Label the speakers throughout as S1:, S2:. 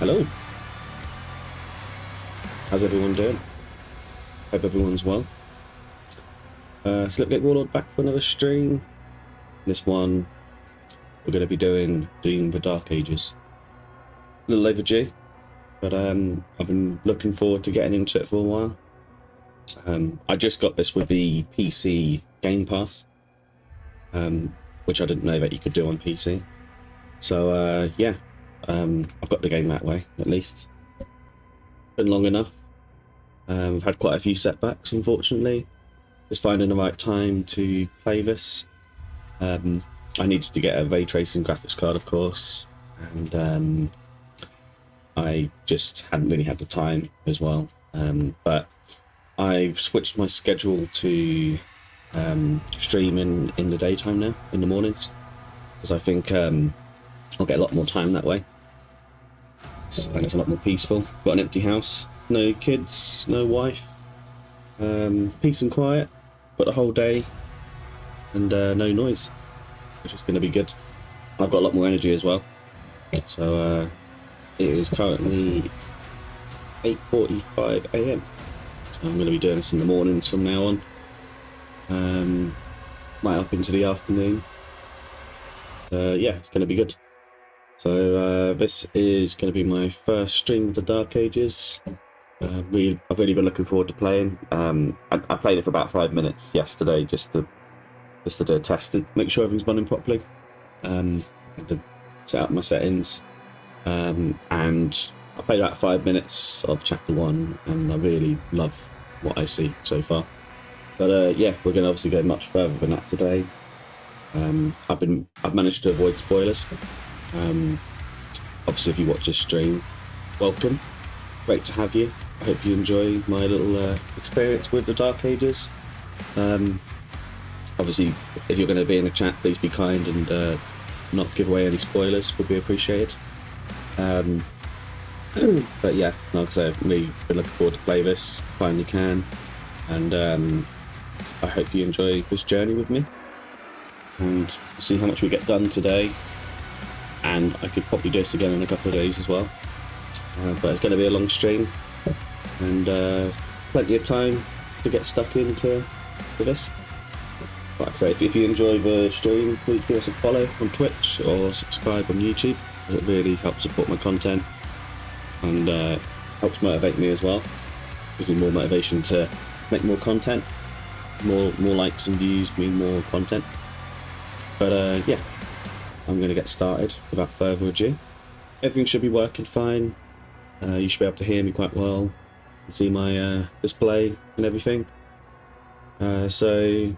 S1: Hello. How's everyone doing? Hope everyone's well. Slipgate Warlord back for another stream. This one, we're going to be doing Doom the Dark Ages. A little overdue, but I've been looking forward to getting into it for a while. I just got this with the PC Game Pass, which I didn't know that you could do on PC. So yeah, I've got the game that way, at least. Been long enough. I've had quite a few setbacks, unfortunately. Just finding the right time to play this. I needed to get a ray tracing graphics card, of course, and I just hadn't really had the time as well. But I've switched my schedule to streaming in the daytime now, in the mornings, because I think I'll get a lot more time that way. And it's a lot more peaceful. Got an empty house, no kids, no wife, peace and quiet. Got the whole day, and no noise, which is going to be good. I've got a lot more energy as well. So it is currently 8:45 AM. So I'm going to be doing this in the mornings from now on, right up into the afternoon. Yeah, it's going to be good. So this is going to be my first stream of the Dark Ages. I've really been looking forward to playing. I played it for about 5 minutes yesterday, just to do a test to make sure everything's running properly. Had to set up my settings, and I played about 5 minutes of chapter 1, and I really love what I see so far. But yeah, we're going to obviously go much further than that today. I've managed to avoid spoilers. Obviously, if you watch this stream, welcome. Great to have you. I hope you enjoy my little experience with the Dark Ages. Obviously, if you're going to be in the chat, please be kind and not give away any spoilers, would be appreciated. But yeah, like I said, I've really been looking forward to play this, finally can, and I hope you enjoy this journey with me, and see how much we get done today. And I could probably do this again in a couple of days as well, but it's going to be a long stream, and plenty of time to get stuck into this. Like I say, if you enjoy the stream, please give us a follow on Twitch or subscribe on YouTube, because it really helps support my content and helps motivate me as well. Gives me more motivation to make more content. More likes and views mean more content. But yeah, I'm going to get started without further ado. Everything should be working fine. You should be able to hear me quite well, see my display and everything. So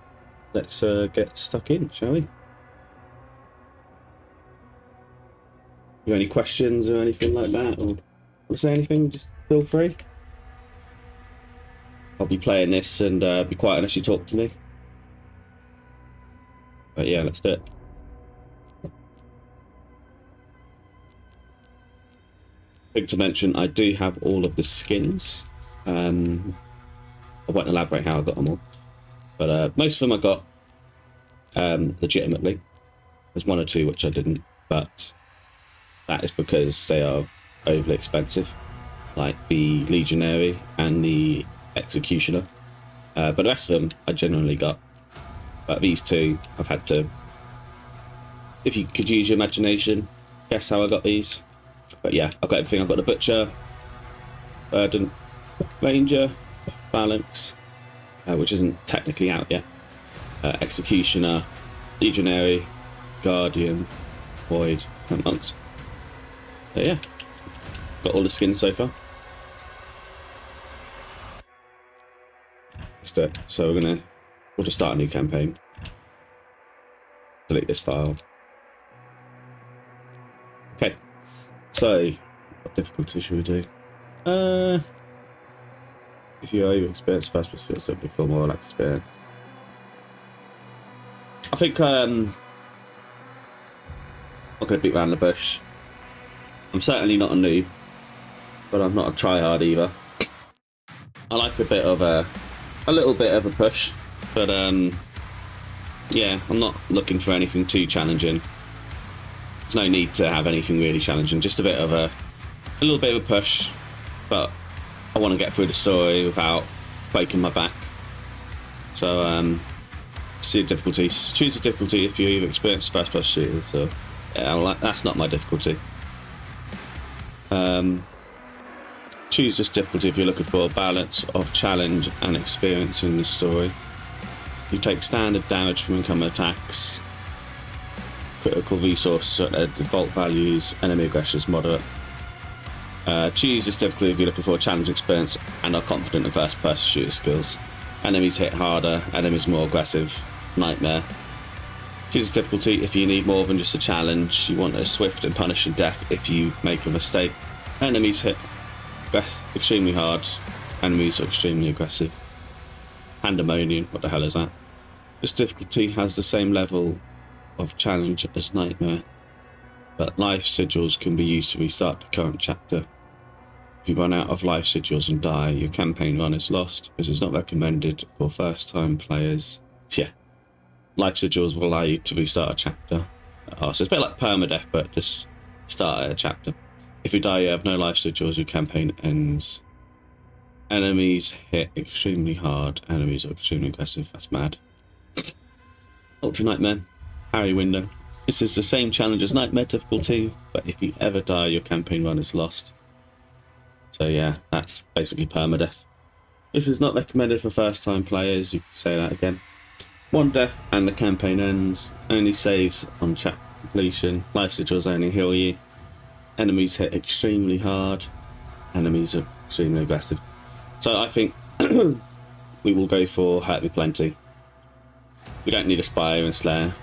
S1: let's get stuck in, shall we? You got any questions or anything like that, or want to say anything, just feel free. I'll be playing this, and be quiet unless you talk to me. But yeah, let's do it. Big to mention, I do have all of the skins. I won't elaborate how I got them all, but most of them I got legitimately. There's one or two which I didn't, but that is because they are overly expensive, like the Legionary and the Executioner. But the rest of them I generally got. But these two, I've had to, if you could use your imagination, guess how I got these. But yeah, I've got everything. I've got the Butcher, Verdant, Ranger, Phalanx, which isn't technically out yet, Executioner, Legionary, Guardian, Void, and Monks. So yeah, got all the skins so far. Let's do it. So we'll just start a new campaign. Delete this file. Okay. So, what difficulty should we do? If you are experienced first person, simply feel more like experience. I think I'm not going to beat around the bush. I'm certainly not a noob, but I'm not a tryhard either. I like a little bit of a push, but yeah, I'm not looking for anything too challenging. There's no need to have anything really challenging, just a bit of a a little bit of a push, but I want to get through the story without breaking my back. So see the difficulties. Choose a difficulty if you've experienced first-person shooters. So yeah, that's not my difficulty. Choose this difficulty if you're looking for a balance of challenge and experience in the story. You take standard damage from incoming attacks. Critical resources at default values. Enemy aggression is moderate. Choose this difficulty if you're looking for a challenge experience and are confident in first-person shooter skills. Enemies hit harder. Enemies more aggressive. Nightmare. Choose this difficulty if you need more than just a challenge. You want a swift and punishing death if you make a mistake. Enemies hit extremely hard. Enemies are extremely aggressive. Pandemonium. What the hell is that? This difficulty has the same level of challenge as Nightmare, but life sigils can be used to restart the current chapter. If you run out of life sigils and die, your campaign run is lost. This is not recommended for first-time players. Yeah, life sigils will allow you to restart a chapter. So it's a bit like permadeath, but just start a chapter. If you die, you have no life sigils, your campaign ends. Enemies hit extremely hard. Enemies are extremely aggressive. That's mad. Ultra Nightmare. Parry window. This is the same challenge as Nightmare difficulty, but if you ever die, your campaign run is lost. So yeah, that's basically permadeath. This is not recommended for first-time players. You can say that again. One death and the campaign ends. Only saves on chapter completion. Life sigils only heal you. Enemies hit extremely hard. Enemies are extremely aggressive. So I think we will go for Hurt Me Plenty. We don't need Aspire and Slayer.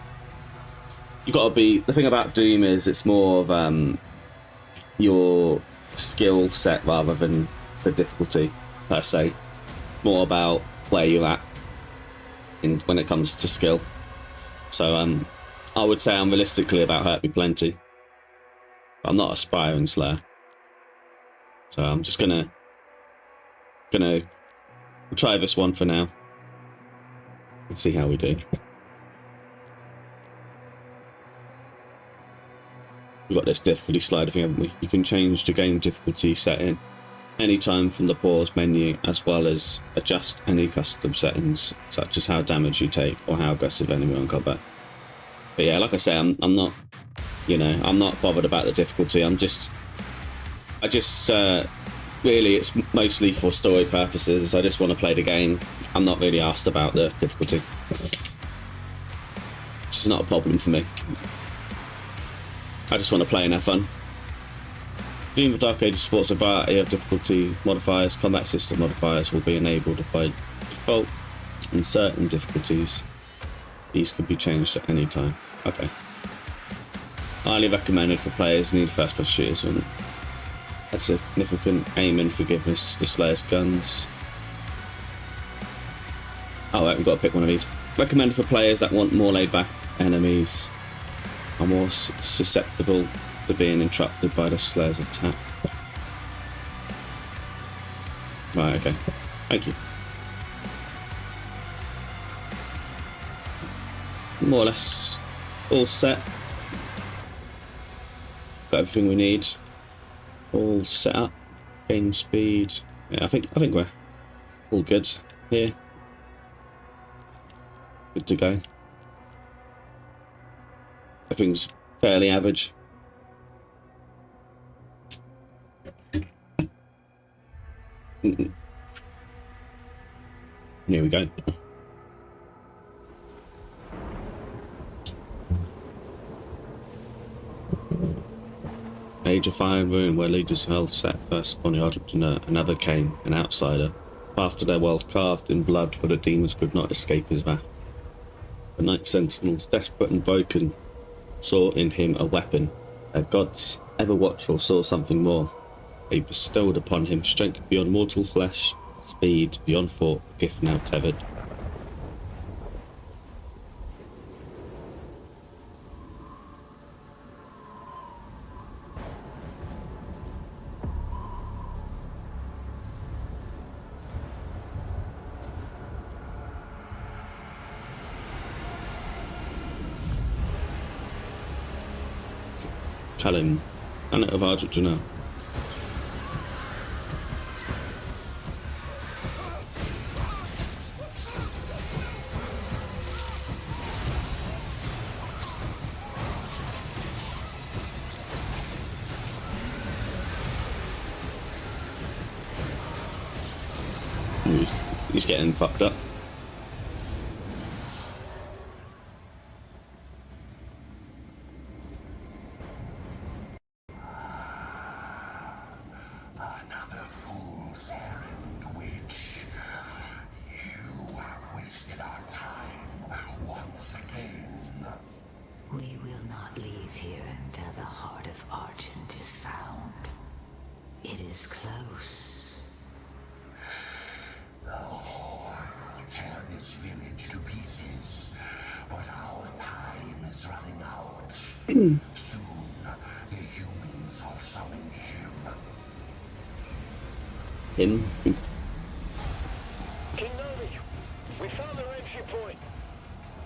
S1: You got to be. The thing about Doom is it's more of your skill set rather than the difficulty per se. More about where you're at when it comes to skill. So I would say I'm realistically about Hurt Me Plenty. I'm not Aspiring Slayer. So I'm just gonna try this one for now. Let's see how we do. We've got this difficulty slider thing, haven't we? You can change the game difficulty setting anytime from the pause menu, as well as adjust any custom settings, such as how damage you take or how aggressive enemy on combat. But yeah, like I say, I'm not, I'm not bothered about the difficulty. Really, it's mostly for story purposes. I just want to play the game. I'm not really asked about the difficulty. It's not a problem for me. I just want to play and have fun. Doom: The Dark Ages supports a variety of difficulty modifiers. Combat system modifiers will be enabled by default in certain difficulties. These can be changed at any time. Okay. Highly recommended for players who need first-person shooters and had significant aim and forgiveness to Slayer's guns. Oh, right, we've got to pick one of these. Recommended for players that want more laid-back enemies, are more susceptible to being interrupted by the Slayer's attack. Right, okay. Thank you. More or less all set. Got everything we need. All set up. Gain speed. Yeah, I think we're all good here. Good to go. Everything's fairly average. Here we go. Age of Fire and Ruin, where leaders held set first upon the entrepreneur, another came, an outsider. After their world carved in blood, for the demons could not escape his wrath. The Night Sentinels, desperate and broken, saw in him a weapon. Their gods, ever watchful, saw something more. They bestowed upon him strength beyond mortal flesh, speed beyond thought, a gift now tethered. Kalim, planet of Argentina. He's getting fucked up.
S2: Another fool's errand, witch. You have wasted our time once again.
S3: We will not leave here until the heart of Argent is found. It is close.
S2: The Horde will tear this village to pieces, but our time is running out. Soon, the humans will summon him.
S1: Him?
S4: King Novi, we found their entry point.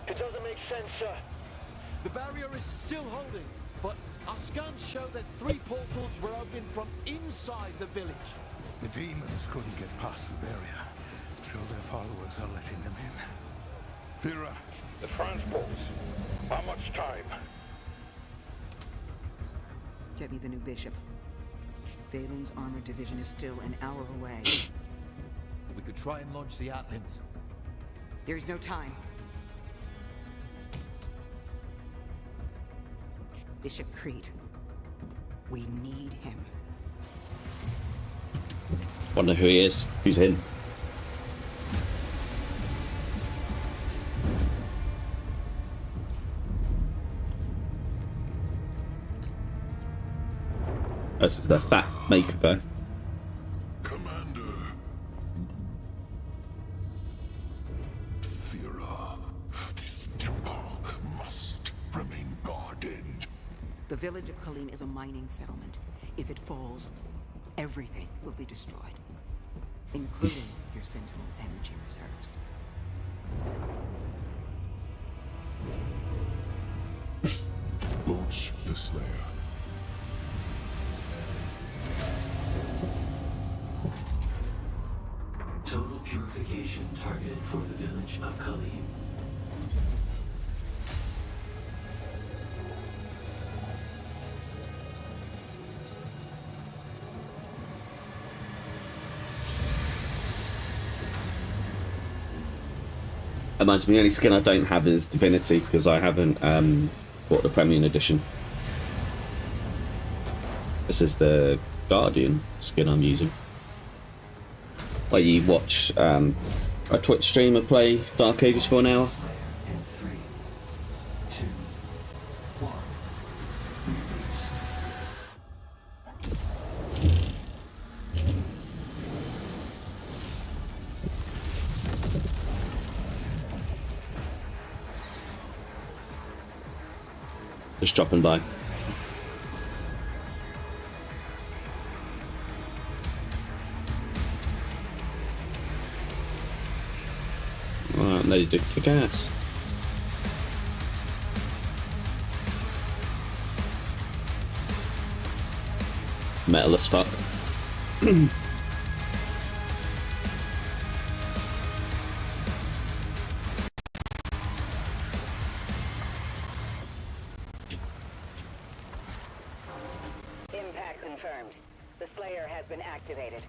S4: It doesn't make sense, sir.
S5: The barrier is still holding, but our scans show that 3 portals were opened from inside the village.
S6: The demons couldn't get past the barrier, so their followers are letting them in. Thera,
S4: The transports. How much time?
S7: Get me the new bishop. Valen's armored division is still an hour away.
S5: We could try and launch the Atlands.
S7: There's no time. Bishop Creed. We need him.
S1: Wonder who he is. Who's him? This is the fat maker guy.
S2: Commander. Thera, this temple must remain guarded.
S7: The village of Kalim is a mining settlement. If it falls, everything will be destroyed, including your Sentinel energy reserves.
S2: Launch the Slayer.
S8: Total purification targeted for the village of Kalim.
S1: Reminds me, the only skin I don't have is Divinity because I haven't bought the Premium Edition. This is the Guardian skin I'm using. Where you watch a Twitch streamer play Dark Ages for an hour.
S8: In 3, 2, 1. Release.
S1: Just dropping by. Alright, ready to kick ass. Metal as fuck.
S9: Impact confirmed. The Slayer has been activated.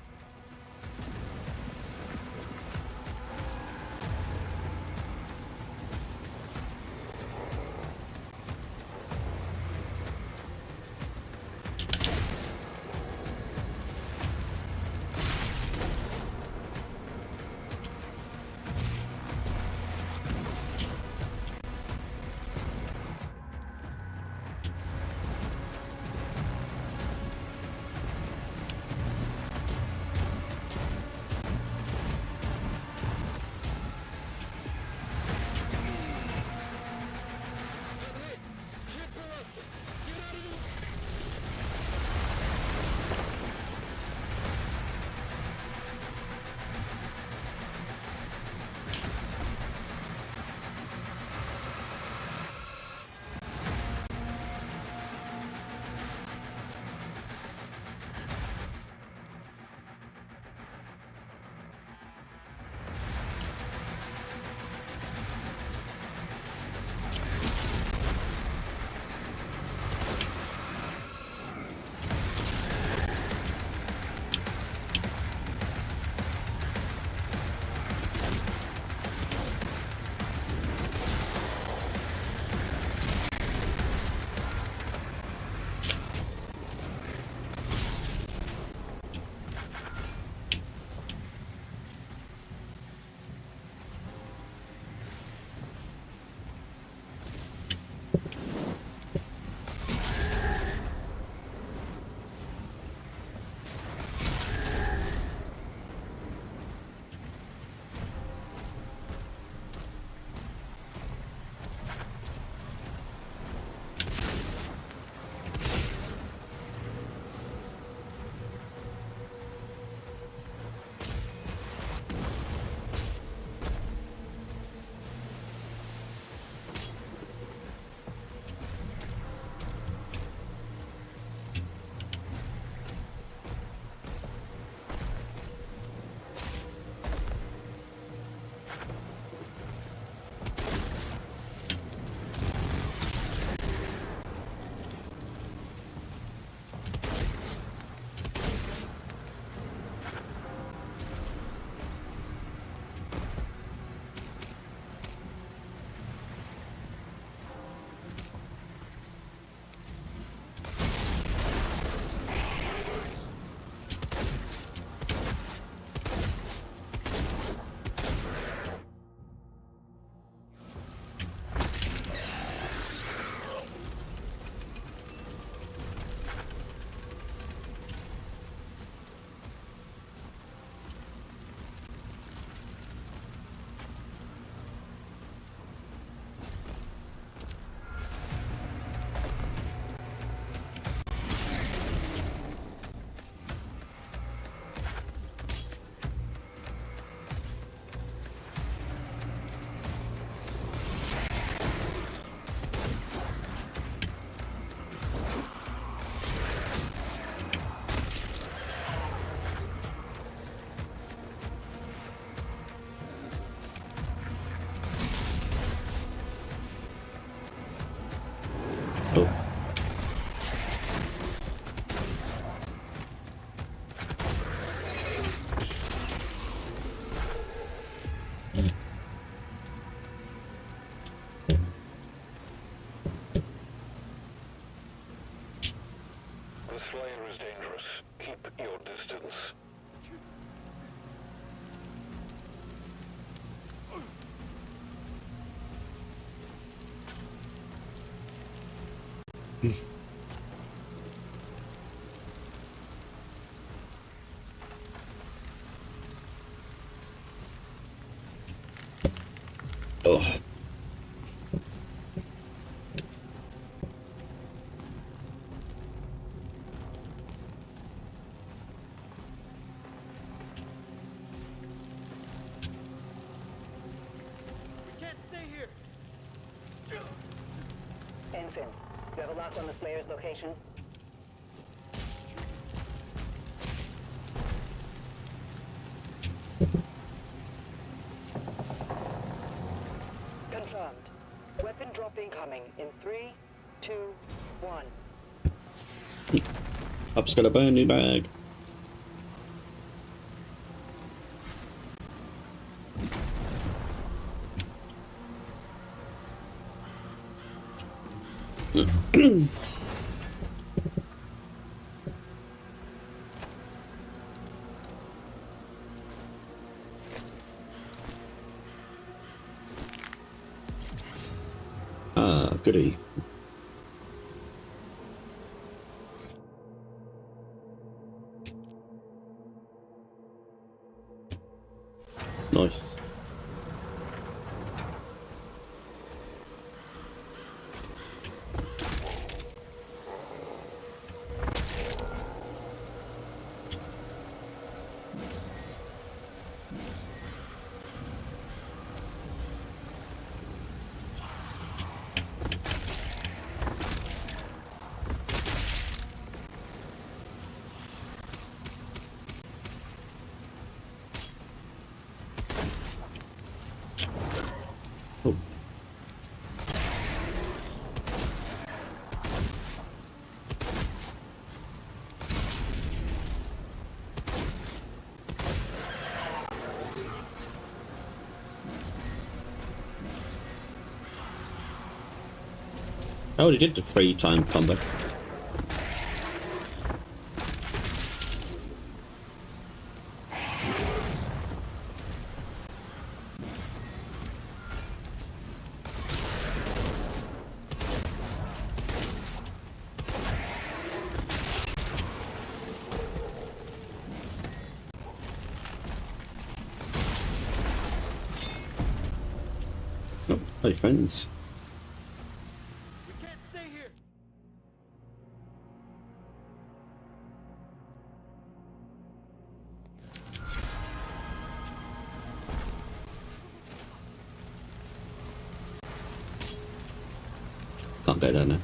S4: Slayer is dangerous. Keep your distance.
S1: Oh.
S5: We can't stay here.
S9: Ensign, you have a lock on the Slayer's location? Confirmed. Weapon drop incoming in 3, 2, 1.
S1: Up's got a brand new bag. Ah, goody. Nice. Oh. I already did the 3-time combo. Oh, hey friends.
S5: We can't stay here.
S1: Can't go down there.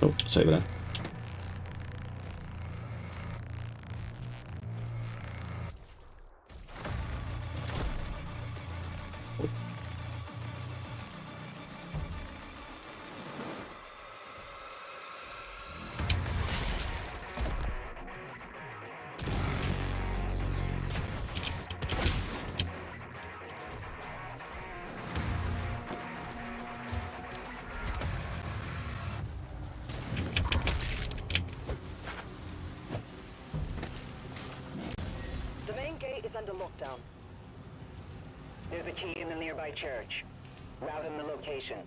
S1: Oh, it's over there.
S9: The main gate is under lockdown. There's a key in the nearby church. Route in the location.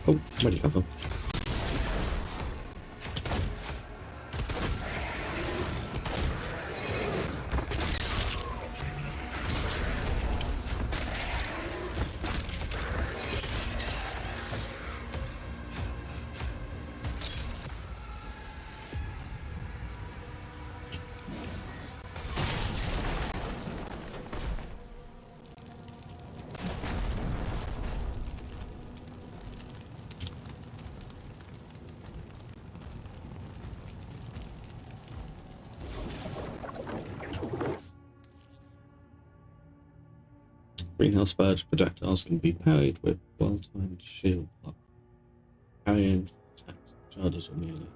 S1: Oh, where'd he come from? Greenhouse badge projectiles can be parried with well-timed shield block. Parrying attacks charges or melee.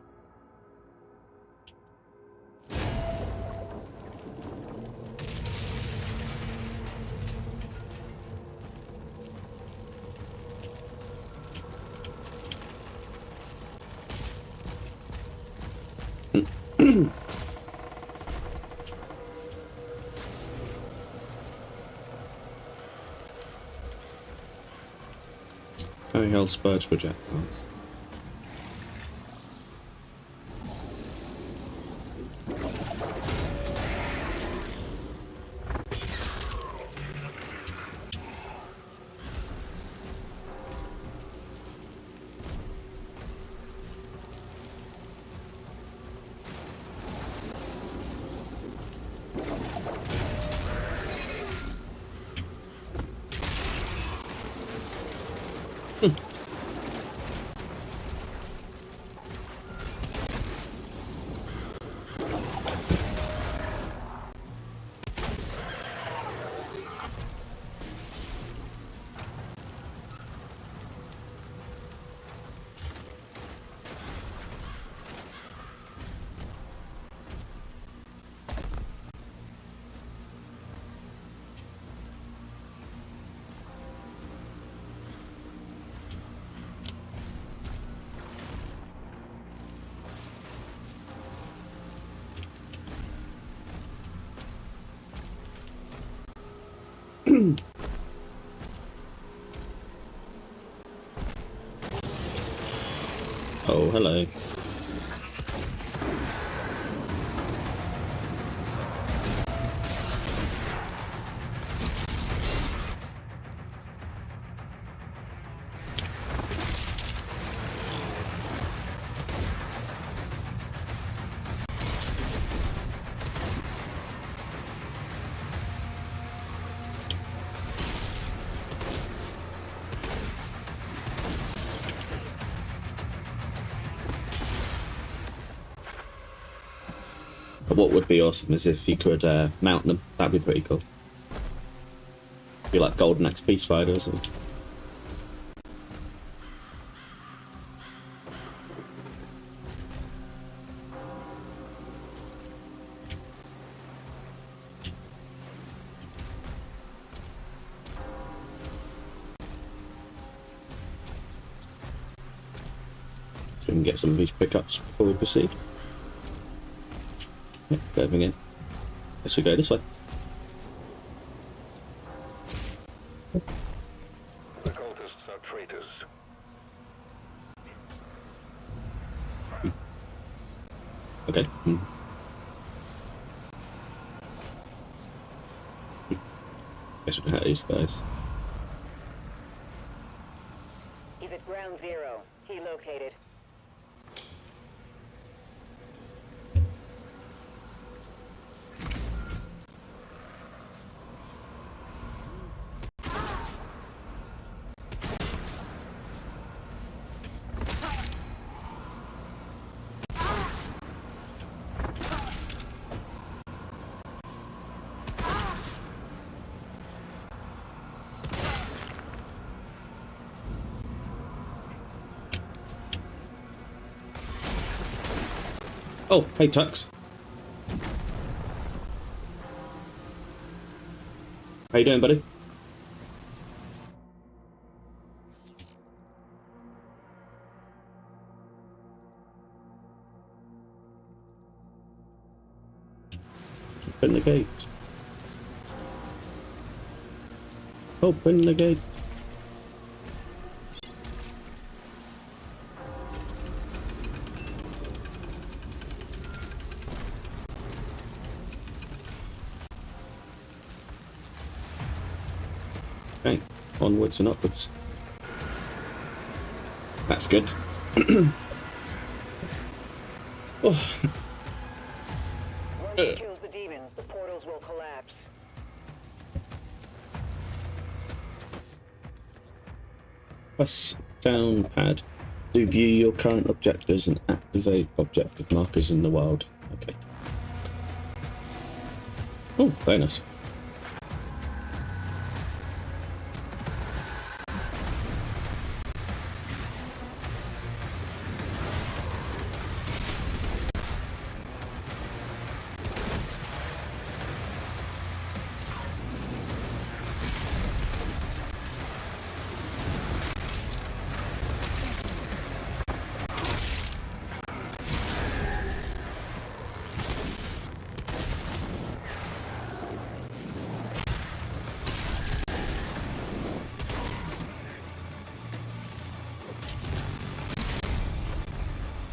S1: Parry held spurge projectiles. Oh, hello. But what would be awesome is if you could mount them. That'd be pretty cool. Be like Golden Axe Peace Fighter or something. So we can get some of these pickups before we proceed. Yep, diving in. Guess we go this way.
S2: The cultists are traitors.
S1: Okay. Guess we can hurt these guys.
S9: He's at ground zero. He located.
S1: Oh, hey Tux. How you doing, buddy? Open the gate. Open the gate. Okay, onwards and upwards. That's good. Oh.
S9: Once he kills the demons, the portals will collapse.
S1: Press down pad to view your current objectives and activate objective markers in the wild. Okay. Oh, very nice.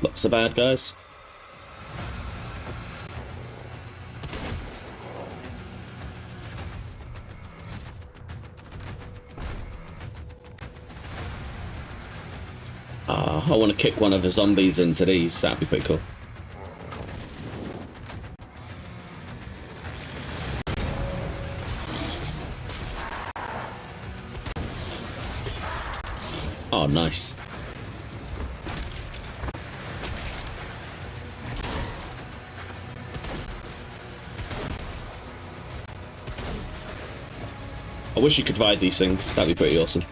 S1: Lots of bad guys. I want to kick one of the zombies into these. That'd be pretty cool. Oh, nice. I wish you could ride these things. That'd be pretty awesome.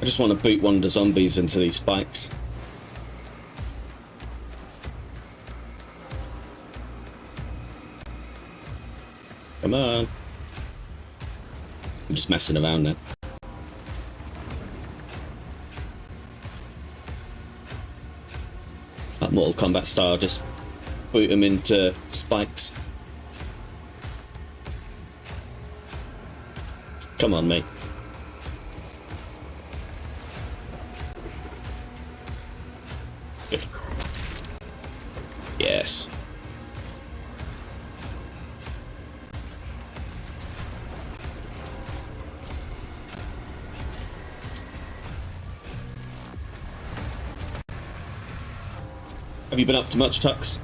S1: I just want to boot one of the zombies into these spikes. Come on. I'm just messing around now. Like Mortal Kombat style, just boot them into spikes. Come on, mate. Good. Yes. Have you been up to much, Tux?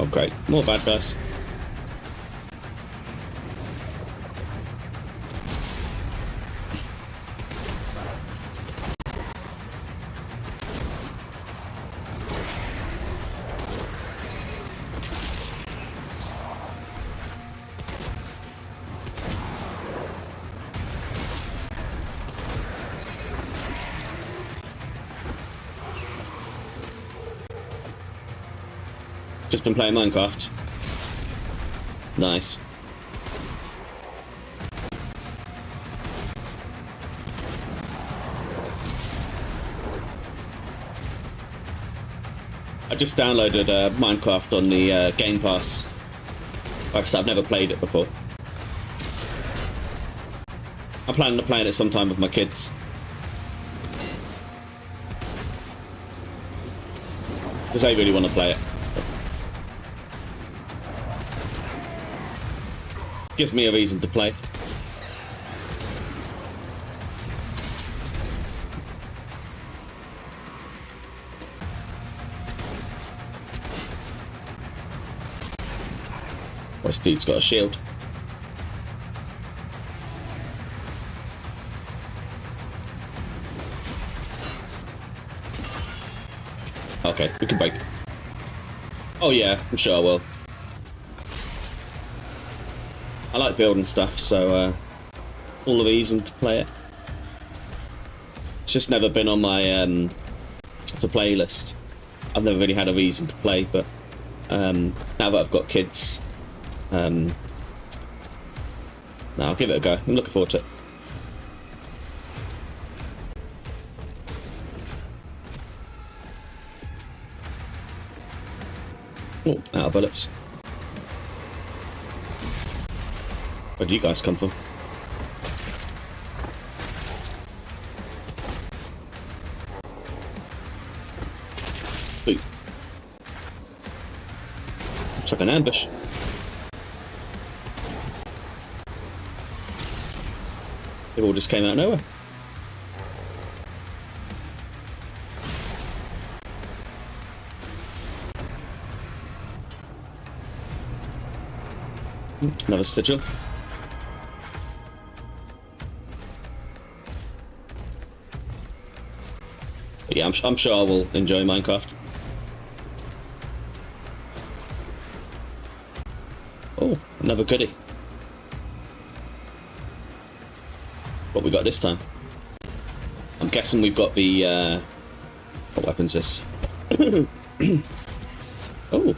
S1: Oh, great. More bad guys. Just been playing Minecraft. Nice. I just downloaded Minecraft on the Game Pass. Like I said, I've never played it before. I'm planning to play it sometime with my kids. Because they really want to play it. Gives me a reason to play. This dude's got a shield. Okay, we can break. Oh yeah, I'm sure I will. I like building stuff, so all the reason to play it. It's just never been on my the playlist. I've never really had a reason to play, but now that I've got kids, no, I'll give it a go. I'm looking forward to it. Oh, out of bullets. Where do you guys come from? Ooh. It's like an ambush. They all just came out of nowhere. Another sigil. But yeah, I'm sure I will enjoy Minecraft. Oh, another goodie. What we got this time? I'm guessing we've got the what weapon's this? Oh,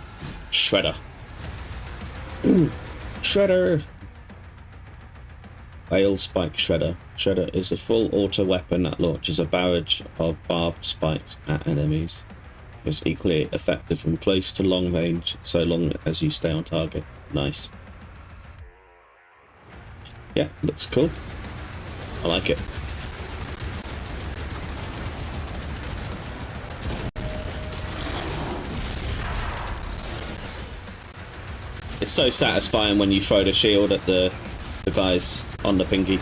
S1: Shredder. Shredder. Bale Spike Shredder. Shredder is a full auto weapon that launches a barrage of barbed spikes at enemies. It's equally effective from close to long range, so long as you stay on target. Nice. Yeah, looks cool. I like it. It's so satisfying when you throw the shield at the guys on the pinky.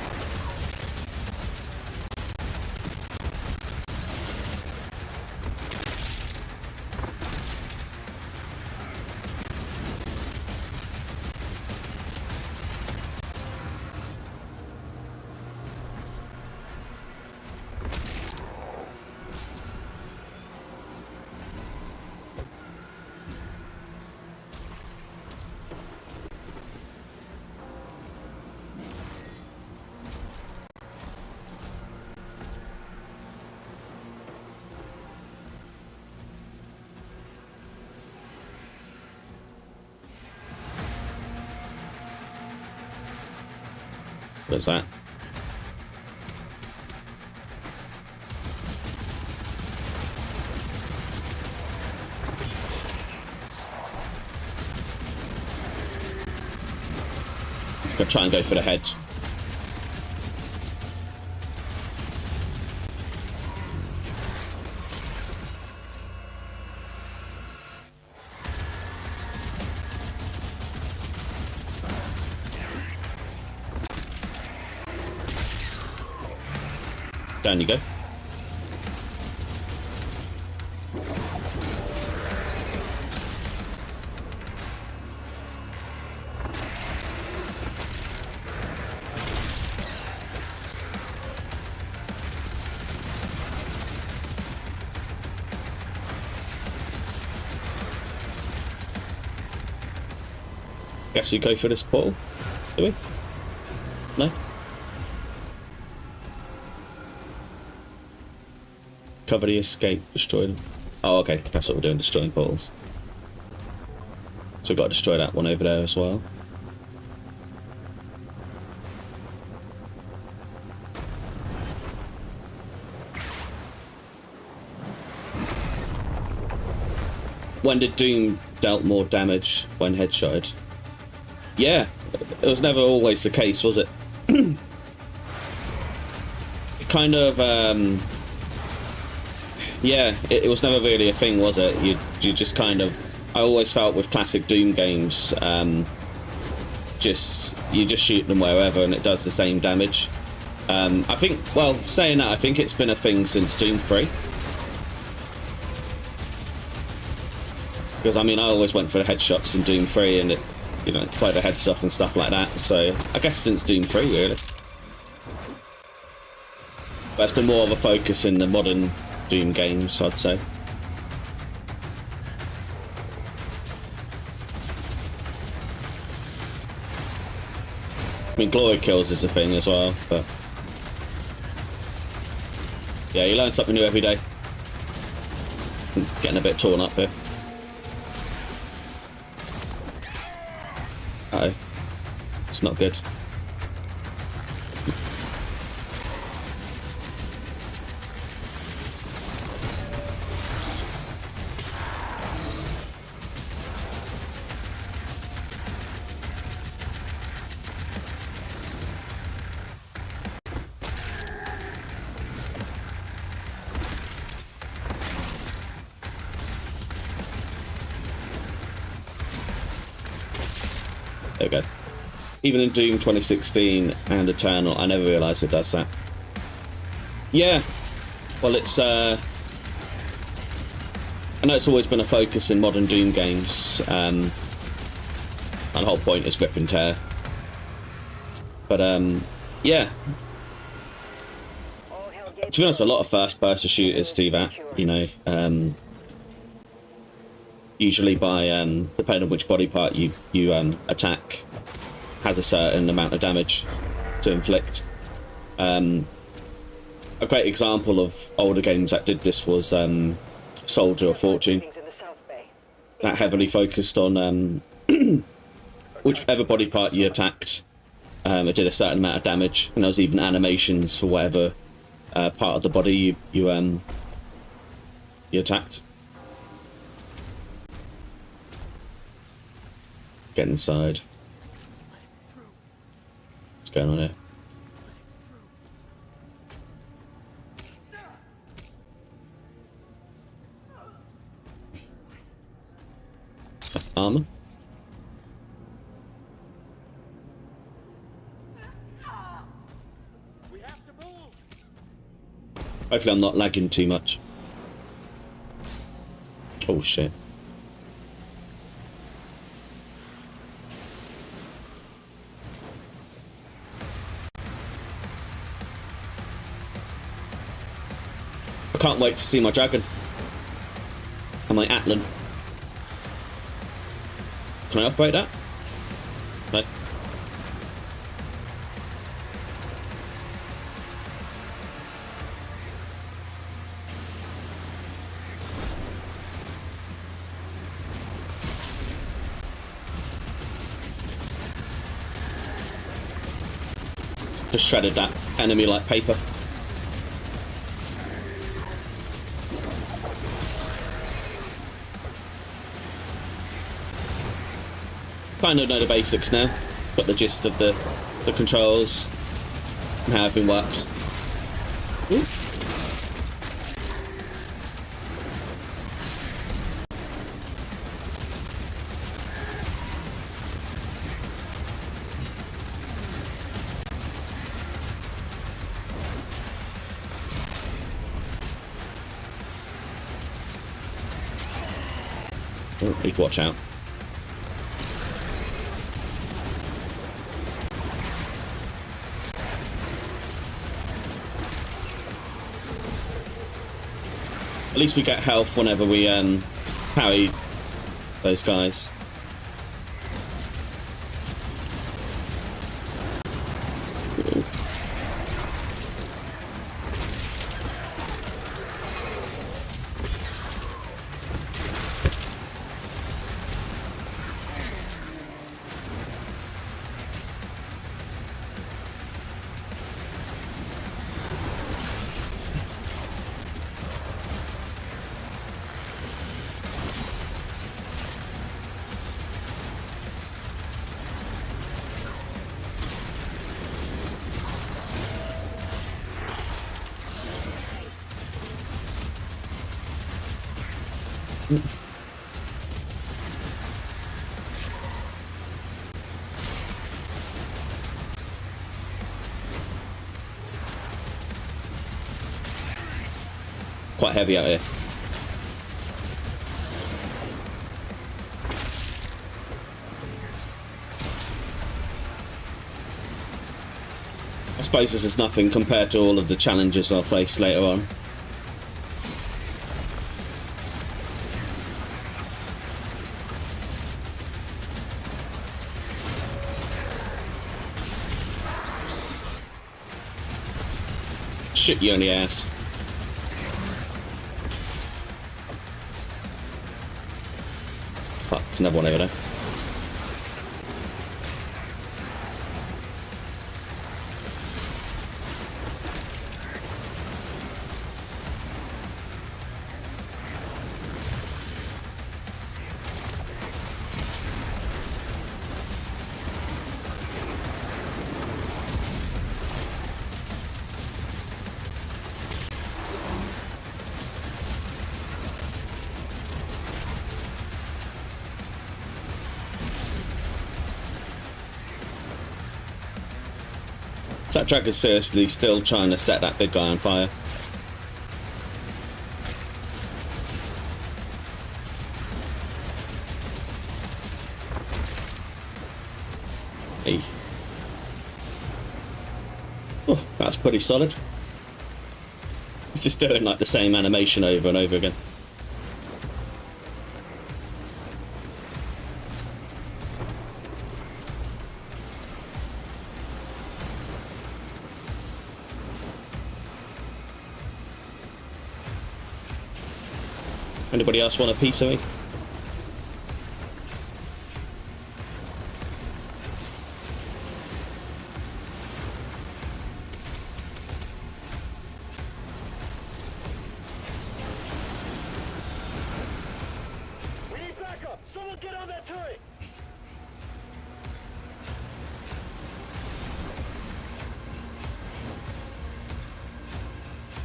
S1: Where's that? Gonna try and go for the head. Down you go. guess we go for this portal. Do we? No? Cover the escape, destroy them. Oh, okay, that's what we're doing, destroying portals. So we've got to destroy that one over there as well. When did Doom dealt more damage when headshotted? Yeah, it was never always the case, was it? It kind of, yeah, it was never really a thing, was it? You just kind of, I always felt with classic Doom games, you just shoot them wherever and it does the same damage. I think, well, saying that, I think it's been a thing since Doom 3. Because, I mean, I always went for the headshots in Doom 3 and it, you know, quite the head stuff and stuff like that. So, I guess since Doom 3, really. But it's been more of a focus in the modern Doom games, I'd say. I mean, glory kills is a thing as well, but... yeah, you learn something new every day. I'm getting a bit torn up here. Uh-oh. It's not good. There we go. Even in Doom 2016 and Eternal, I never realised it does that. Yeah. Well, it's, I know it's always been a focus in modern Doom games, and the whole point is rip and tear. But, yeah. To be honest, a lot of first-person shooters do that, you know, usually by, depending on which body part you attack, has a certain amount of damage to inflict. A great example of older games that did this was Soldier of Fortune. That heavily focused on whichever body part you attacked, it did a certain amount of damage, and there was even animations for whatever part of the body you attacked. Get inside. What's going on here? Armor? Hopefully I'm not lagging too much. Oh shit. I can't wait to see my dragon and my Atlan. Can I upgrade that? No. Just shredded that enemy like paper. Kind of know the basics now, got the gist of the controls and how everything works. Ooh. Oh, need to watch out. At least we get health whenever we parry those guys. Quite heavy out here. I suppose this is nothing compared to all of the challenges I'll face later on. Shit you in the ass. Fuck, there's another one over there. That truck is seriously still trying to set that big guy on fire. Hey. Oh, that's pretty solid. It's just doing like the same animation over and over again. Anybody else want a piece of me?
S4: We need backup! Someone get on that turret!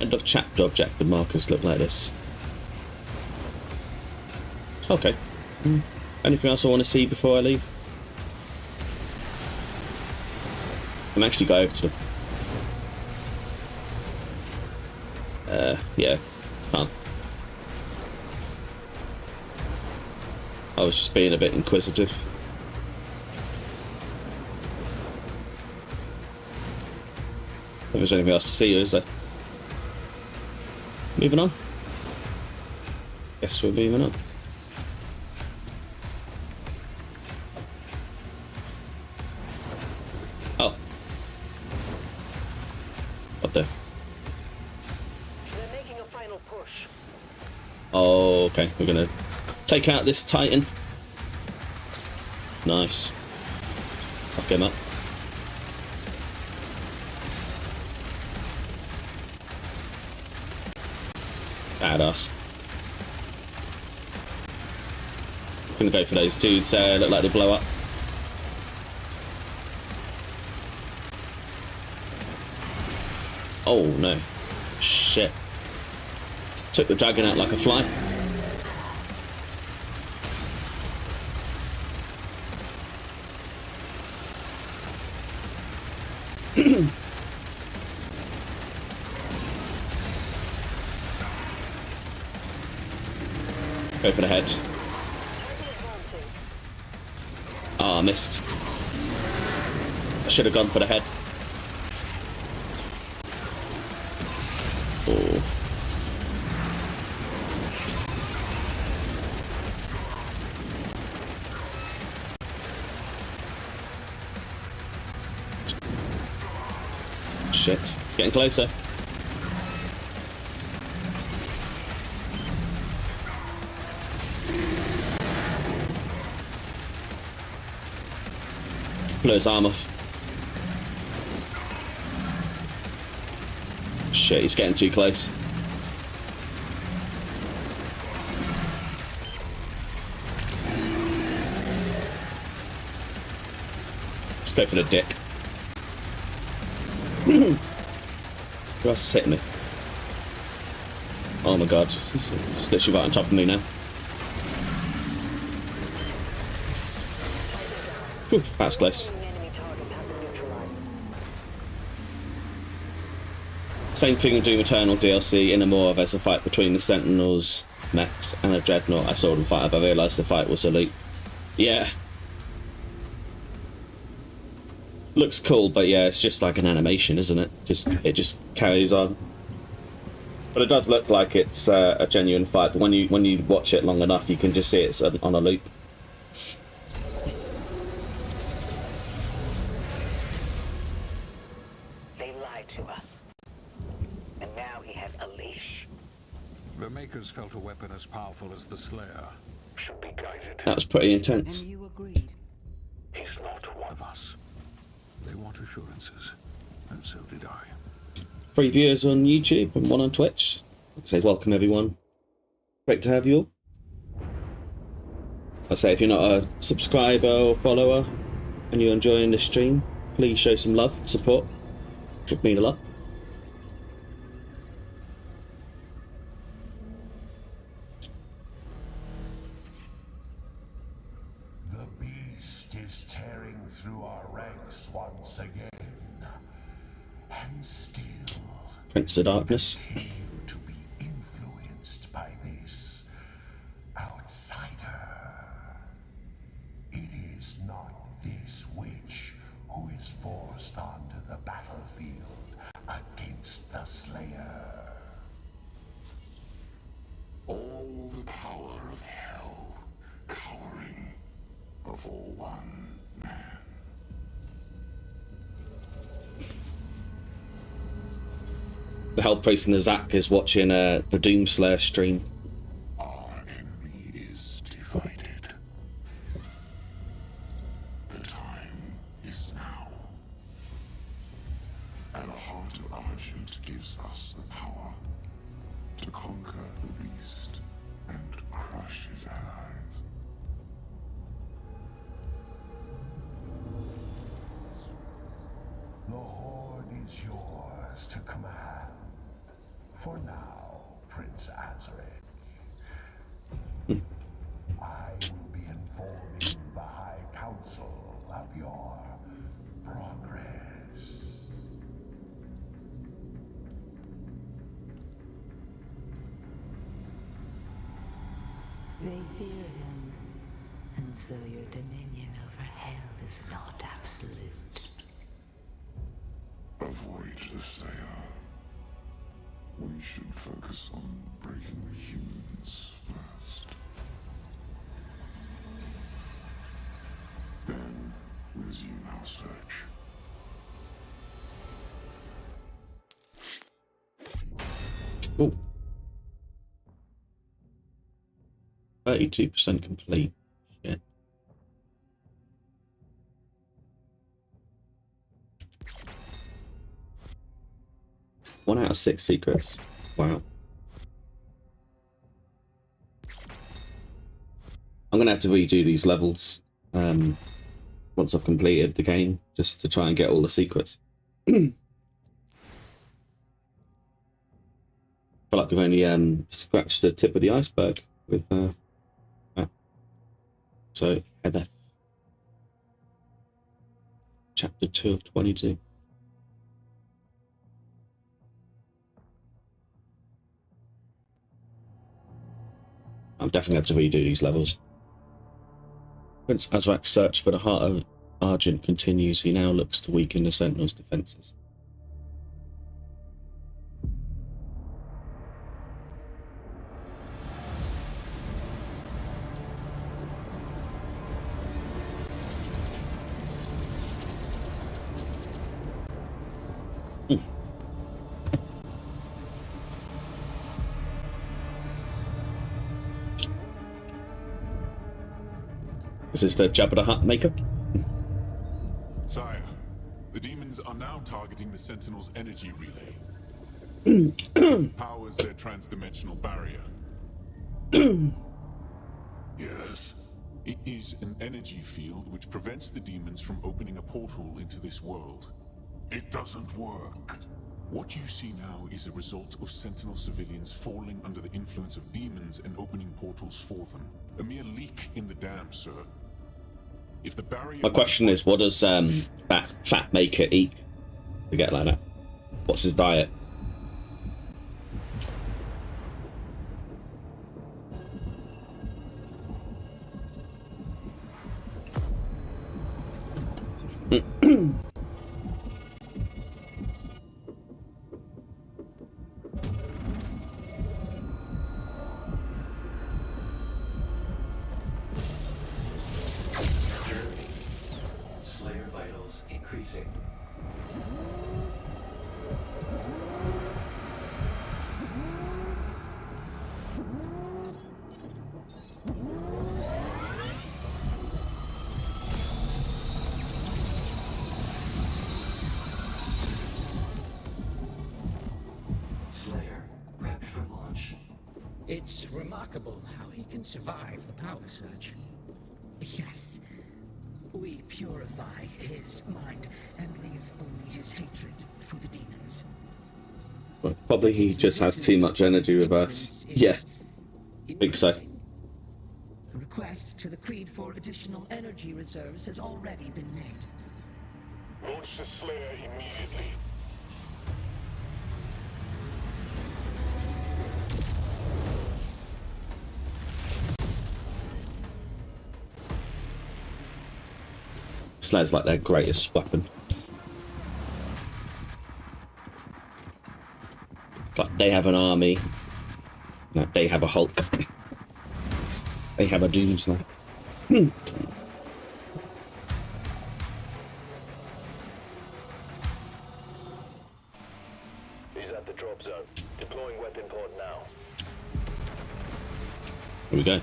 S1: End of chapter object. The markers look like this. Okay. Anything else I want to see before I leave? I'm actually go over to them. Yeah. Can't. I was just being a bit inquisitive. If there's anything else to see, is there? Moving on. Guess we're moving on. Oh. What the?
S4: They're making a final push.
S1: Oh, okay. We're gonna take out this Titan. Nice. Fuck him up. Badass. Gonna go for those dudes there. Look like they blow up. Oh no. Shit. Took the dragon out like a fly. Go for the head. Ah, I missed. I should have gone for the head. Oh. Shit. Getting closer. Blew his arm off. Shit, he's getting too close. Let's go for the dick. Who else is hitting me? Oh my god, he's literally right on top of me now. Oof, that's close.
S9: Enemy targets have been neutralized.
S1: Same thing with Doom Eternal DLC. In Amora, there's a fight between the Sentinels, mechs, and a Dreadnought. I saw them fight up. I realised the fight was elite. Yeah. Looks cool, but yeah, it's just like an animation, isn't it? It just carries on. But it does look like it's a genuine fight. But when you watch it long enough, you can just see it's on a loop.
S9: They lied to us. And now he has a leash.
S6: The Makers felt a weapon as powerful as the Slayer.
S2: Should be guided.
S1: That was pretty intense.
S7: And you agreed.
S2: He's not one
S6: Of us. They want assurances. And so did I.
S1: 3 viewers on YouTube and 1 on Twitch. I'd say welcome everyone. Great to have you all. I'd say if you're not a subscriber or follower and you're enjoying this stream, please show some love and support. It would mean a lot.
S2: The beast is tearing through our ranks once again. And still
S1: Prince of Darkness.
S2: continue to be influenced by this outsider. It is not this witch who is forced onto the battlefield against the Slayer. All the power of hell cowering before one man.
S1: The Hell Priest and the Zack is watching the Doomslayer stream.
S2: Our enemy is divided. The time is now. And a heart of Argent gives us the power to conquer the beast and crush his allies. The Horde is yours to command. For now, Prince Azaric. I will be informing the High Council of your progress.
S3: They fear him, and so your dominion over hell is not absolute.
S2: Avoid the Slayer. We should focus on breaking the humans first. Then resume our search.
S1: Oh. 32% complete. Shit. One out of 6 secrets. Wow. I'm gonna have to redo these levels once I've completed the game, just to try and get all the secrets. I feel like we've only scratched the tip of the iceberg with that. So Hedeth, chapter 2 of 22. I'm definitely have to redo these levels. Prince Azraq's search for the Heart of Argent continues. He now looks to weaken the Sentinel's defenses. This is the Jabba the Hutt maker.
S10: Sire, the demons are now targeting the Sentinel's energy relay. Powers their transdimensional barrier.
S2: Yes.
S10: It is an energy field which prevents the demons from opening a portal into this world.
S2: It doesn't work.
S10: What you see now is a result of Sentinel civilians falling under the influence of demons and opening portals for them. A mere leak in the dam, sir. If the barrier...
S1: My question is, what does that fat maker eat to get like that? What's his diet?
S8: Slayer vitals increasing. Slayer prepped for launch.
S11: It's remarkable how he can survive the power surge. Yes. We purify his mind and leave only his hatred for the demons.
S1: Well, probably he just has too much energy with us. Yeah, think so.
S11: A request to the Creed for additional energy reserves has already been made.
S4: Launch the Slayer immediately.
S1: Slayer's like their greatest weapon. It's like they have an army. No, they have a Hulk. They have a Doomslayer.
S4: He's at the drop zone. Deploying weapon pod now.
S1: Here we go.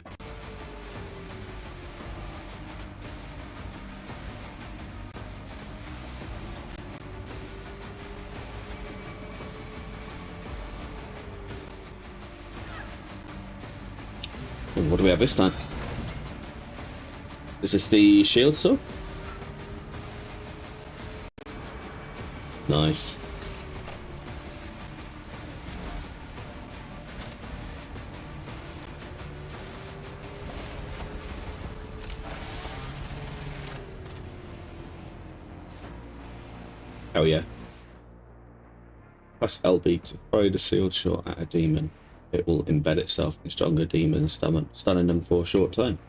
S1: And what do we have this time? Is this the shield sword? Nice. Hell yeah. Press LB to throw the shield shot at a demon. It will embed itself in stronger demons, stunning them for a short time.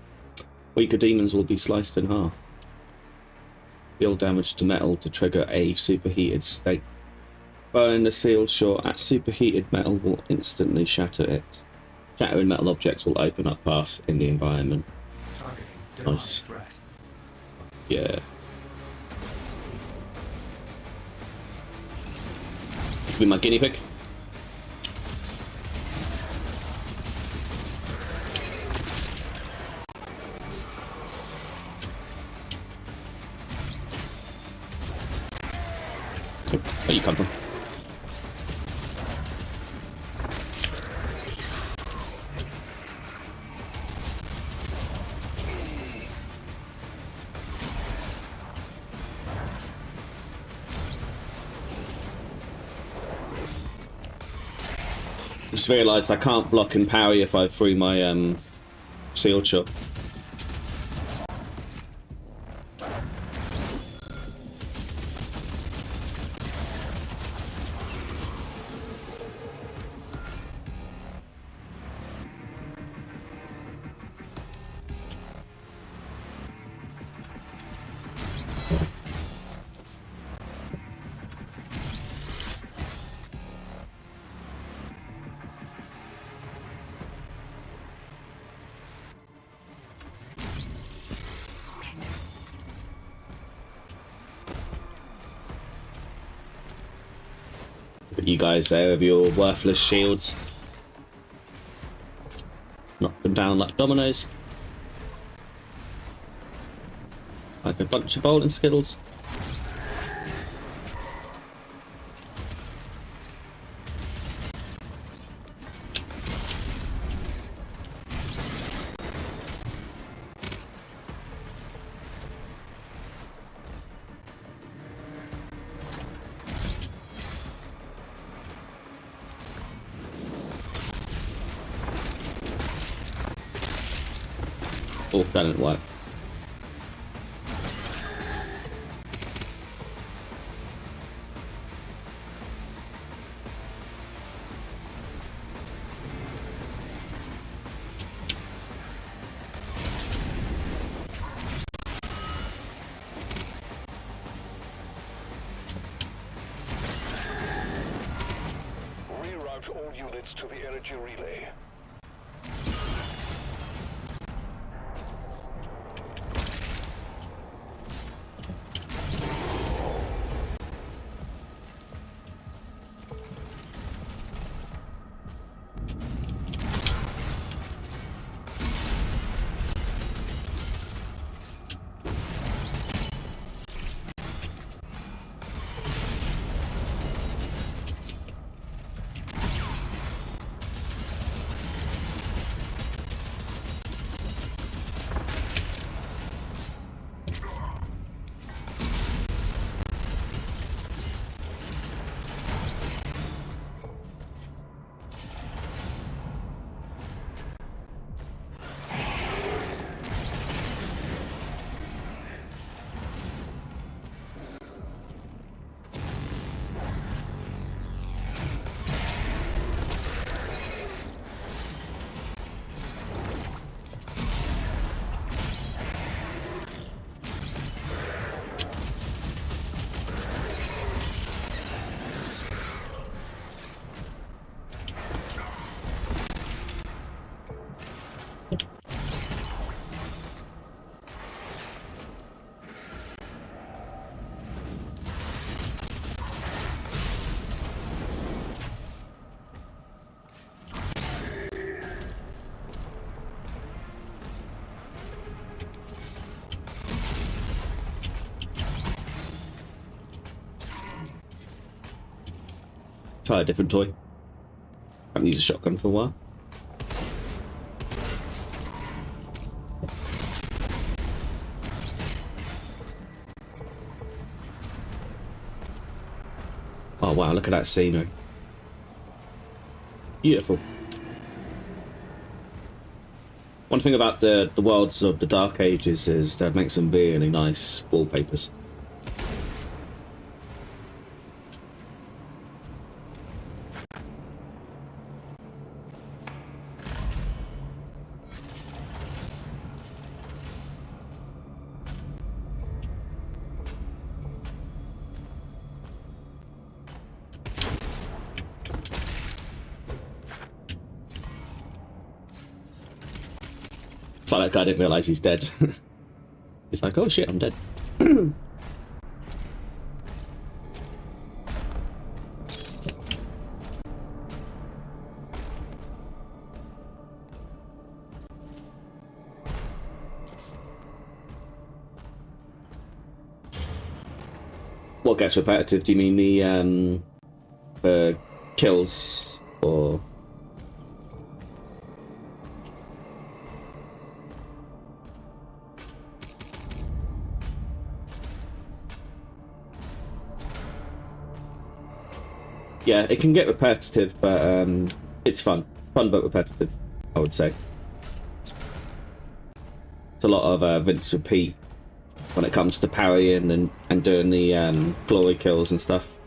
S1: Weaker demons will be sliced in half. Deal damage to metal to trigger a superheated state. Firing the sealed shot at superheated metal will instantly shatter it. Shattering metal objects will open up paths in the environment. Nice. Yeah. Be my guinea pig. Where you come from? Just realised I can't block and parry if I threw my shield shot. But you guys there with your worthless shields. Knock them down like dominoes. Like a bunch of bowling skittles. Oh, that didn't work.
S4: coordinates to the energy relay.
S1: Try a different toy. Haven't used a shotgun for a while. Oh wow, look at that scenery. Beautiful. One thing about the worlds of the Dark Ages is that makes some really nice wallpapers. It's like that guy didn't realise he's dead. He's like, oh shit, I'm dead. What gets repetitive? Do you mean the kills or? Yeah, it can get repetitive, but it's fun. Fun but repetitive, I would say. It's a lot of rinse repeat when it comes to parrying and doing the glory kills and stuff.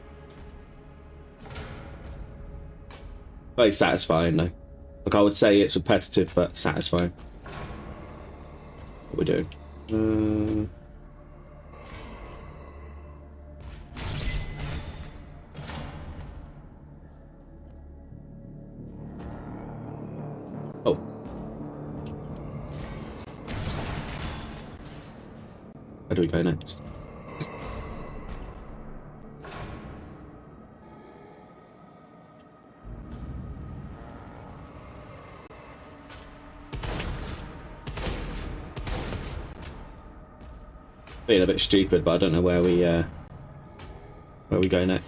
S1: Very satisfying though. Like I would say it's repetitive but satisfying. What we're doing. Oh. Where do we go next? Being a bit stupid, but I don't know where we go next.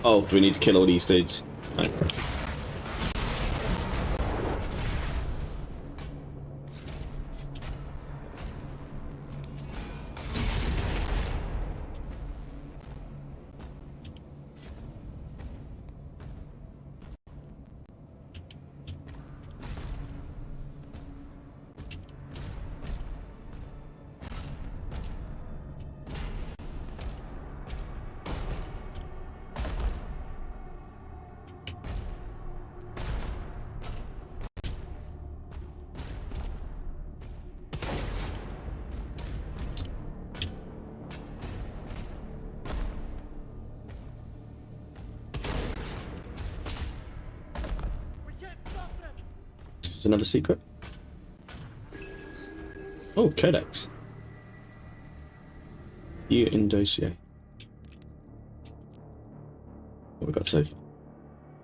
S1: Oh, do we need to kill all these dudes? Right. There's another secret. Oh, Codex. You in dossier. What we got so far?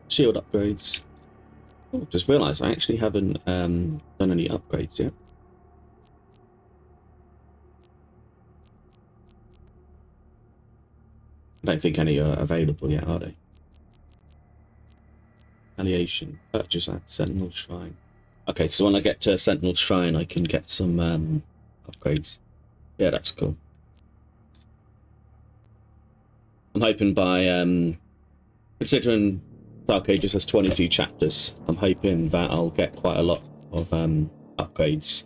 S1: Shield upgrades. Oh, just realised I actually haven't done any upgrades yet. I don't think any are available yet, are they? Alliation. Purchase at Sentinel Shrine. Okay, so when I get to Sentinel Shrine, I can get some upgrades. Yeah, that's cool. I'm hoping by, considering Dark Ages has 22 chapters, I'm hoping that I'll get quite a lot of upgrades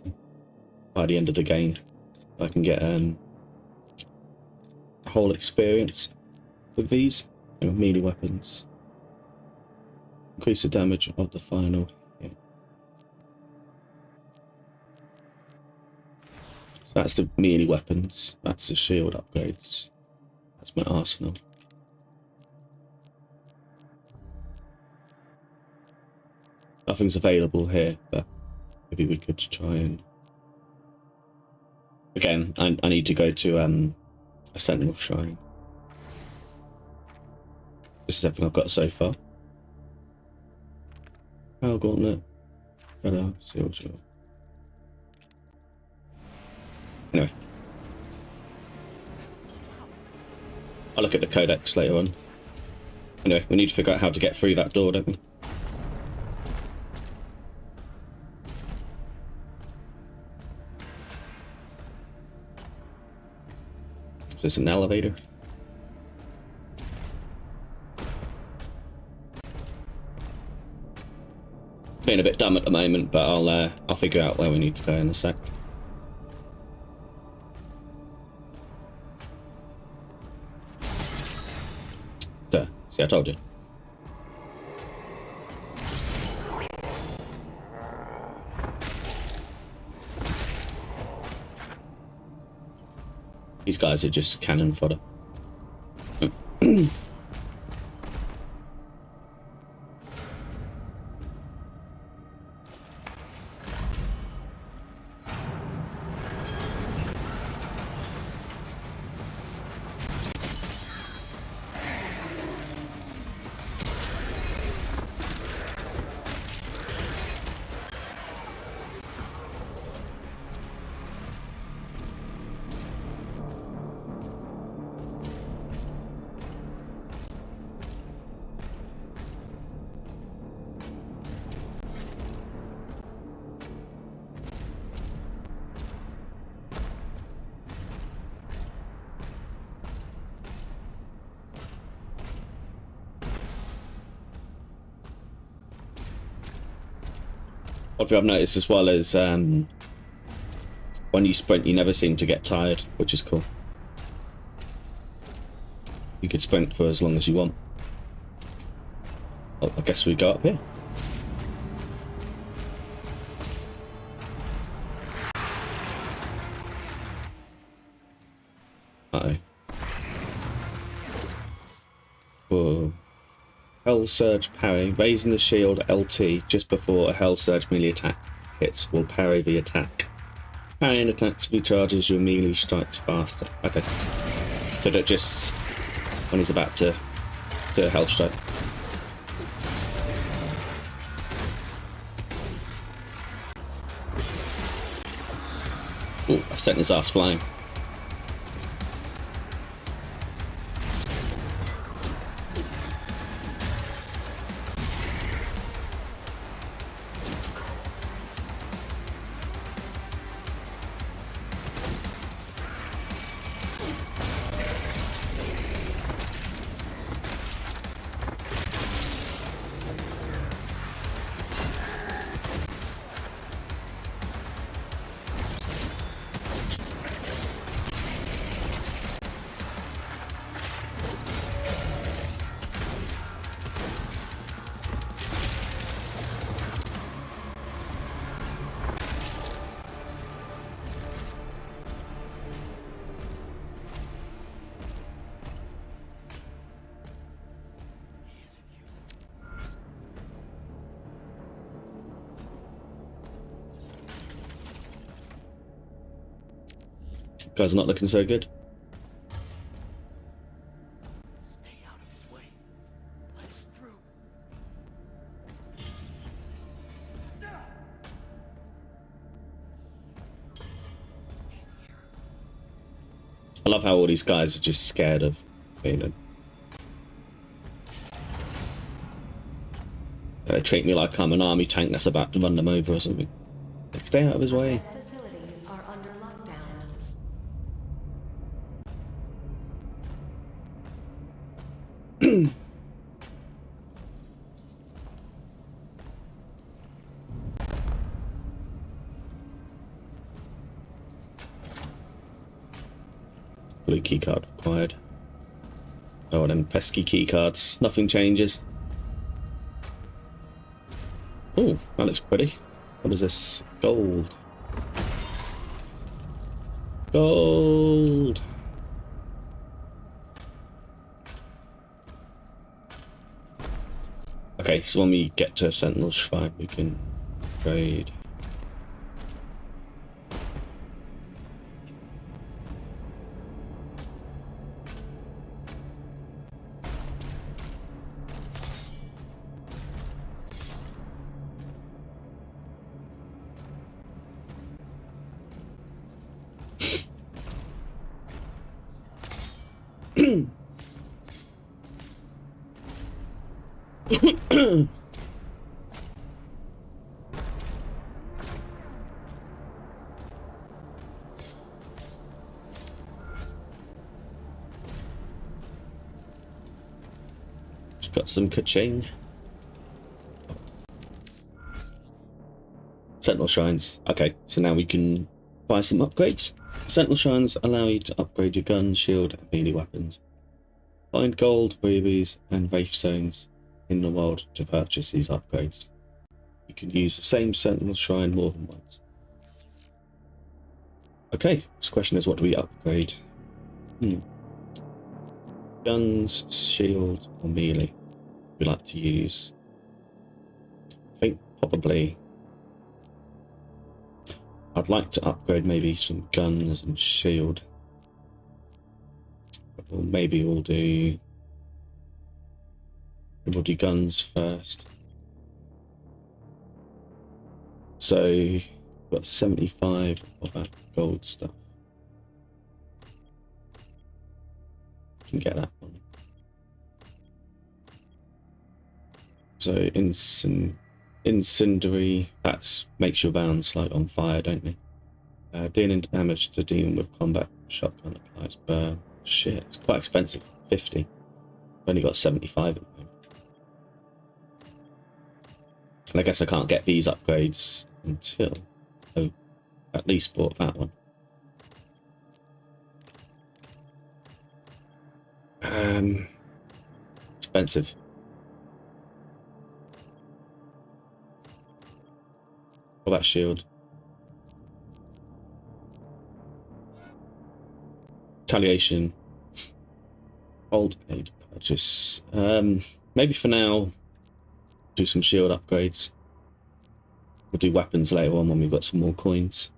S1: by the end of the game. I can get a whole experience with these, you know, melee weapons. Increase the damage of the final hit. So that's the melee weapons, that's the shield upgrades. That's my arsenal. Nothing's available here, but maybe we could try and... Again, I need to go to a Sentinel Shrine. This is everything I've got so far. Power Gauntlet. Hello, Seal Shield. Anyway. I'll look at the Codex later on. Anyway, we need to figure out how to get through that door, don't we? Is this an elevator? Being a bit dumb at the moment, but I'll figure out where we need to go in a sec. There. See, I told you. These guys are just cannon fodder. What I've noticed as well is when you sprint, you never seem to get tired, which is cool. You could sprint for as long as you want. Well, I guess we go up here. Uh-oh. Whoa. Hell Surge parry. Raising the shield LT just before a Hell Surge melee attack hits will parry the attack. Parrying attacks recharges your melee strikes faster. Okay. So that just when he's about to do a Hell Strike. Ooh, I sent his ass flying. Guys are not looking so good.
S5: Stay out of his way. Let us through.
S1: I love how all these guys are just scared of being. They treat me like I'm an army tank that's about to run them over or something. Like, stay out of his way.
S3: Facilities are under lockdown.
S1: Blue keycard required. Oh, them pesky keycards. Nothing changes. Oh, that looks pretty. What is this? Gold. Gold. Okay, so when we get to Sentinel Shrine, we can trade. It's got some ka-ching. Sentinel Shrines. Okay, so now we can buy some upgrades. Sentinel Shrines allow you to upgrade your gun, shield, and melee weapons. Find gold, rubies, and wraith stones in the world to purchase these upgrades. You can use the same Sentinel Shrine more than once. Okay, this question is, what do we upgrade? Guns, shield, or melee? We like to use. I think probably. I'd like to upgrade maybe some guns and shield. Or maybe we'll do guns first. So we've got 75 of that gold stuff. Can get that one. So incendiary, that makes your rounds like on fire, don't they? Dealing damage to demon with combat shotgun applies burn. Shit, it's quite expensive. 50. I've only got 75 at the moment. And I guess I can't get these upgrades until I've at least bought that one. Expensive. What about shield? Retaliation. Old aid purchase. Maybe for now, do some shield upgrades. We'll do weapons later on when we've got some more coins.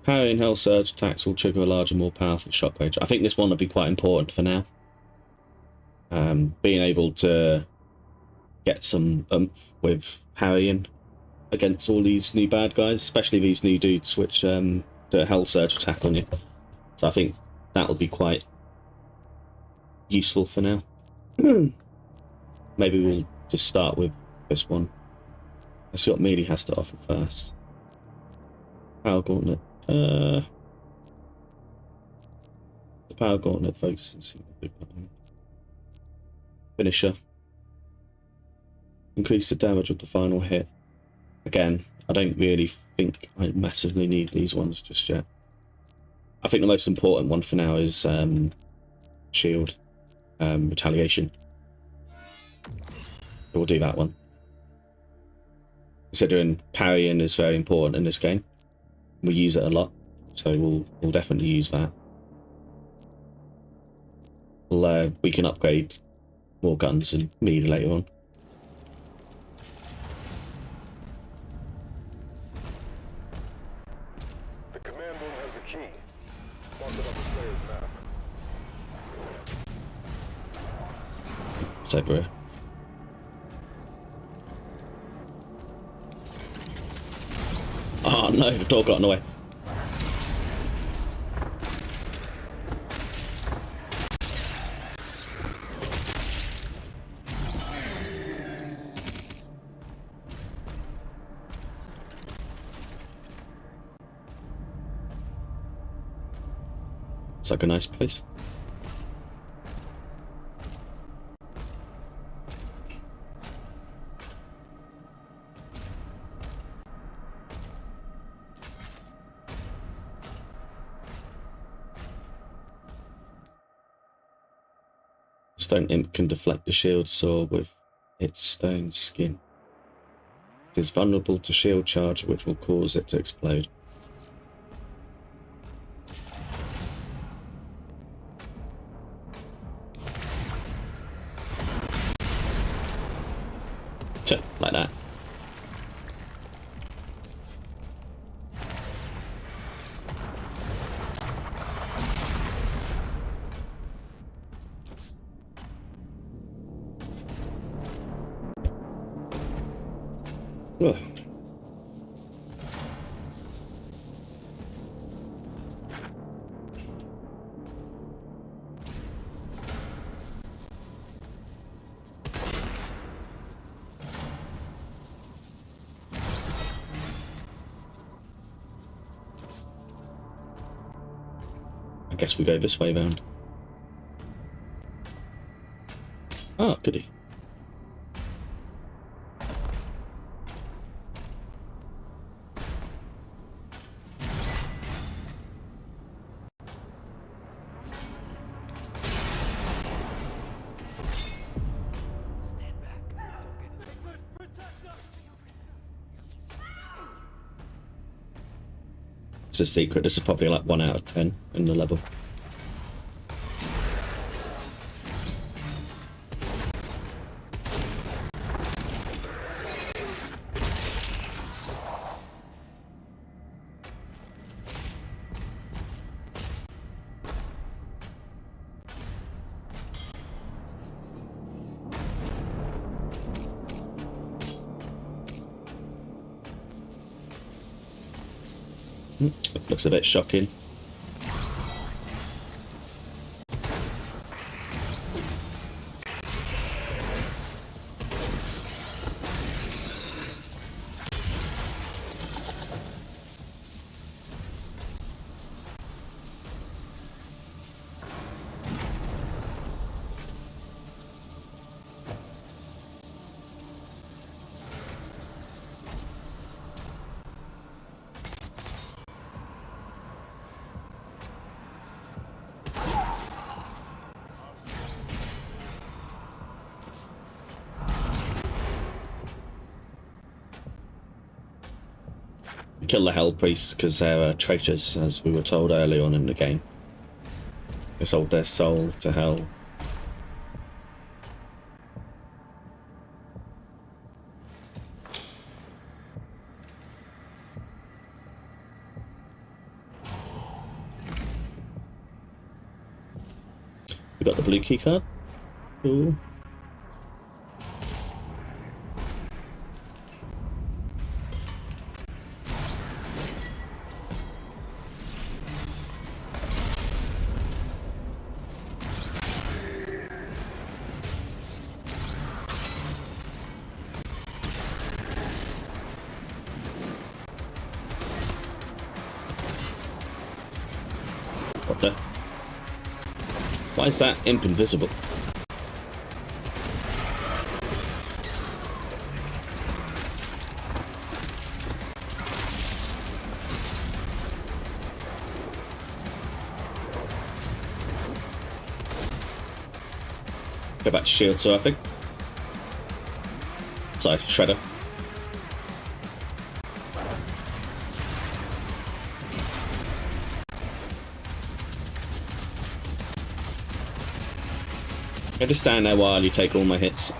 S1: Parry and Hell Surge attacks will trigger a larger, more powerful shock range. I think this one will be quite important for now. Being able to get some oomph with parrying against all these new bad guys, especially these new dudes which do a Hell Surge attack on you. So I think that'll be quite useful for now. Maybe we'll just start with this one. Let's see what melee has to offer first. Power Gauntlet. The Power Gauntlet focuses on Finisher. Increase the damage of the final hit. Again, I don't really think I massively need these ones just yet. I think the most important one for now is shield, retaliation. So we'll do that one. Considering parrying is very important in this game, we use it a lot, so we'll definitely use that. We can upgrade more guns and melee later on.
S4: The command room has the key. Mark it on the player's map.
S1: It's over here. Oh no, the door got in the way. It's like a nice place. Stone Imp can deflect the shield sword with its stone skin. It is vulnerable to shield charge, which will cause it to explode. Like that. Ugh. I guess we go this way round. Oh, goody. It's a secret. This is probably like 1 out of 10 in the level. Looks a bit shocking. Kill the Hell Priests because they're traitors, as we were told early on in the game. They sold their soul to hell. We got the blue key card. Cool. What the? Why is that imp invisible? Go back to shield surfing. Sorry, Shredder. I just stand there while you take all my hits.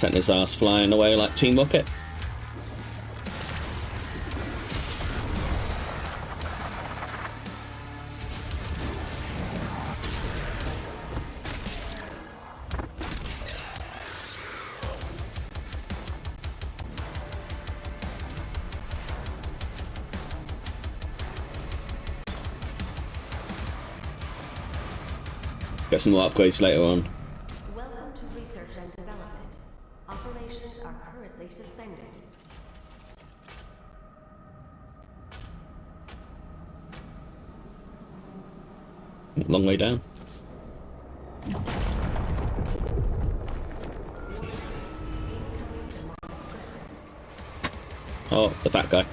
S1: sent his ass flying away like Team Rocket. Get some more upgrades later on.
S12: Welcome to research and development. Operations are currently suspended.
S1: Long way down. Oh, the fat guy.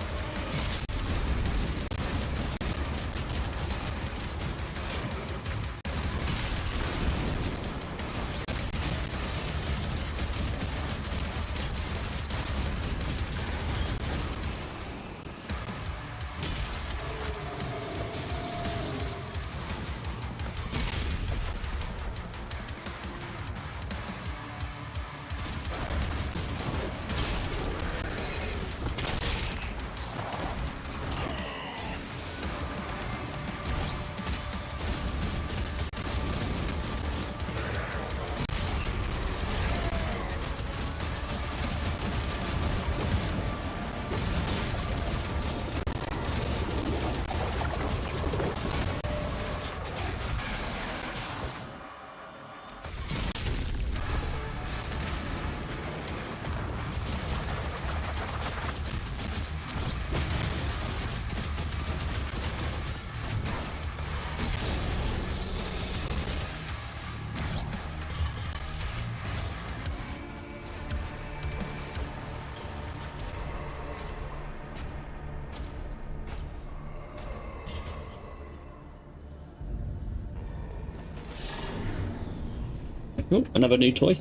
S1: Oh, another new toy.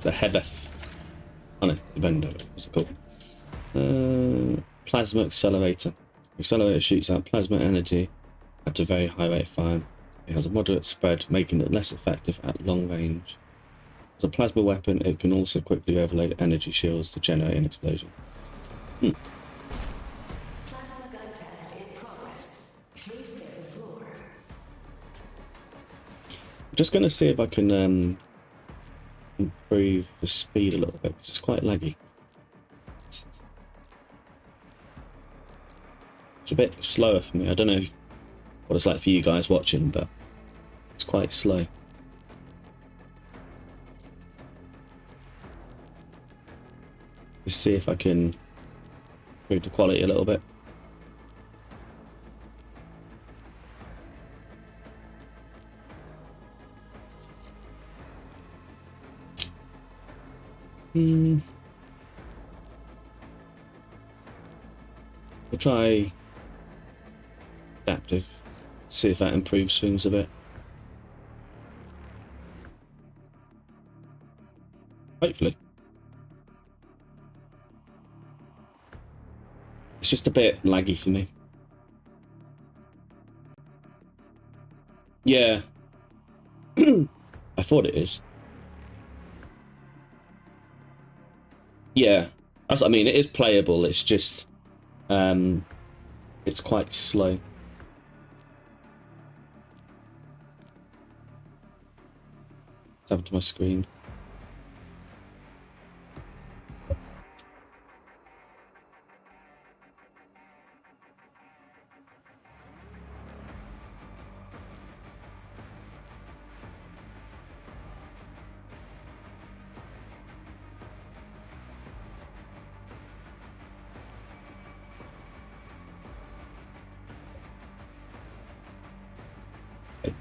S1: The Hebeth. Oh no, the Vendor. What's it called? Plasma Accelerator. Accelerator shoots out plasma energy at a very high rate of fire. It has a moderate spread, making it less effective at long range. As a plasma weapon, it can also quickly overload energy shields to generate an explosion.
S12: Plasma gun test in progress. Please clear the floor.
S1: I'm just going to see if I can improve the speed a little bit, because it's quite laggy. It's a bit slower for me. I don't know what it's like for you guys watching, but it's quite slow. Let's see if I can improve the quality a little bit. We'll try adaptive, see if that improves things a bit. Hopefully. It's just a bit laggy for me. Yeah. I thought it is. Yeah. That's what I mean. It is playable. It's just it's quite slow. It's happened to my screen.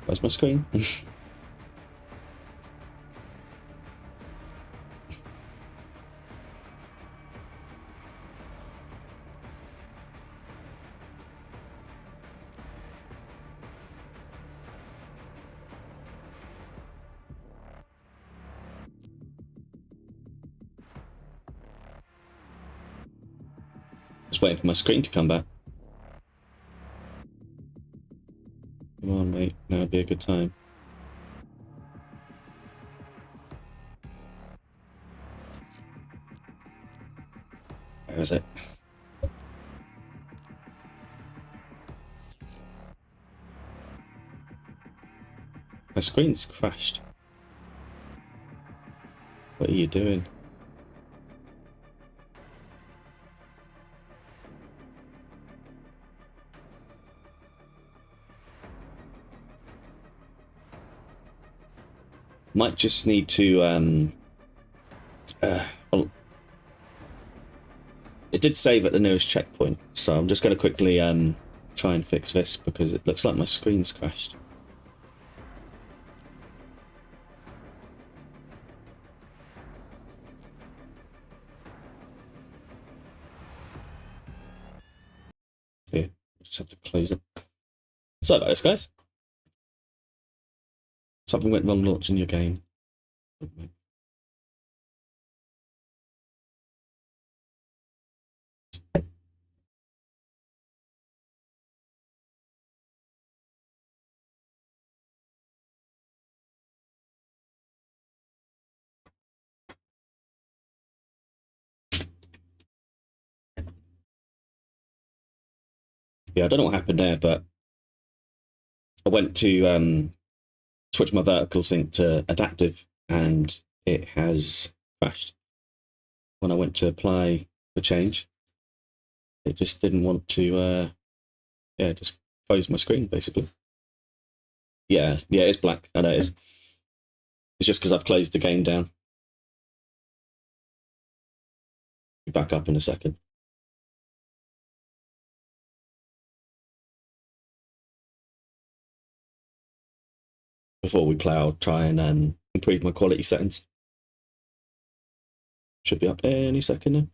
S1: Where's my screen? Just waiting for my screen to come back. Come on, mate. Now would be a good time. Where is it? My screen's crashed. What are you doing? Might just need to well, it did save at the nearest checkpoint, so I'm just going to quickly try and fix this because it looks like my screen's crashed. Yeah, just have to close it. Sorry about this, guys. Something went wrong launching your game. Yeah, I don't know what happened there, but I went to switch my vertical sync to adaptive and it has crashed. When I went to apply the change, it just didn't want to, yeah, just froze my screen basically. Yeah, it's black. I know it is. It's just because I've closed the game down. Be back up in a second. Before we play, I'll try and improve my quality settings. Should be up any second now.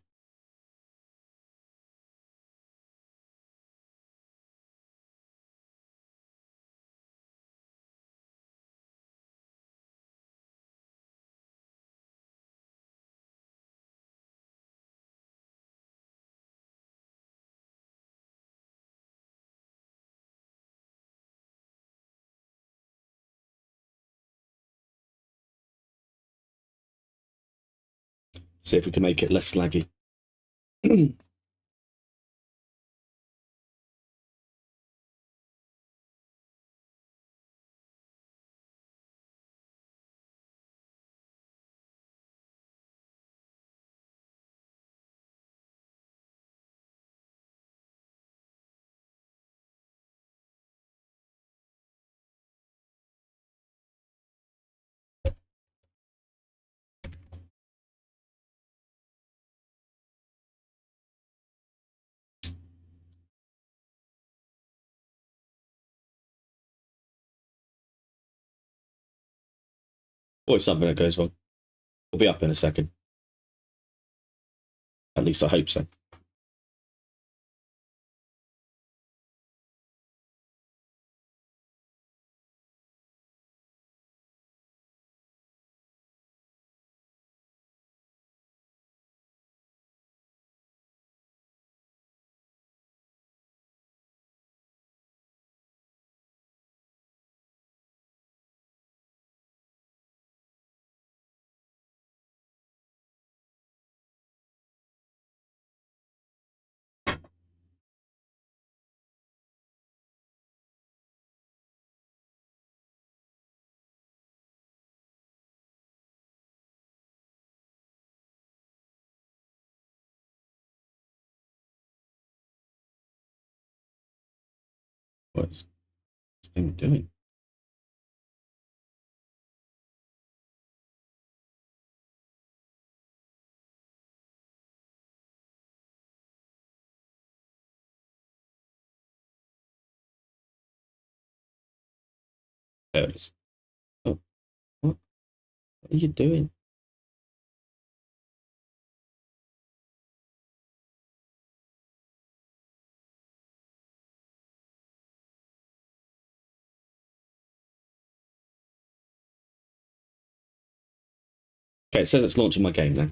S1: See if we can make it less laggy. Always something that goes wrong. We'll be up in a second. At least I hope so. What's this thing doing? There it is. Oh, what are you doing? Okay, it says it's launching my game now.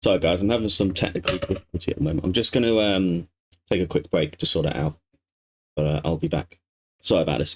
S1: Sorry guys, I'm having some technical difficulty at the moment. I'm just going to take a quick break to sort it out, but I'll be back. Sorry about this.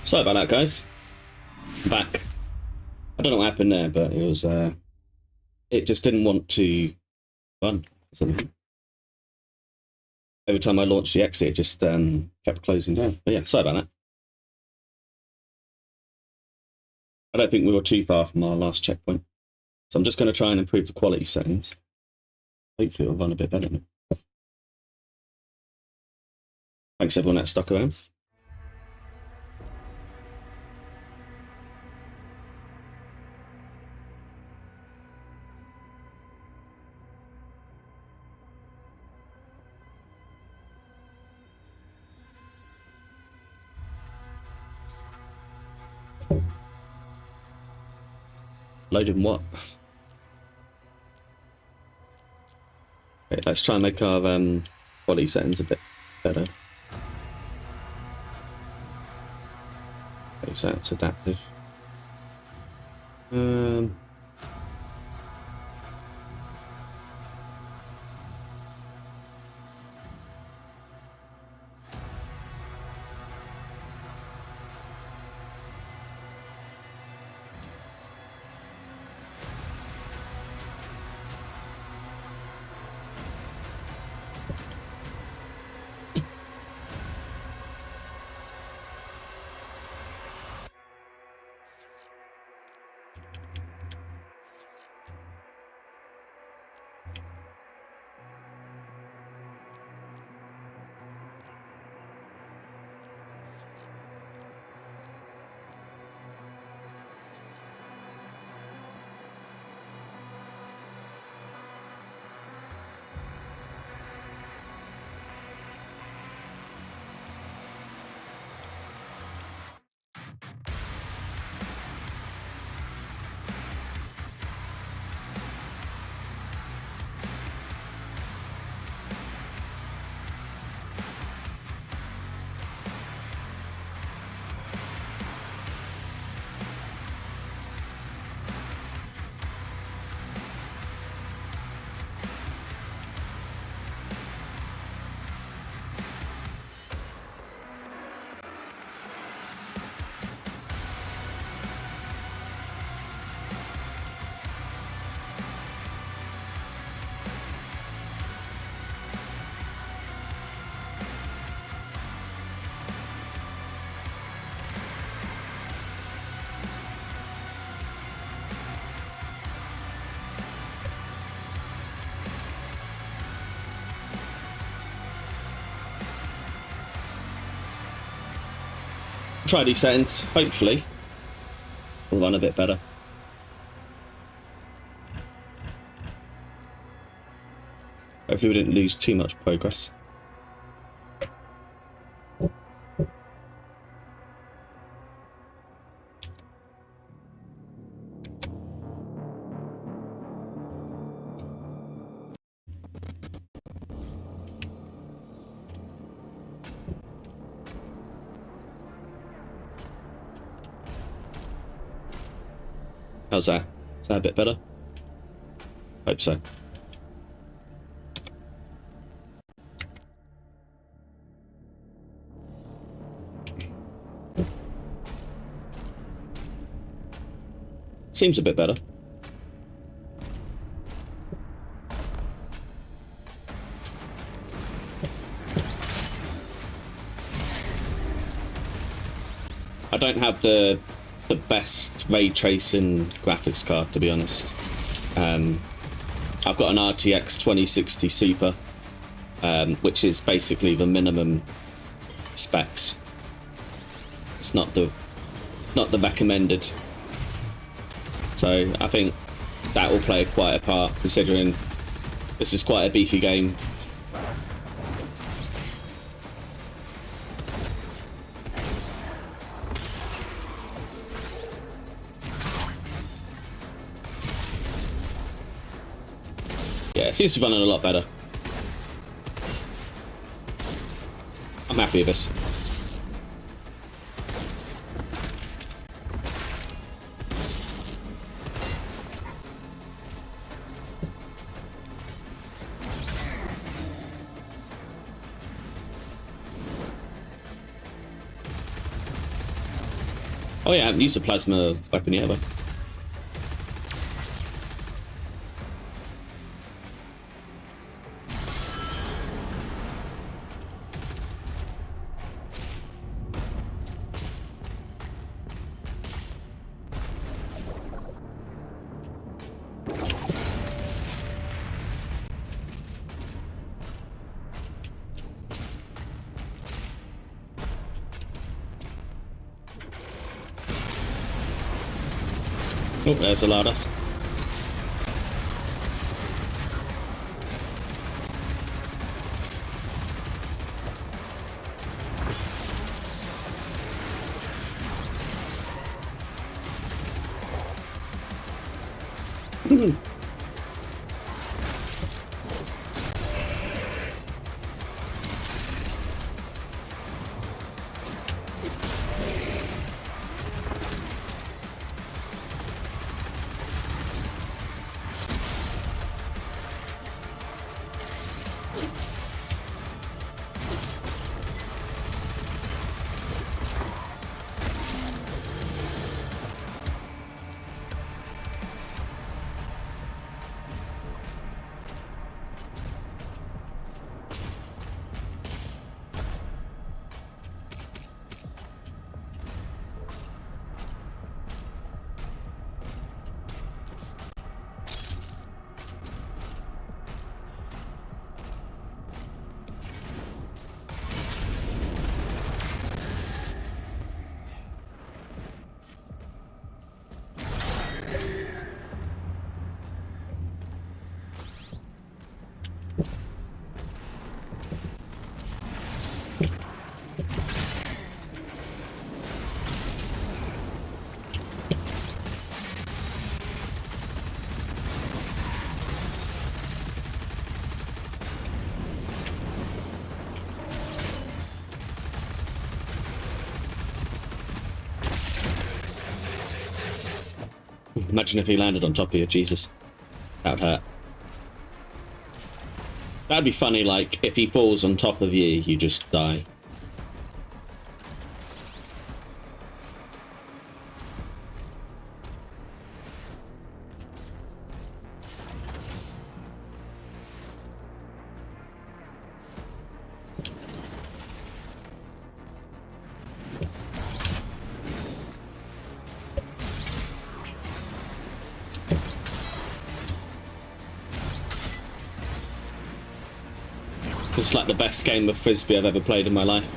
S1: Sorry about that, guys. I'm back. I don't know what happened there, but it was it just didn't want to run or something. Every time I launched the exit, it just kept closing down. But yeah, sorry about that. I don't think we were too far from our last checkpoint, so I'm just going to try and improve the quality settings. Hopefully it'll run a bit better now. Thanks everyone that stuck around. Loading what? Okay, let's try and make our quality settings a bit better. Okay, so it's adaptive. try these settings. Hopefully, we'll run a bit better. Hopefully, we didn't lose too much progress. How's that? Is that a bit better? Hope so. Seems a bit better. I don't have the best ray tracing graphics card, to be honest. I've got an RTX 2060 Super, which is basically the minimum specs. It's not the recommended. So I think that will play quite a part, considering this is quite a beefy game. Yeah, it seems to be running a lot better. I'm happy with this. Oh yeah, I haven't used a plasma weapon yet, have I? Oh, there's a Lardas. Imagine if he landed on top of you, Jesus. That would hurt. That'd be funny, like, if he falls on top of you, you just die. It's like the best game of Frisbee I've ever played in my life.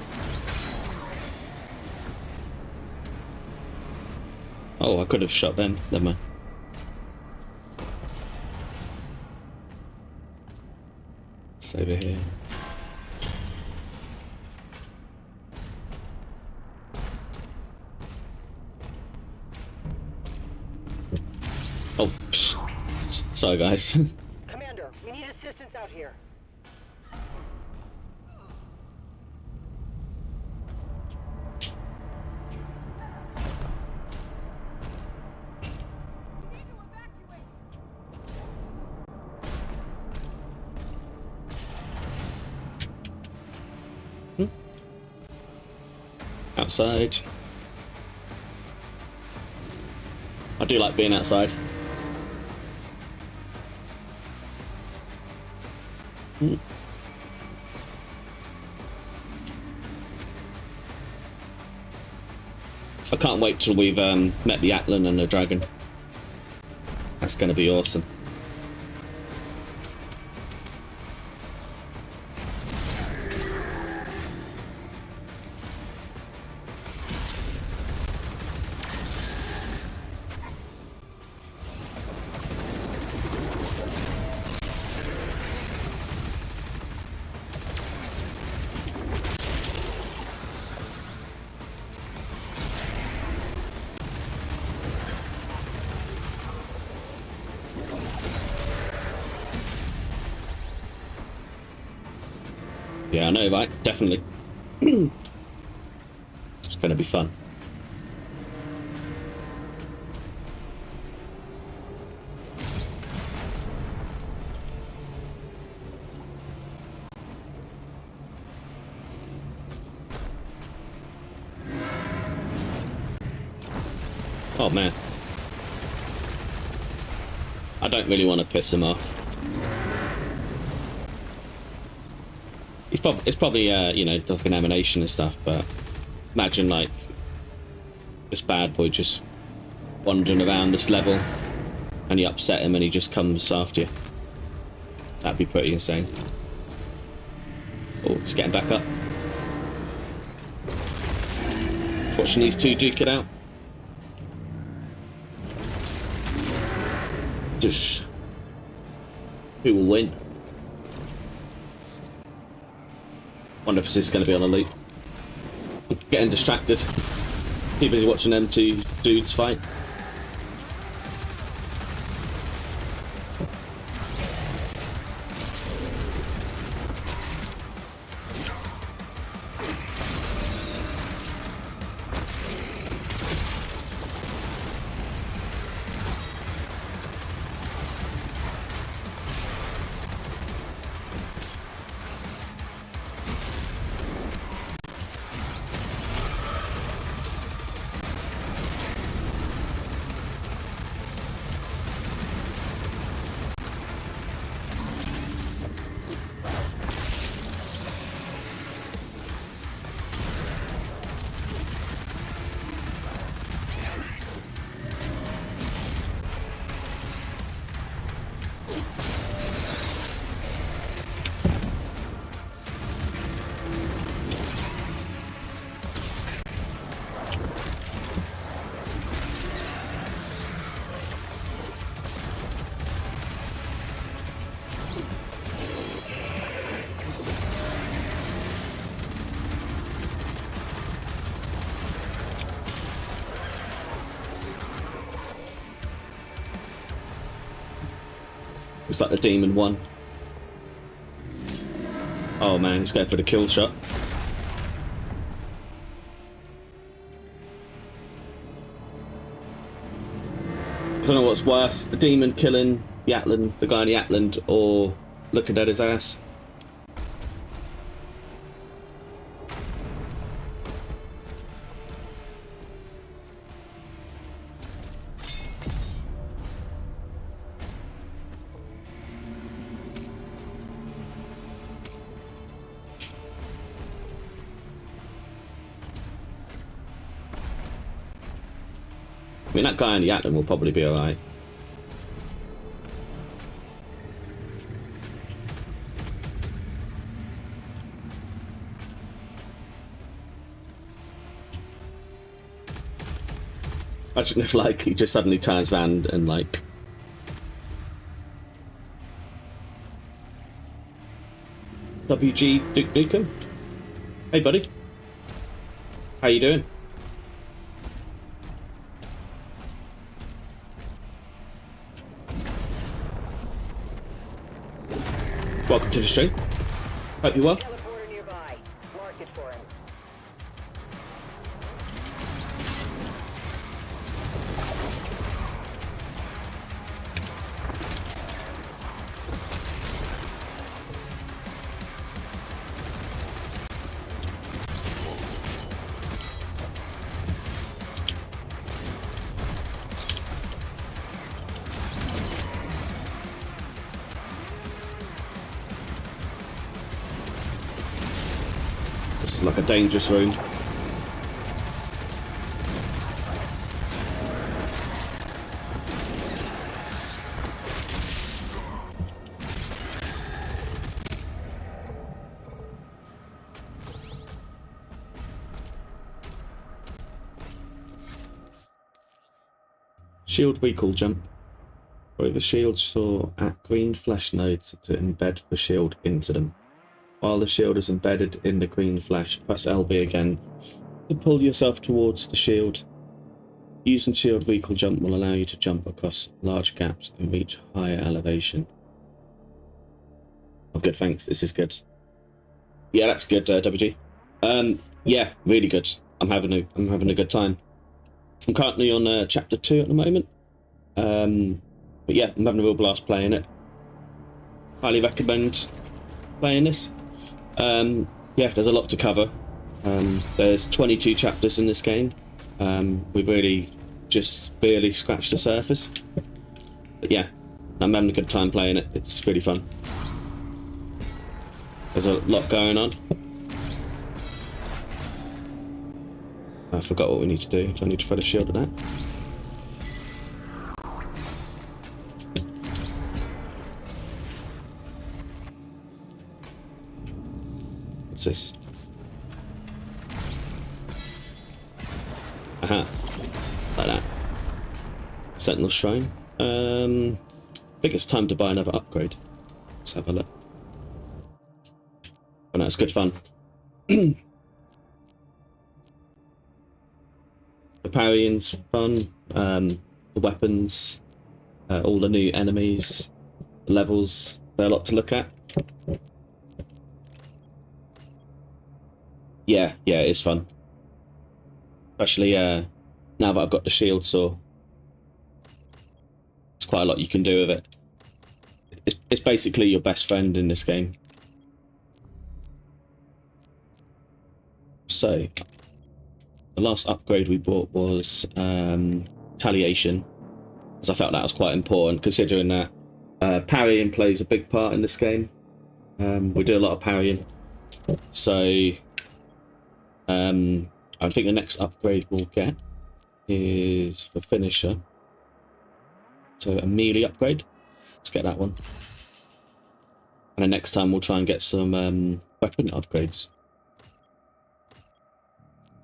S1: Oh, I could have shot them. Never mind. It's over here. Oh, psh. Sorry guys.
S9: Commander, we need assistance out here.
S1: Outside. I do like being outside. I can't wait till we've met the Atlan and the dragon. That's going to be awesome. Yeah, I know, right? Definitely. It's going to be fun. Oh, man. I don't really want to piss him off. It's probably you know, like an emanation and stuff, but imagine like this bad boy just wandering around this level and you upset him and he just comes after you. That'd be pretty insane. Oh, he's getting back up. Watching these two duke it out. Just who will win? Wonder if this is going to be on a loop. I'm getting distracted. Too busy watching them two dudes fight. Looks like the demon won. Oh man, he's going for the kill shot. I don't know what's worse, the demon killing the Atlan, the guy in the Atlan, or looking at his ass. I mean, that guy in the Atlan will probably be alright. Imagine if like he just suddenly turns around and like WG Duke Nukem. Hey buddy. How you doing? Welcome to the stream. Hope you're well.
S9: Teleporter nearby. Mark it for him.
S1: This is like a dangerous room. Shield recall jump. Where the shield saw at green flash nodes to embed the shield into them. While the shield is embedded in the green flash, press LB again to pull yourself towards the shield. Using shield recall jump will allow you to jump across large gaps and reach higher elevation. Oh, good, thanks. This is good. Yeah, that's good, WG. Yeah, really good. I'm having a good time. I'm currently on chapter 2 at the moment. But yeah, I'm having a real blast playing it. Highly recommend playing this. Yeah, there's a lot to cover. There's 22 chapters in this game. We've really just barely scratched the surface. But yeah, I'm having a good time playing it. It's really fun. There's a lot going on. I forgot what we need to do. Do I need to throw the shield at that? What's this? Aha. Like that. Sentinel Shrine. I think it's time to buy another upgrade. Let's have a look. Oh no, it's good fun. The parrying's fun. The weapons, all the new enemies, the levels, they're a lot to look at. Yeah, it's fun. Especially now that I've got the shield saw. There's quite a lot you can do with it. It's basically your best friend in this game. So, the last upgrade we bought was Retaliation, because I felt that was quite important, considering that parrying plays a big part in this game. We do a lot of parrying. So, I think the next upgrade we'll get is for Finisher. So, a melee upgrade. Let's get that one. And then next time we'll try and get some weapon upgrades.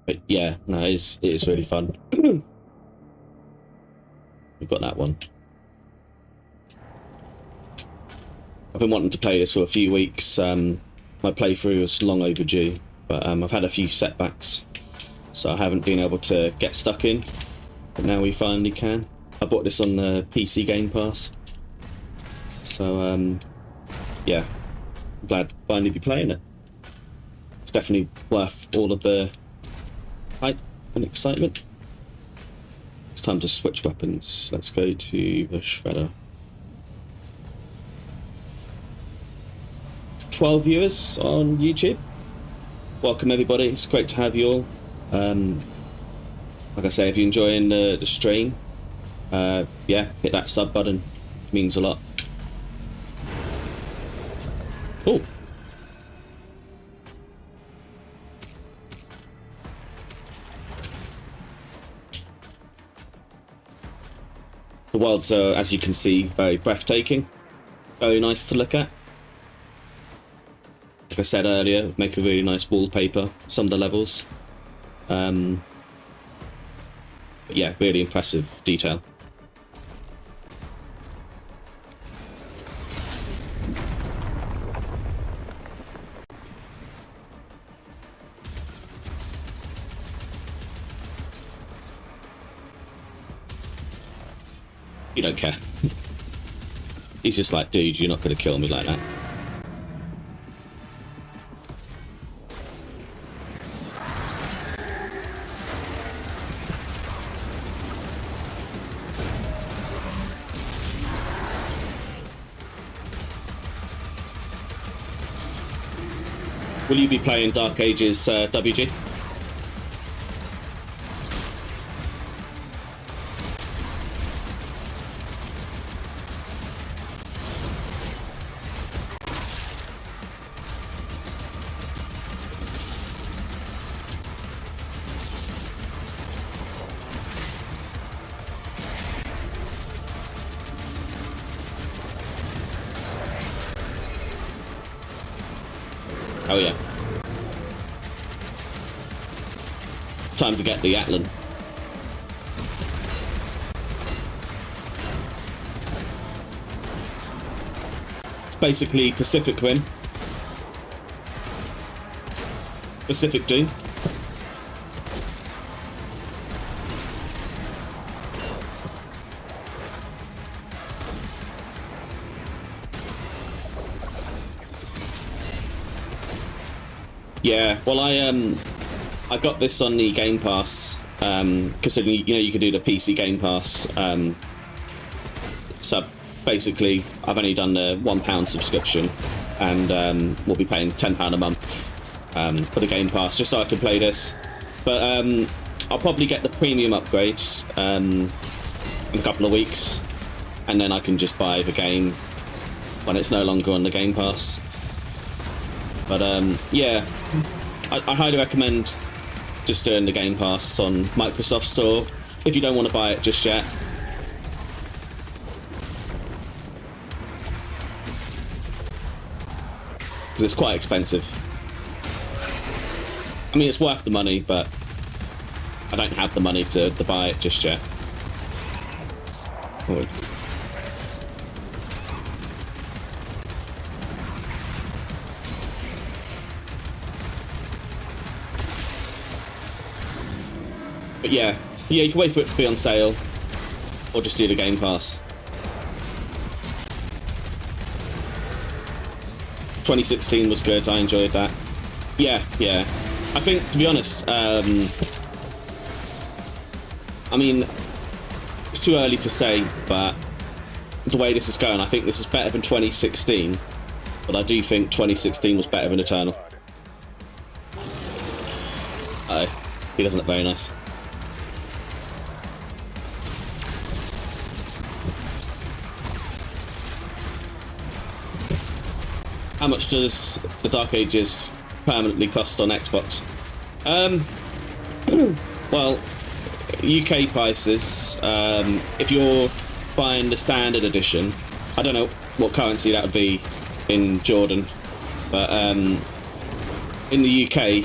S1: But yeah, no, it is really fun. We've got that one. I've been wanting to play this for a few weeks. My playthrough was long overdue, but I've had a few setbacks, so I haven't been able to get stuck in. But now we finally can. I bought this on the PC Game Pass, so yeah, I'm glad to finally be playing it. It's definitely worth all of the hype and excitement. It's time to switch weapons. Let's go to the Shredder. 12 viewers on YouTube. Welcome everybody. It's great to have you all. Like I say, if you're enjoying the stream, yeah, hit that sub button. It means a lot. Oh. The worlds are, as you can see, very breathtaking. Very nice to look at. Like I said earlier, make a really nice wallpaper, some of the levels. But yeah, really impressive detail. You don't care. He's just like, dude, you're not going to kill me like that. Will you be playing Dark Ages, WG? Oh yeah. Time to get the Atlan. It's basically Pacific Rim. Pacific Doom. Yeah, well, I got this on the Game Pass, considering, you know, you could do the PC Game Pass. So basically, I've only done the £1 subscription, and we'll be paying £10 a month for the Game Pass, just so I can play this. But I'll probably get the premium upgrade in a couple of weeks, and then I can just buy the game when it's no longer on the Game Pass. But yeah, I highly recommend just doing the Game Pass on Microsoft Store if you don't want to buy it just yet. Because it's quite expensive. I mean, it's worth the money, but I don't have the money to buy it just yet. Oh. But yeah, you can wait for it to be on sale, or just do the Game Pass. 2016 was good, I enjoyed that. Yeah. I think, to be honest, I mean, it's too early to say, but the way this is going, I think this is better than 2016, but I do think 2016 was better than Eternal. He doesn't look very nice. How much does the Dark Ages permanently cost on Xbox? Well, UK prices, if you're buying the standard edition, I don't know what currency that would be in Jordan, but in the UK,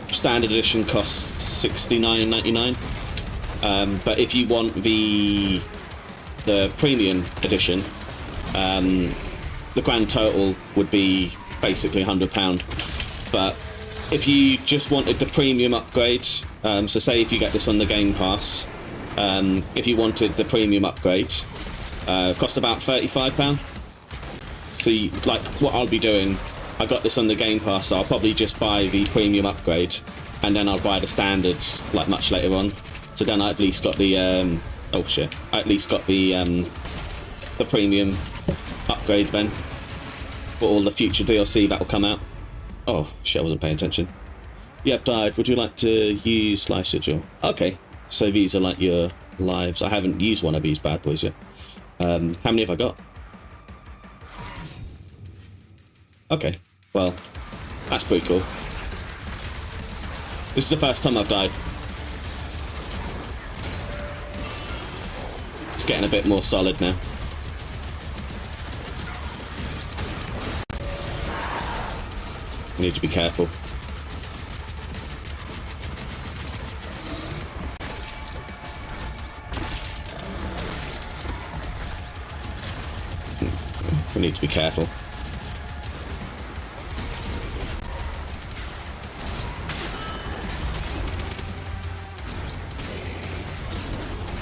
S1: standard edition costs $69.99. But if you want the premium edition, the grand total would be basically £100. But if you just wanted the premium upgrade, so say if you get this on the Game Pass, if you wanted the premium upgrade, costs about £35. So like what I'll be doing, I got this on the Game Pass, so I'll probably just buy the premium upgrade, and then I'll buy the standard like much later on. So then I at least got the I at least got the premium upgrade then for all the future DLC that will come out. Oh shit, I wasn't paying attention. You have died. Would you like to use Life Sigil? Okay, so these are like your lives. I haven't used one of these bad boys yet. How many have I got? Okay, well, that's pretty cool. This is the first time I've died. It's getting a bit more solid now. I need to be careful. We need to be careful.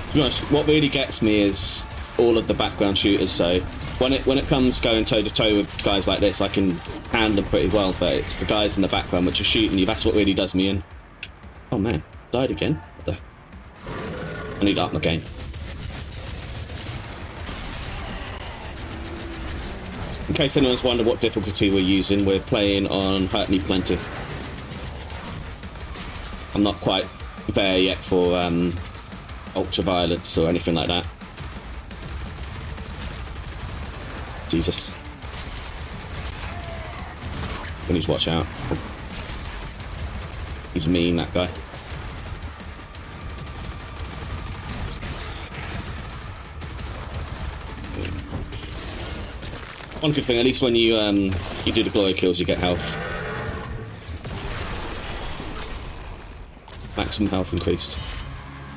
S1: To be honest, what really gets me is all of the background shooters. So when it comes going toe to toe with guys like this, I can handle them pretty well. But it's the guys in the background which are shooting you. That's what really does me in. Oh man, died again. What the? I need to up my game. In case anyone's wondered what difficulty we're using, we're playing on Hurt Me Plenty. I'm not quite there yet for ultraviolence or anything like that. Jesus. We need to watch out. He's mean, that guy. One good thing, at least when you do the glory kills, you get health. Maximum health increased.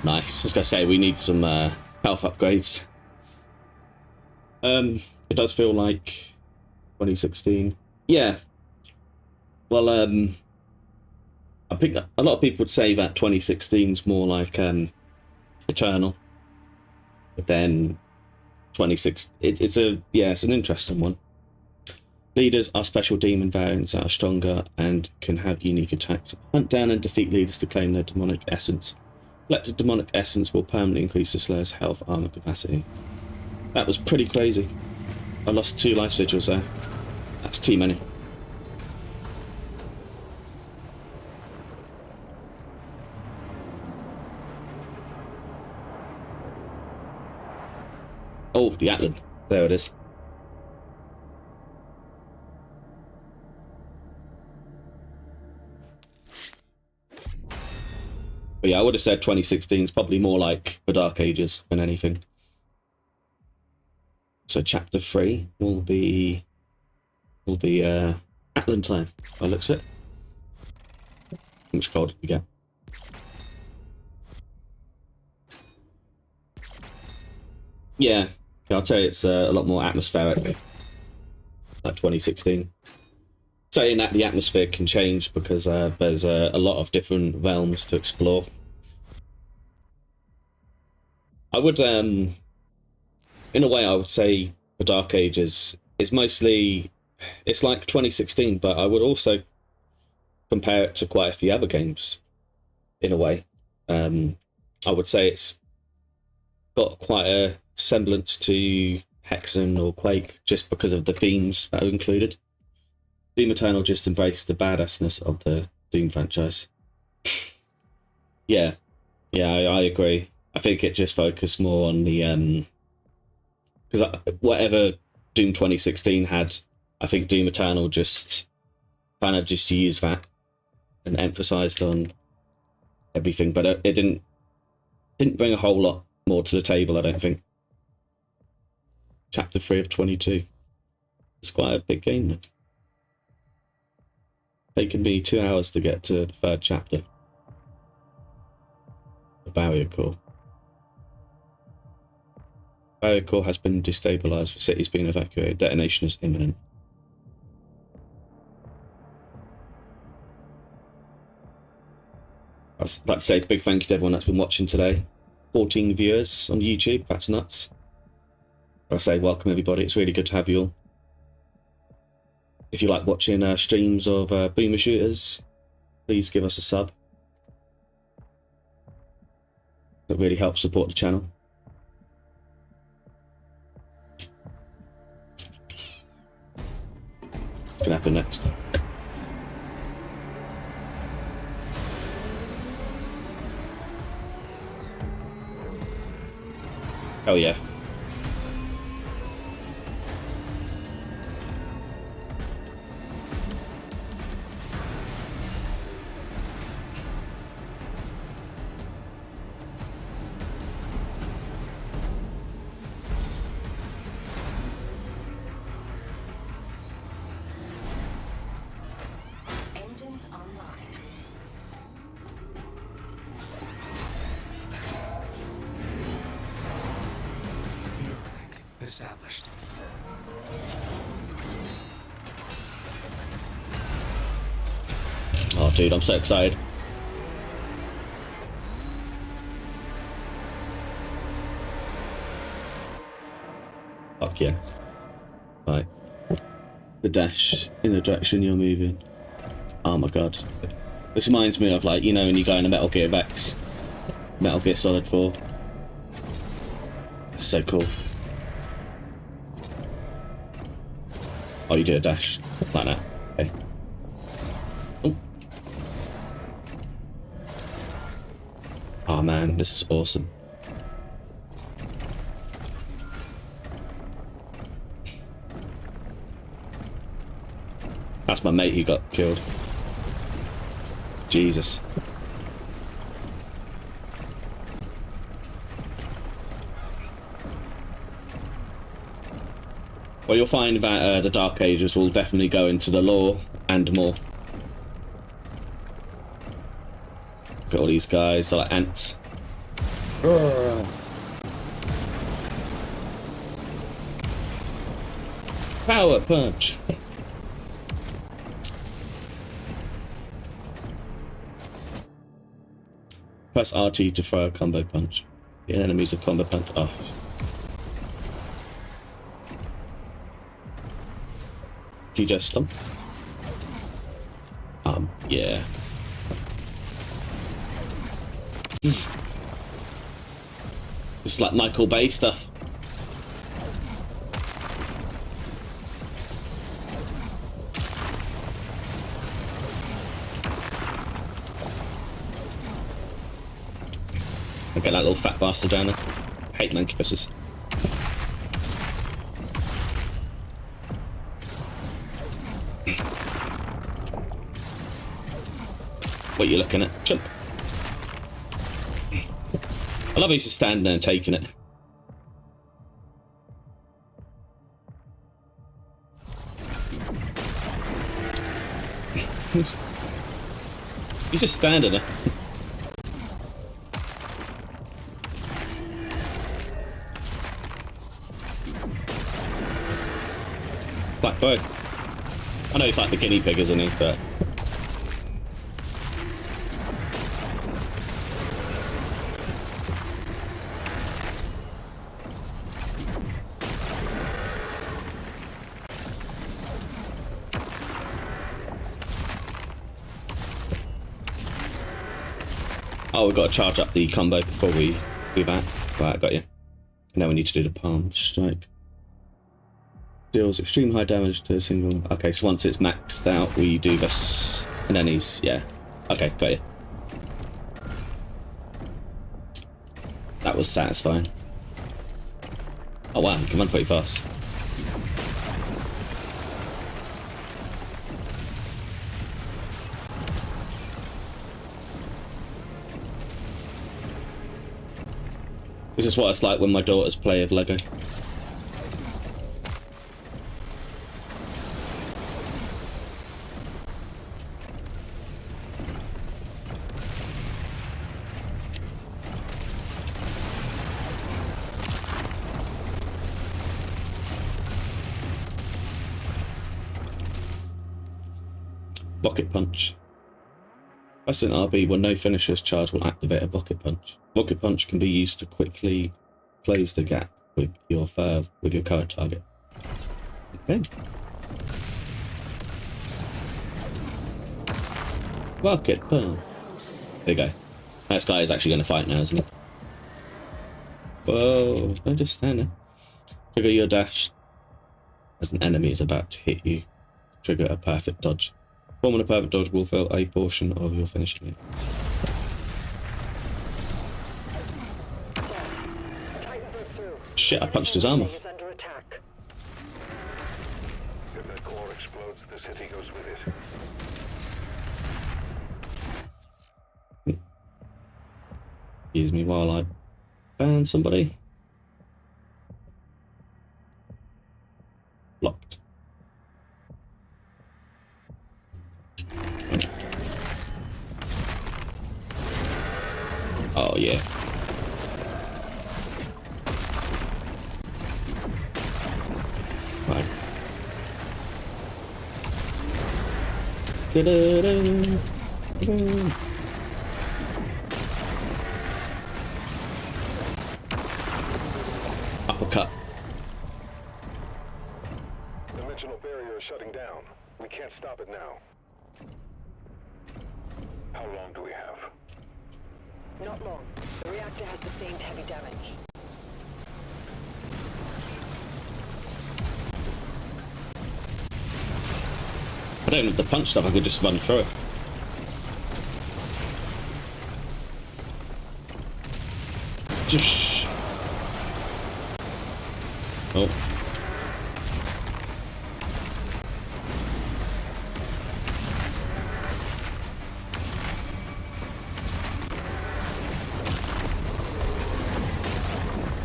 S1: Nice. I was gonna say we need some health upgrades. It does feel like 2016. Yeah. Well, I think a lot of people would say that 2016's more like Eternal, but then 26. It's an interesting one. Leaders are special demon variants that are stronger and can have unique attacks. Hunt down and defeat leaders to claim their demonic essence. Collected demonic essence will permanently increase the Slayer's health armor capacity. That was pretty crazy. I lost 2 life sigils there. That's too many. Oh, the Atlan. There it is. But yeah, I would have said 2016 is probably more like the Dark Ages than anything. So chapter 3 will be Atlan time. By the looks of it. How much gold did we get? Yeah, I'll tell you, it's a lot more atmospheric, like 2016. Saying that the atmosphere can change because there's a lot of different realms to explore. I would, in a way, I would say the Dark Ages is mostly, it's like 2016, but I would also compare it to quite a few other games, in a way. I would say it's got quite a semblance to Hexen or Quake just because of the themes that are included. Doom Eternal just embraced the badassness of the Doom franchise. Yeah, I agree. I think it just focused more on the because whatever Doom 2016 had, I think Doom Eternal just kind of just used that and emphasized on everything, but it didn't bring a whole lot more to the table, I don't think. Chapter 3 of 22. It's quite a big game now. Taken me 2 hours to get to the 3rd chapter. The barrier core. Barrier core has been destabilized. The city's being evacuated. Detonation is imminent. I was about to say a big thank you to everyone that's been watching today. 14 viewers on YouTube. That's nuts. I say welcome everybody. It's really good to have you all. If you like watching streams of boomer shooters, please give us a sub. That really helps support the channel. What's gonna happen next? Oh yeah.
S11: Established.
S1: dude, I'm so excited. Fuck yeah. Right. The dash in the direction you're moving. Oh my god. This reminds me of, like, you know, when you go in a Metal Gear X, Metal Gear Solid 4. It's so cool. Oh, you do a dash like that. Okay. Oh. Oh man, this is awesome. That's my mate who got killed. Jesus. Well, you'll find that the Dark Ages will definitely go into the lore and more. Look at all these guys, they're like ants. Power punch. Press RT to throw a combo punch. The enemies of combo punch. Oh. You just them. Yeah. It's like Michael Bay stuff. I'll get that little fat bastard down there. I hate monkey buses. What are you looking at? Jump. I love he's just standing there and taking it. He's just standing there. Black bird. I know he's like the guinea pig, isn't he? But oh, we've got to charge up the combo before we do that. Right, got you. And now we need to do the palm strike. Deals extreme high damage to a single. Okay, so once it's maxed out, we do this. And then he's, yeah. Okay, got you. That was satisfying. Oh wow, you can run pretty fast. This is what it's like when my daughters play with Lego. Rocket Punch. Pressing RB when no finisher's charge will activate a Rocket Punch. Rocket Punch can be used to quickly close the gap with your current target. Okay. Rocket Punch. There you go. This guy is actually going to fight now, isn't he? Whoa! Don't just stand there. Trigger your dash as an enemy is about to hit you. Trigger a perfect dodge. Performing a perfect dodge will fill a portion of your finishing hit. Shit, I punched his arm off.
S2: If that core explodes, the city goes with it.
S1: Excuse me while I ban somebody. Locked. Oh yeah. Right. Da-da-da. Uppercut.
S4: Dimensional barrier is shutting down. We can't stop it now. How long do we have?
S9: Not long. The reactor has sustained heavy damage.
S1: I don't need the punch stuff, I could just run through it. Just. Oh.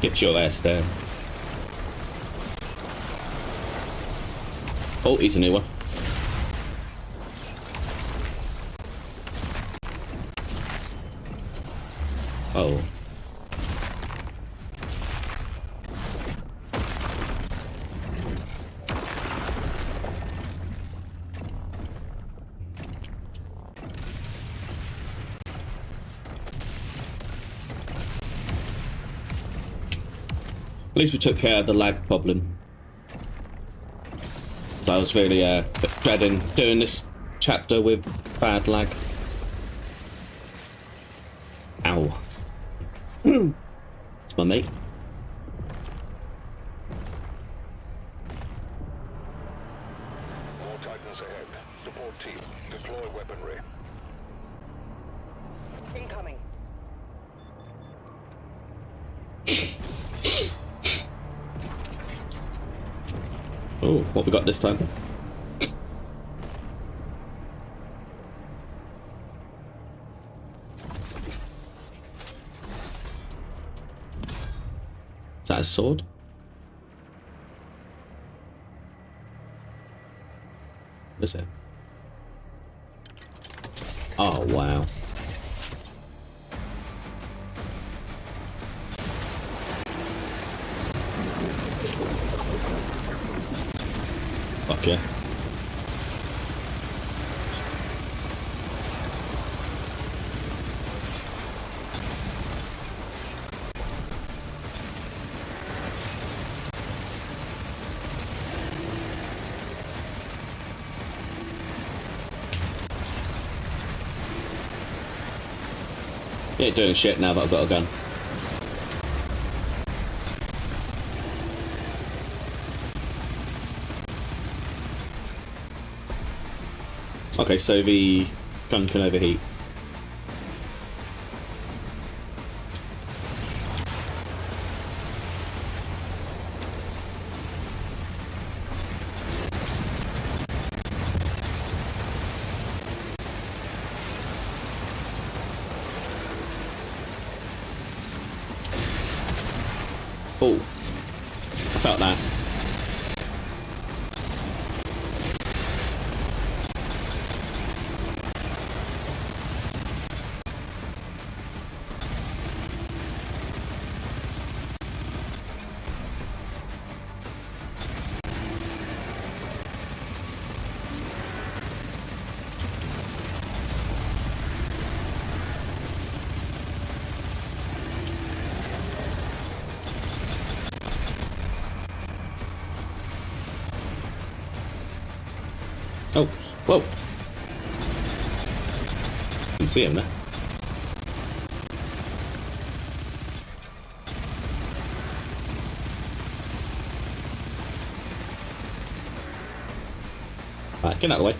S1: Get your ass down. Oh, he's a new one. Oh. At least we took care of the lag problem. So I was really dreading doing this chapter with bad lag. Ow. It's my mate.
S4: More Titans ahead. Support team, deploy weaponry.
S9: Incoming.
S1: Oh, what have we got this time? Is that a sword? What is it? Oh, wow. Fuck yeah. Ain't doing shit now that I've got a gun. Okay, so the gun can overheat. Oh, I felt that. Oh, whoa. Can see him there. Alright, get out of the way.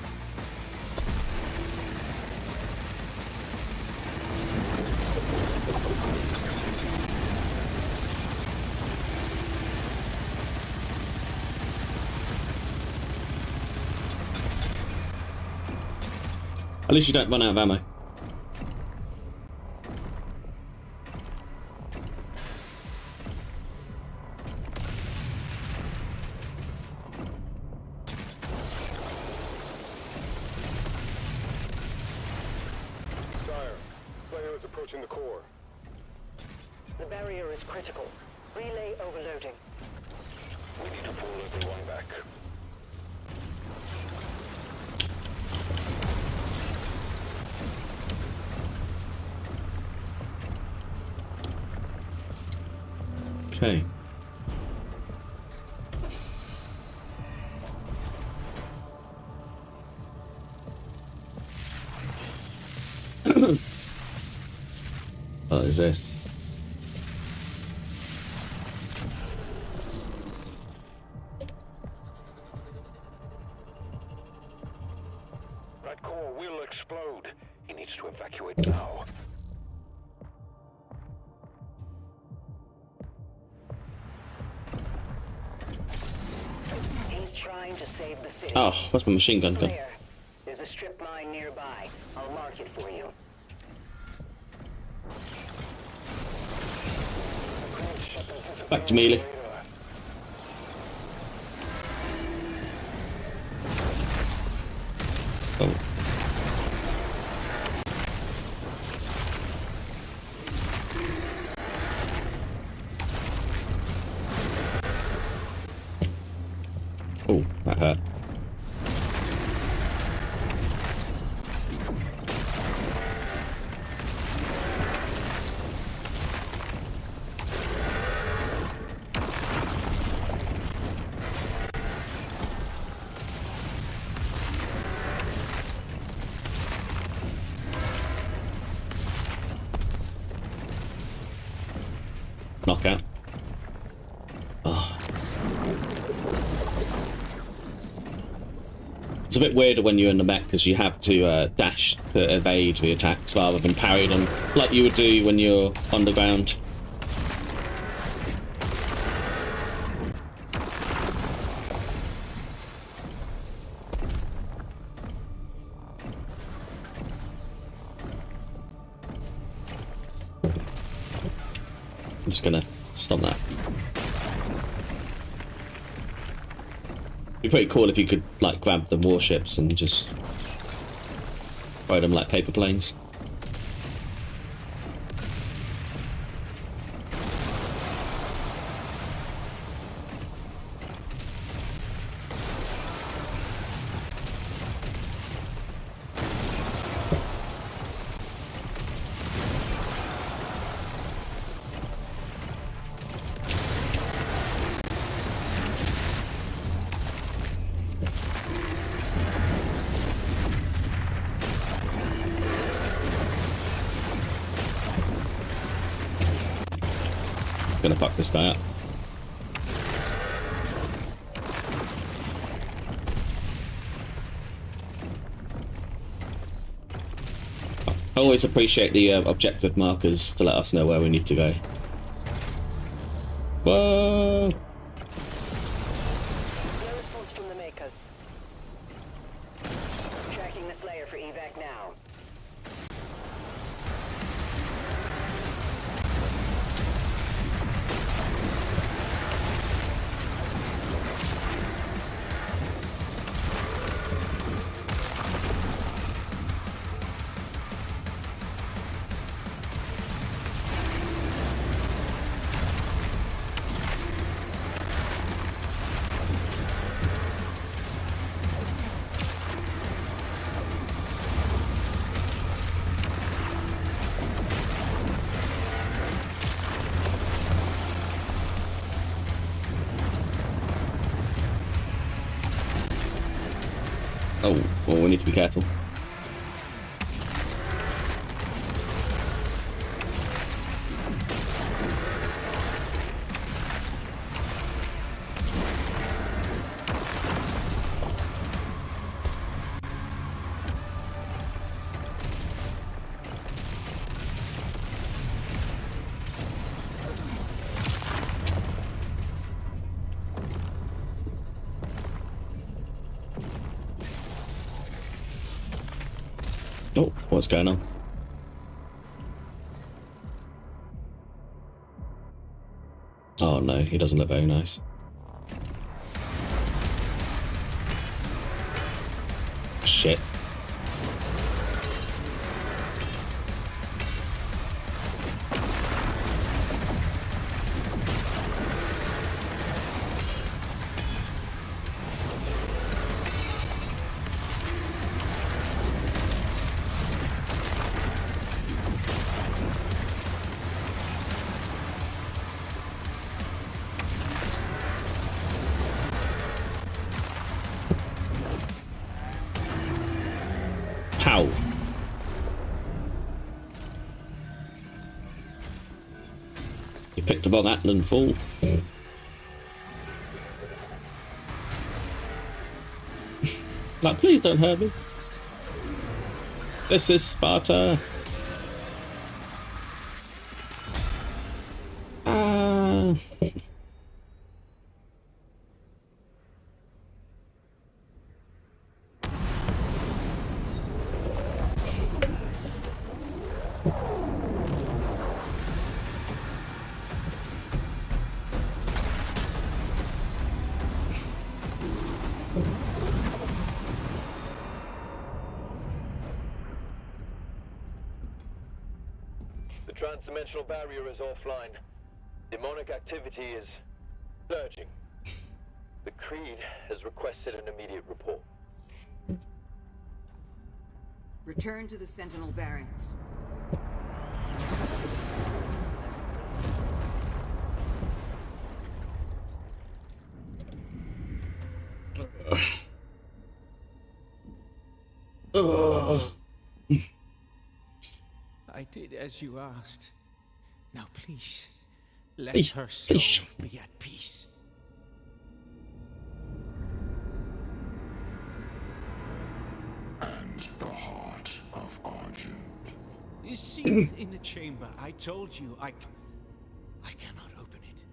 S1: At least you don't run out of ammo.
S4: Sire, player is approaching the core.
S9: The barrier is critical. Relay overloading.
S4: We need to pull everyone back.
S1: Okay. What is this?
S2: That core will explode. He needs to evacuate now.
S9: He's trying to save the city.
S1: Oh, where's my machine gun gone?
S9: Claire, there's a strip mine nearby. I'll mark it for you.
S1: Back to melee. Oh. Oh, that hurt. Knockout. Oh. It's a bit weirder when you're in the mech because you have to dash to evade the attacks rather than parry them like you would do when you're on the ground. I'm just gonna stop that. It'd be pretty cool if you could like grab the warships and just ride them like paper planes. Gonna fuck this guy up. I always appreciate the objective markers to let us know where we need to go. Whoa!
S9: No response from the makers. Tracking the Slayer for evac now.
S1: Oh, well, we need to be careful. Oh, what's going on? Oh no, he doesn't look very nice. Shit. Ow. You picked up on that and fall. Like, please don't hurt me. This is Sparta.
S4: The transdimensional barrier is offline. Demonic activity is surging. The Creed has requested an immediate report.
S7: Return to the Sentinel barracks.
S11: I did as you asked. Now please, let her soul be at peace.
S2: And the heart of Argent.
S11: Is sealed in the chamber. I told you, I cannot open it.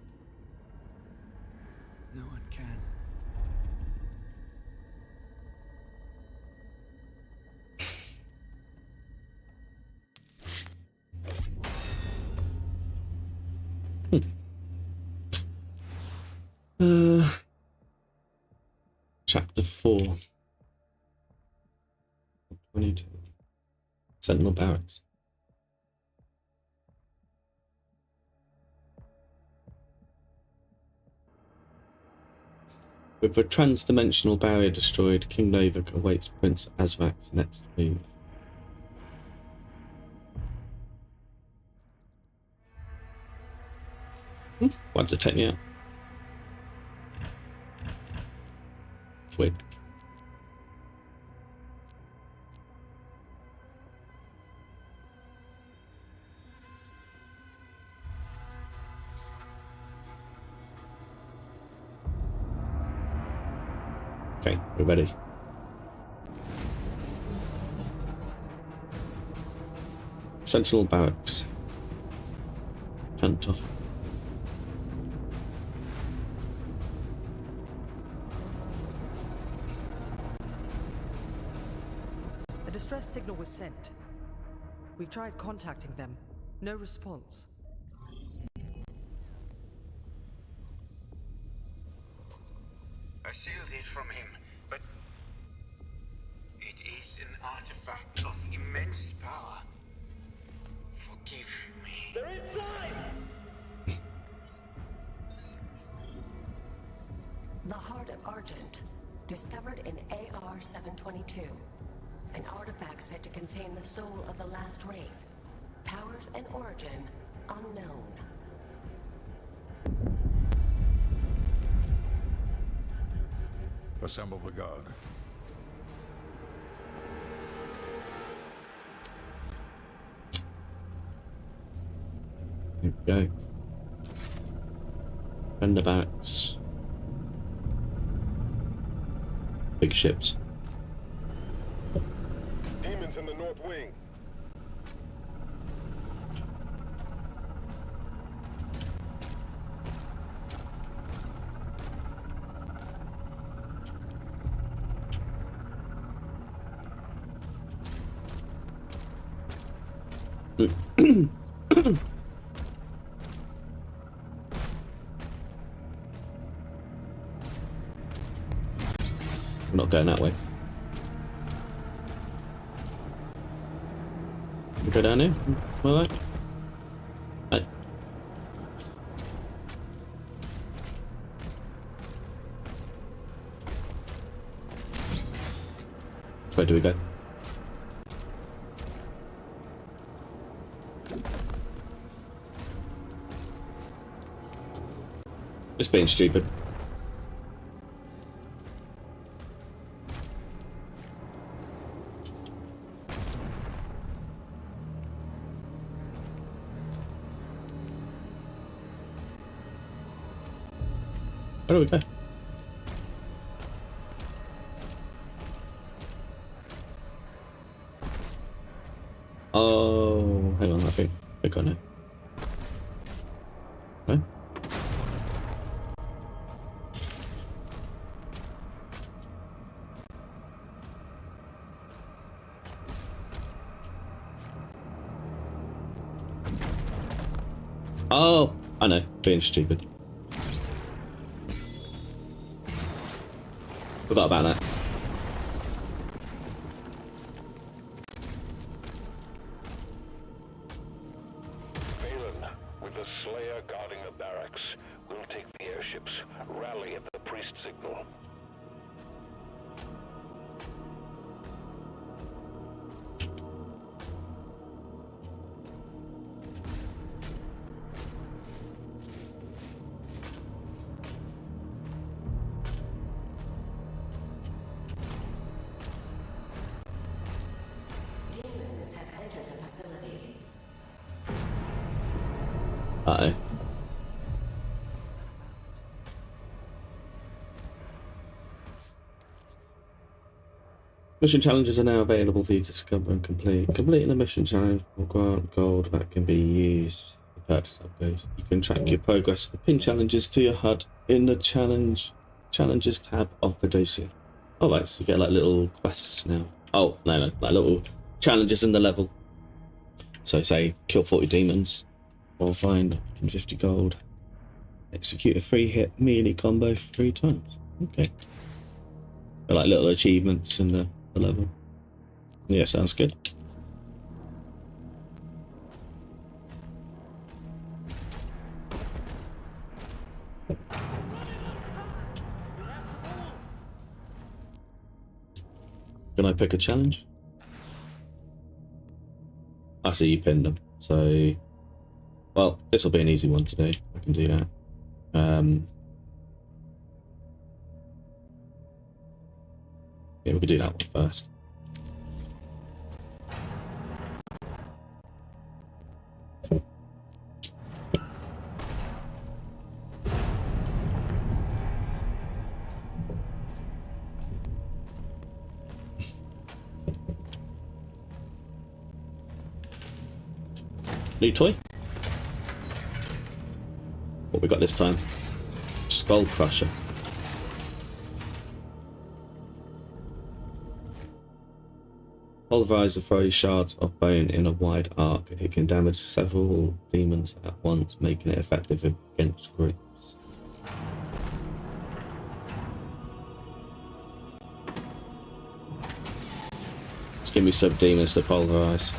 S11: No one can.
S1: Chapter 4. 22. Sentinel Barracks. With the transdimensional barrier destroyed, King Novak awaits Prince Azrak's next move. Why'd they take me out? Weird. Okay, we're ready. Sentinel Barracks. Plant off.
S13: A distress signal was sent. We've tried contacting them. No response.
S14: I sealed it from him, but it is an artifact of immense power. Forgive me.
S4: They're inside!
S12: The Heart of Argent, discovered in AR-722. An artifact said to contain the soul of the last wraith. Powers and origin unknown.
S6: Assemble the guard.
S1: Here we go. And the barracks. Big ships.
S4: Demons in the north wing.
S1: We're not going that way. We go down here? Alright. Right. Where do we go? Just being stupid. Where do we go? Oh, hang on, I think I know. No? Oh, I know, being stupid. Forgot about that.
S2: Balin, with the Slayer guarding the barracks, we'll take the airships. Rally at the priest signal.
S12: Demons have entered the facility.
S1: Uh-oh. Mission challenges are now available for you to discover and complete. Completing a mission challenge will grant gold that can be used to purchase upgrades. You can track your progress and pin challenges to your HUD in the challenges tab of Vedosia. Oh, right, so you get like little quests now. Oh, no, like little challenges in the level. So say, kill 40 demons, or find 150 gold. Execute a 3-hit melee combo 3 times. Okay. They're like little achievements in the level. Yeah, sounds good. Can I pick a challenge? I see you pinned them. So, well, this will be an easy one today. I can do that. Yeah, we could do that one first. New toy? What we got this time? Skull Crusher. Pulverize the fiery shards of bone in a wide arc. It can damage several demons at once, making it effective against groups. Just give me some demons to pulverize.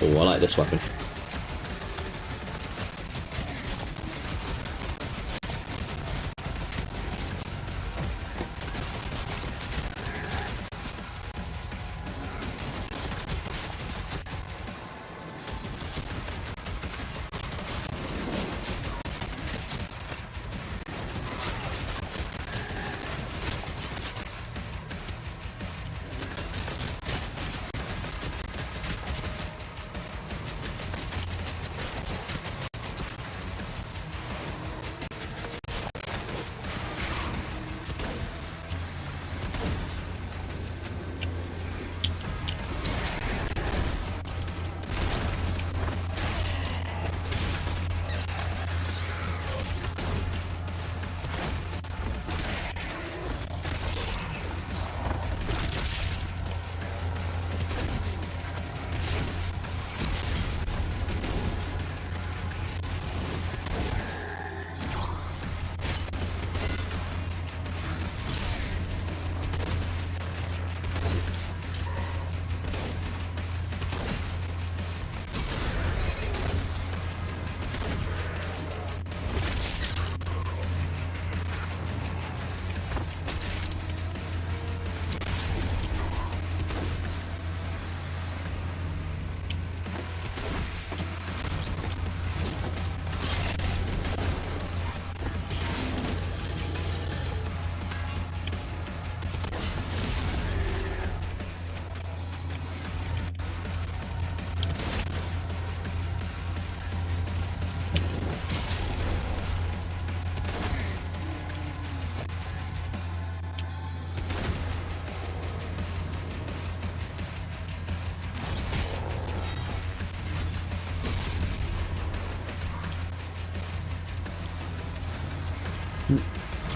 S1: Oh, I like this weapon.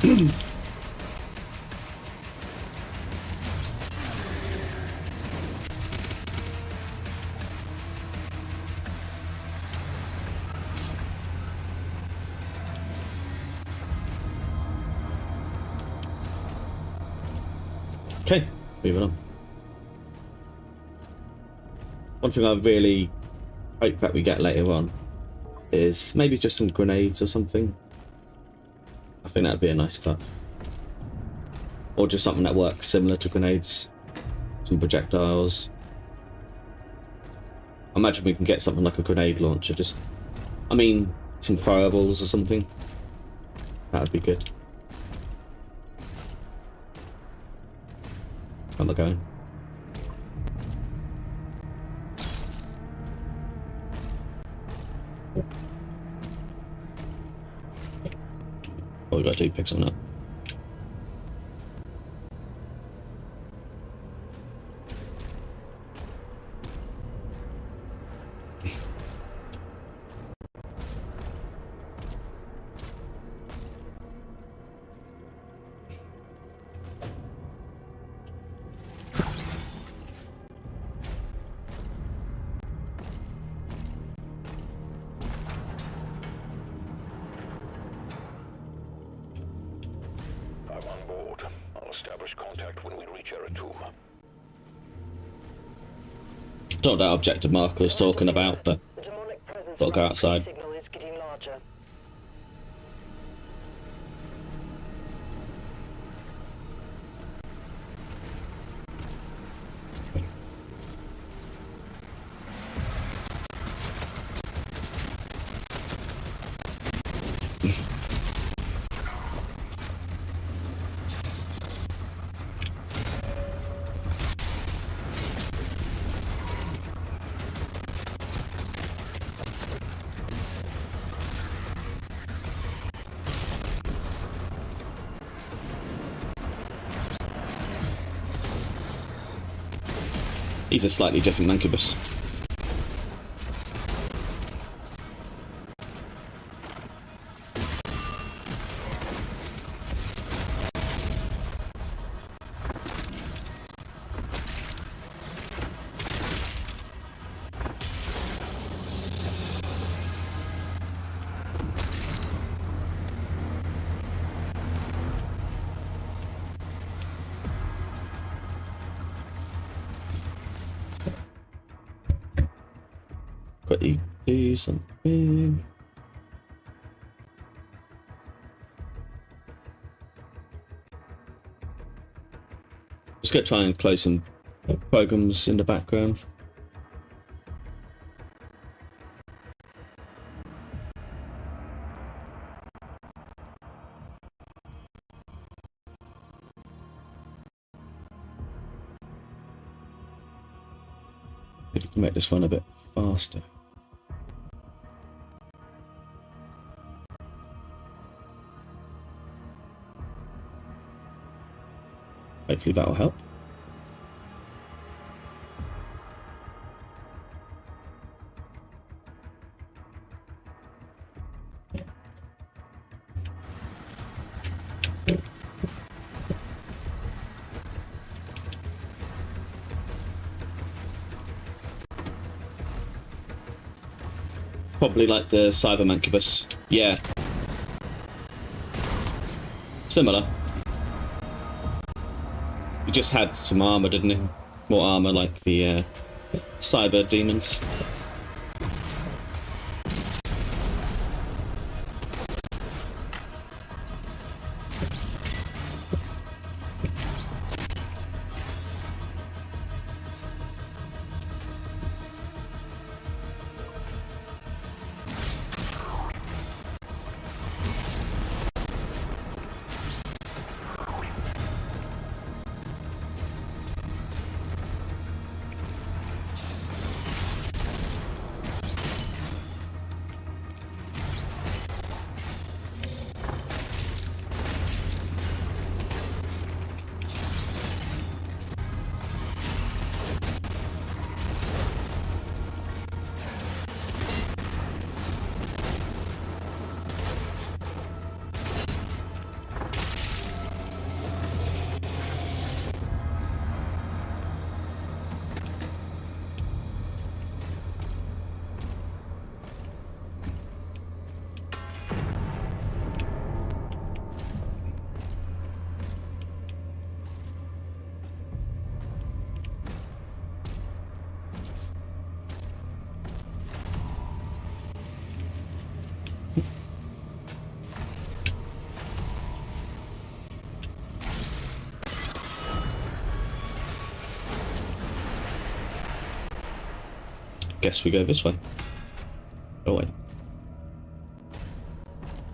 S1: Okay, moving on. One thing I really hope that we get later on is maybe just some grenades or something. I think that'd be a nice touch. Or just something that works similar to grenades. Some projectiles. I imagine we can get something like a grenade launcher, just... I mean, some throwables or something. That would be good. How am I going? All we gotta do, pick something up. Don't know that objective marker was talking about, but gotta go outside.
S9: Signal is getting larger.
S1: He's a slightly different Mancubus. Quickly do something. Just gonna try and close some programs in the background. If you can make this one a bit faster. Hopefully that will help. Probably like the Cyber Mancubus. Yeah. Similar. He just had some armor, didn't he? More armor like the Cyber Demons. guess we go this way. Oh wait.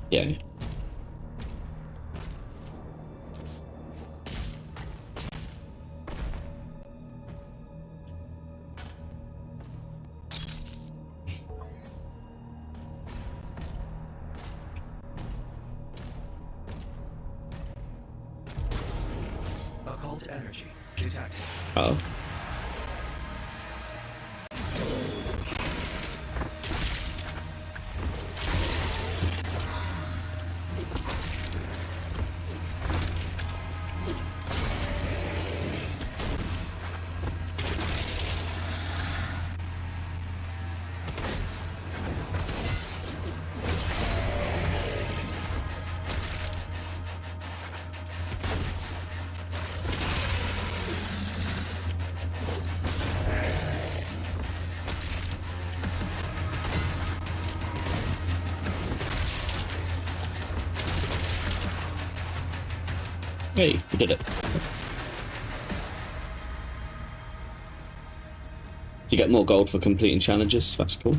S1: Yeah.
S8: Occult energy detected.
S1: Uh-oh. Hey, we did it. You get more gold for completing challenges, that's cool.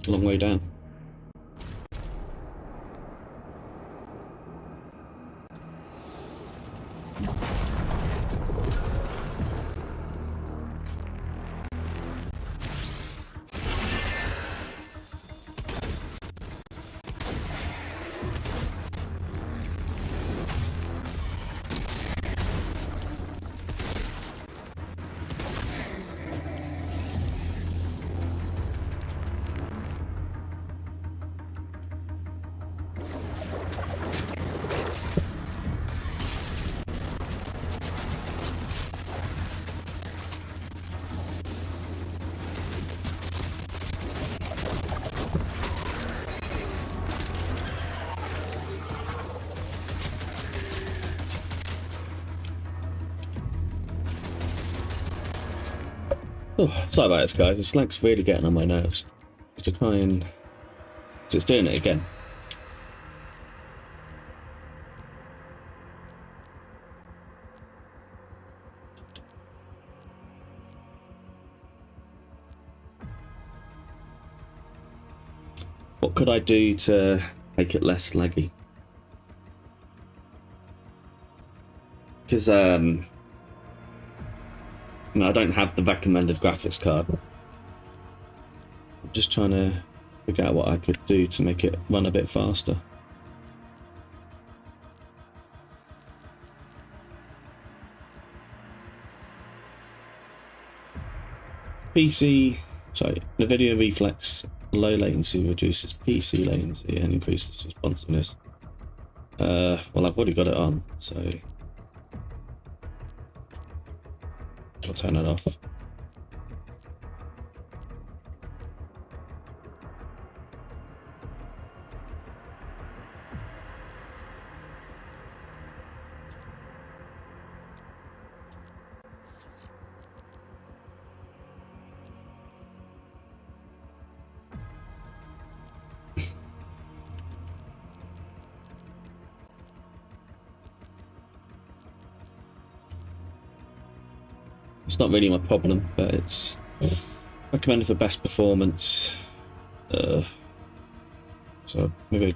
S1: A long way down. Oh, sorry about this, guys. This lag's really getting on my nerves. To try and... It's doing it again. What could I do to make it less laggy? Because, no, I don't have the recommended graphics card. I'm just trying to figure out what I could do to make it run a bit faster. The video reflex low latency reduces PC latency and increases responsiveness. Well, I've already got it on, so I'll turn it off. It's not really my problem, but it's recommended for best performance. Just So maybe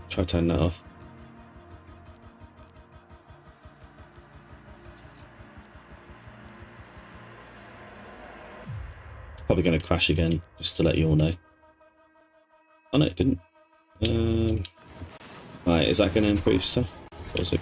S1: try turning that off. Probably going to crash again, just to let you all know. Oh no, it didn't. Right, is that going to improve stuff? Or is it?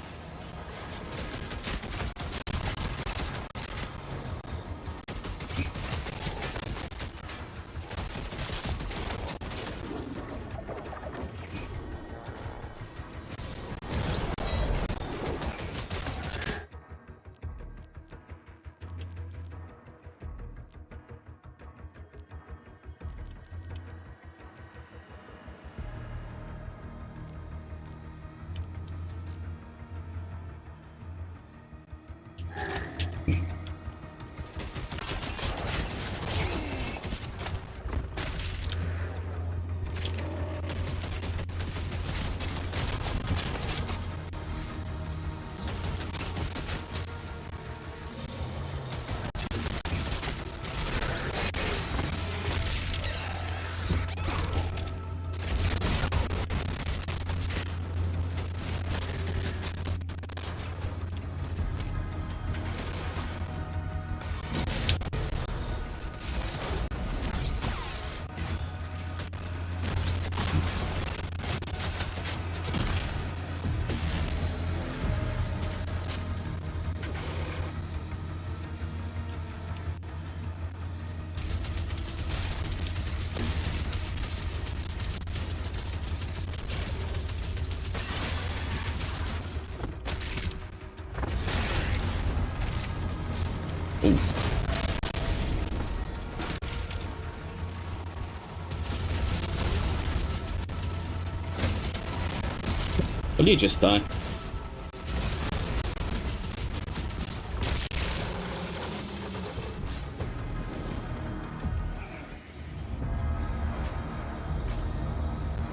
S1: Will you just die?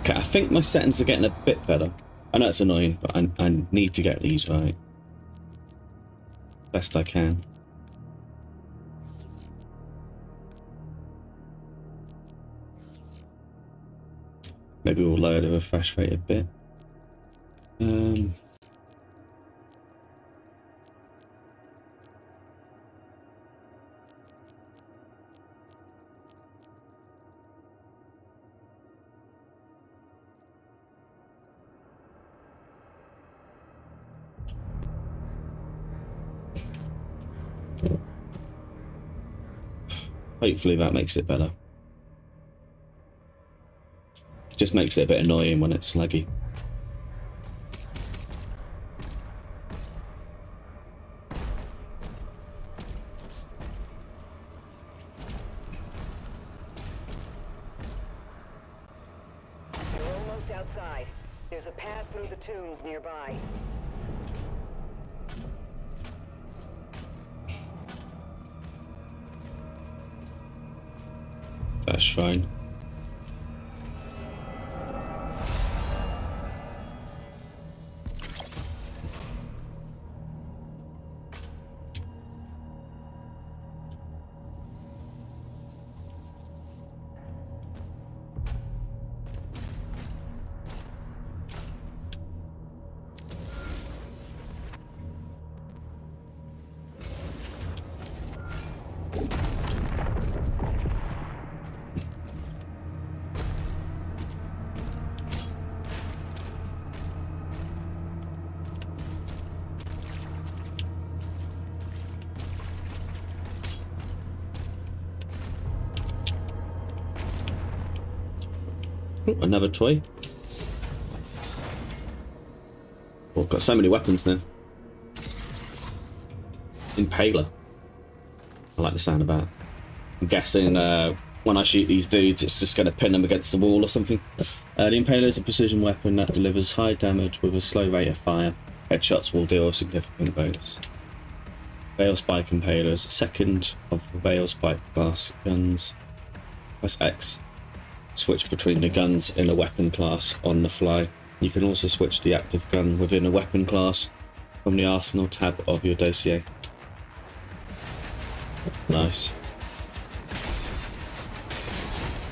S1: Okay, I think my settings are getting a bit better. I know it's annoying, but I need to get these right. Best I can. Maybe we'll lower the refresh rate a bit. Hopefully that makes it better. It just makes it a bit annoying when it's laggy.
S9: You're almost outside. There's a path through the tombs nearby.
S1: That's fine. Oh, another toy. Oh, I've got so many weapons now. Impaler. I like the sound of that. I'm guessing when I shoot these dudes, it's just going to pin them against the wall or something. The Impaler is a precision weapon that delivers high damage with a slow rate of fire. Headshots will deal a significant bonus. Veil Spike Impaler is a second of the Veil Spike class guns. Press X. Switch between the guns in a weapon class on the fly. You can also switch the active gun within a weapon class from the Arsenal tab of your dossier. Nice.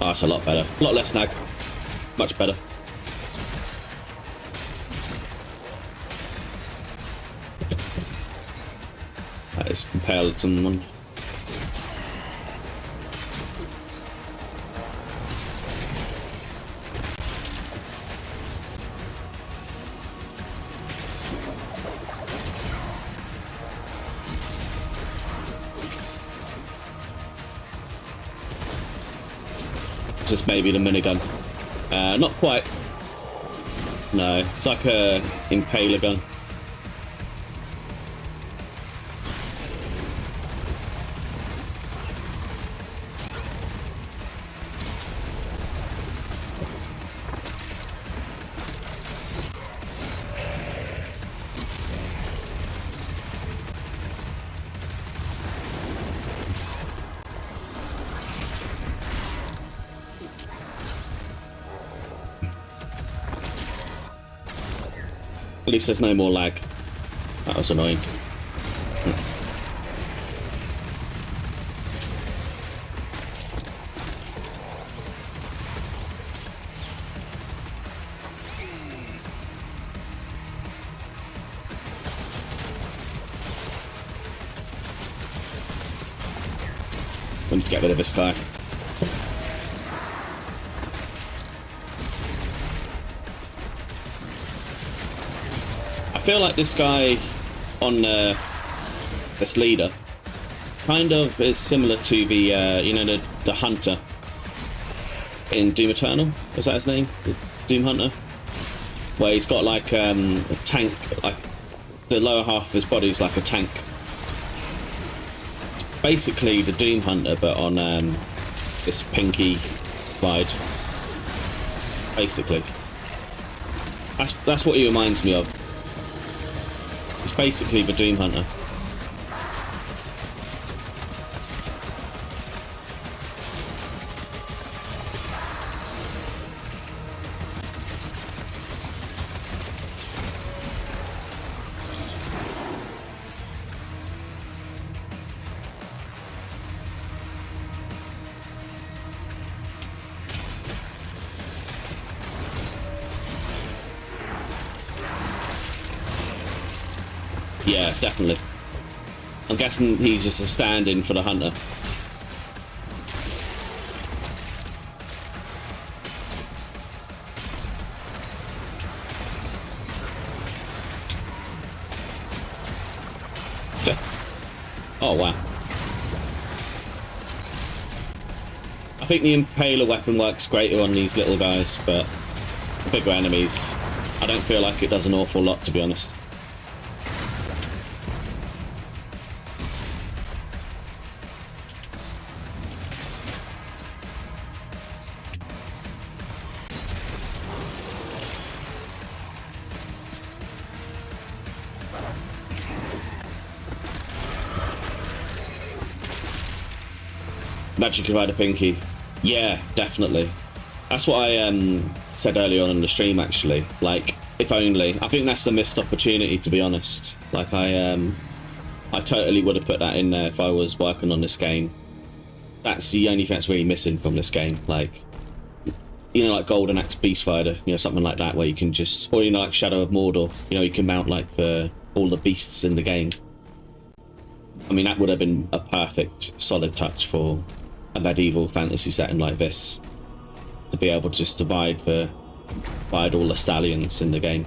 S1: Oh, that's a lot better. A lot less lag. Much better. That is impaled someone. Just maybe the minigun. Not quite. No, it's like a impaler gun. At least there's no more lag. That was annoying. We need to get rid of this guy. I feel like this guy on this leader kind of is similar to the you know, the hunter in Doom Eternal. Was that his name? The Doom Hunter, where he's got like a tank, like the lower half of his body is like a tank. Basically the Doom Hunter, but on this pinky ride. Basically, that's what he reminds me of. It's basically the Doom Hunter. Yeah, definitely. I'm guessing he's just a stand-in for the hunter. Oh wow. I think the Impaler weapon works greater on these little guys, but the bigger enemies, I don't feel like it does an awful lot, to be honest. Magic Rider Pinky. Yeah, definitely. That's what I said earlier on in the stream, actually. Like, if only. I think that's a missed opportunity, to be honest. Like, I totally would have put that in there if I was working on this game. That's the only thing that's really missing from this game. Like, you know, like Golden Axe Beast Rider, you know, something like that, where you can just, or, you know, like Shadow of Mordor, you know, you can mount, like, for all the beasts in the game. I mean, that would have been a perfect, solid touch for a medieval fantasy setting like this, to be able to just divide all the stallions in the game.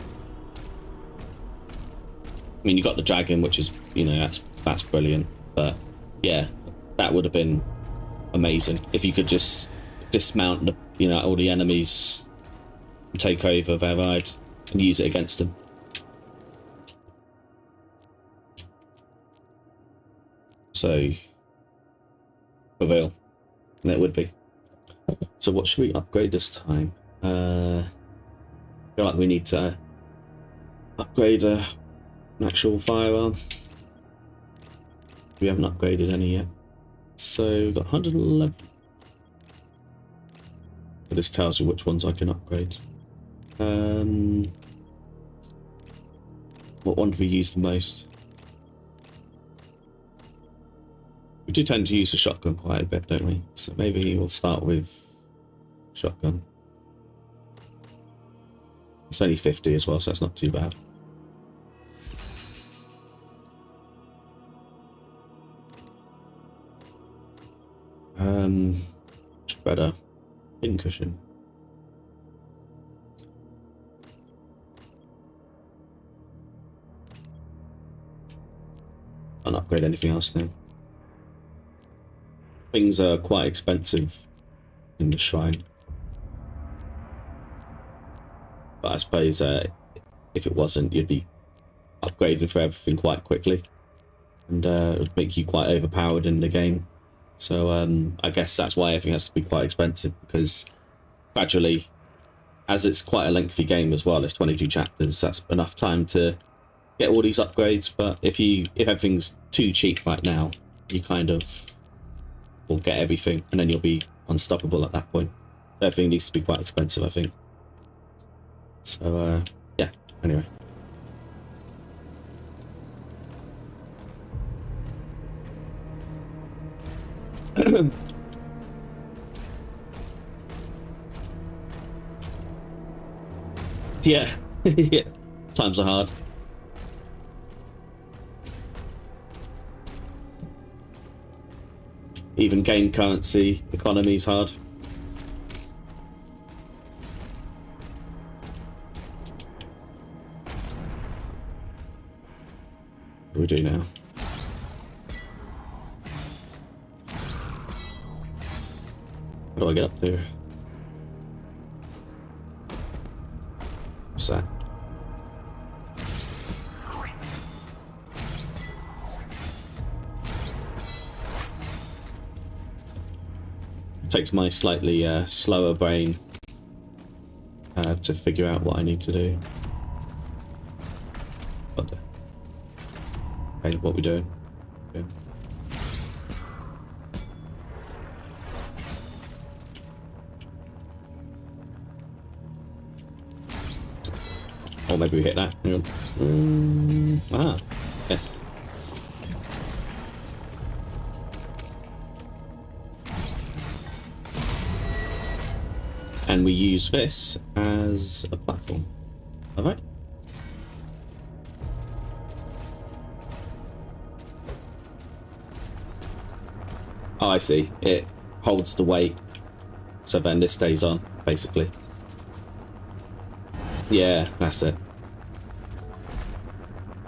S1: I mean, you got the dragon, which is, you know, that's brilliant, but yeah, that would have been amazing if you could just dismount the, you know, all the enemies and take over their ride and use it against them. So, for real. That would be. So what should we upgrade this time? I feel like we need to upgrade an actual firearm. We haven't upgraded any yet. So we've got 111. But this tells you which ones I can upgrade. What one do we use the most? We do tend to use the shotgun quite a bit, don't we? So maybe we'll start with shotgun. It's only 50 as well, so that's not too bad. Much better. Pincushion. Can't upgrade anything else now. Things are quite expensive in the shrine. But I suppose if it wasn't, you'd be upgrading for everything quite quickly. And it would make you quite overpowered in the game. So I guess that's why everything has to be quite expensive, because gradually, as it's quite a lengthy game as well, it's 22 chapters, that's enough time to get all these upgrades. But if everything's too cheap right now, you kind of will get everything, and then you'll be unstoppable at that point. So everything needs to be quite expensive, I think. So yeah, anyway. Yeah. Yeah, times are hard. Even game currency economy's hard. What do we do now? How do I get up there? What's that? It takes my slightly slower brain to figure out what I need to do. Okay, what we doing? Okay. Or maybe we hit that. Hang on. Yes. And we use this as a platform. Alright. Oh, I see. It holds the weight, so then this stays on, basically. Yeah, that's it.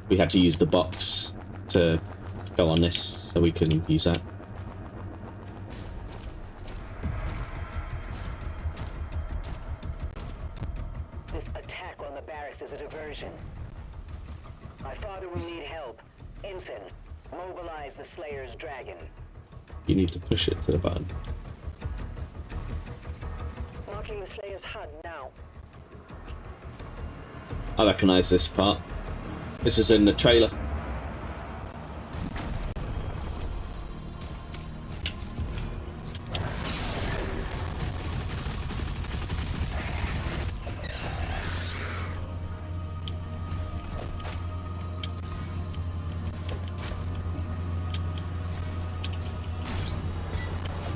S1: We had to use the box to go on this, so we can use that.
S9: This attack on the barracks is a diversion. My father will need help. Ensign, mobilize the Slayer's dragon.
S1: You need to push it to the button.
S9: Marking the Slayer's HUD now.
S1: I recognise this part. This is in the trailer.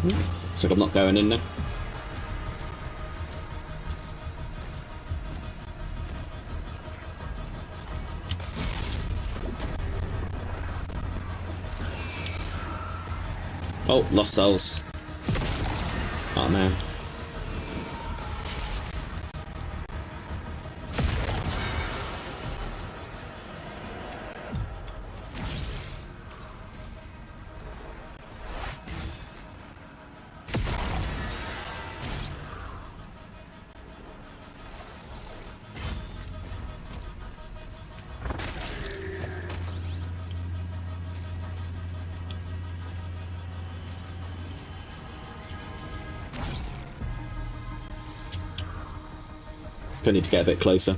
S1: Looks like I'm not going in there. Oh, lost cells. Oh man. Gonna need to get a bit closer.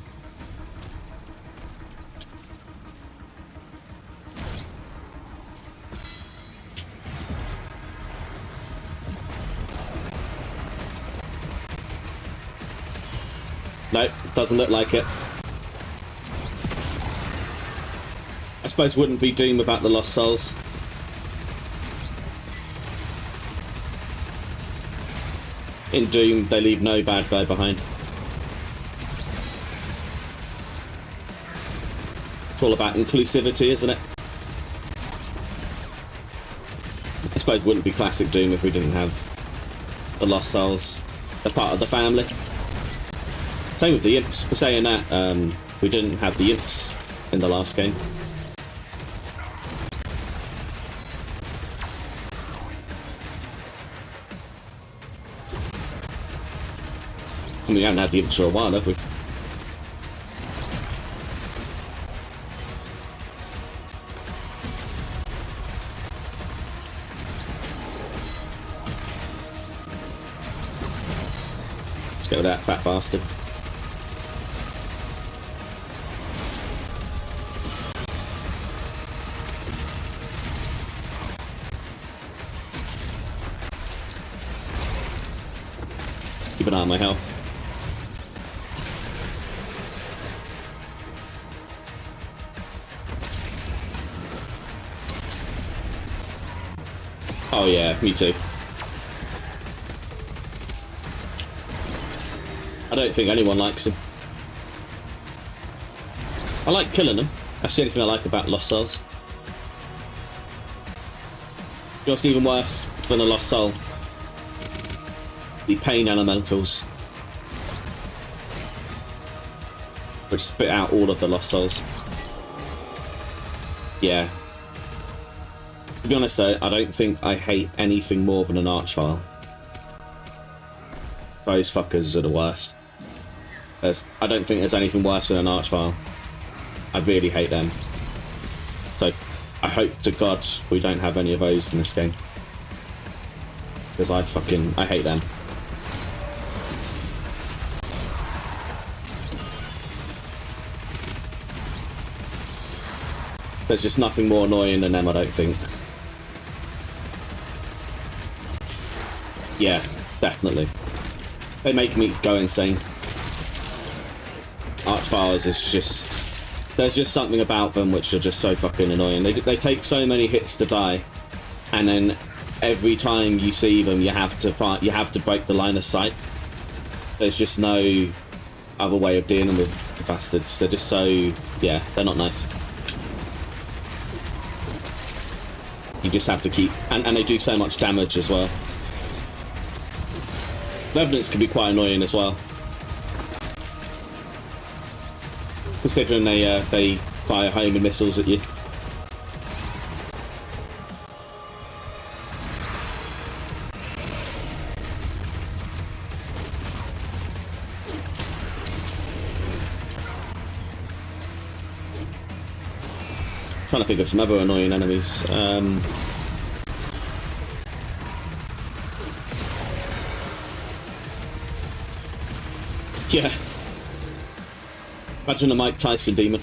S1: Nope, doesn't look like it. I suppose wouldn't be Doom without the Lost Souls. In Doom, they leave no bad guy behind. It's all about inclusivity, isn't it? I suppose it wouldn't be classic Doom if we didn't have the Lost Souls. They're part of the family. Same with the Imps. For saying that, we didn't have the Imps in the last game. And we haven't had the Imps for a while, have we? Let's get with that fat bastard. Keep an eye on my health. Oh yeah, me too. I don't think anyone likes him. I like killing them. That's the only thing I like about Lost Souls. You know what's even worse than a Lost Soul? The Pain Elementals, which spit out all of the Lost Souls. Yeah. To be honest though, I don't think I hate anything more than an Archvile. Those fuckers are the worst. I don't think there's anything worse than an Archvile. I really hate them. So I hope to God we don't have any of those in this game. Because I hate them. There's just nothing more annoying than them, I don't think. Yeah, definitely. They make me go insane. Archviles is just... There's just something about them which are just so fucking annoying. They take so many hits to die, and then every time you see them, you have to break the line of sight. There's just no other way of dealing with the bastards. They're just so... Yeah, they're not nice. You just have to keep... And they do so much damage as well. Revenants can be quite annoying as well. Considering they fire homing missiles at you. Trying to think of some other annoying enemies. Yeah. Imagine a Mike Tyson demon.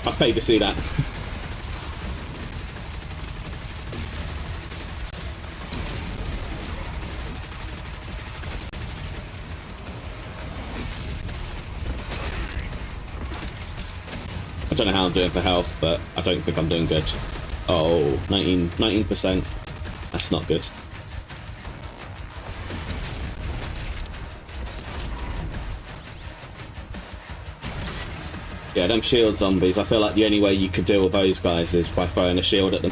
S1: I paid to see that. I don't know how I'm doing for health, but I don't think I'm doing good. Oh, 19%. That's not good. Yeah, them shield zombies, I feel like the only way you could deal with those guys is by throwing a shield at them.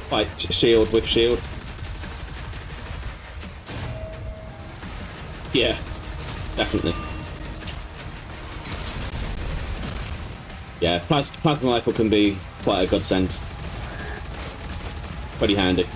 S1: Fight shield with shield. Yeah, definitely. Yeah, plasma rifle can be quite a godsend. Pretty handy.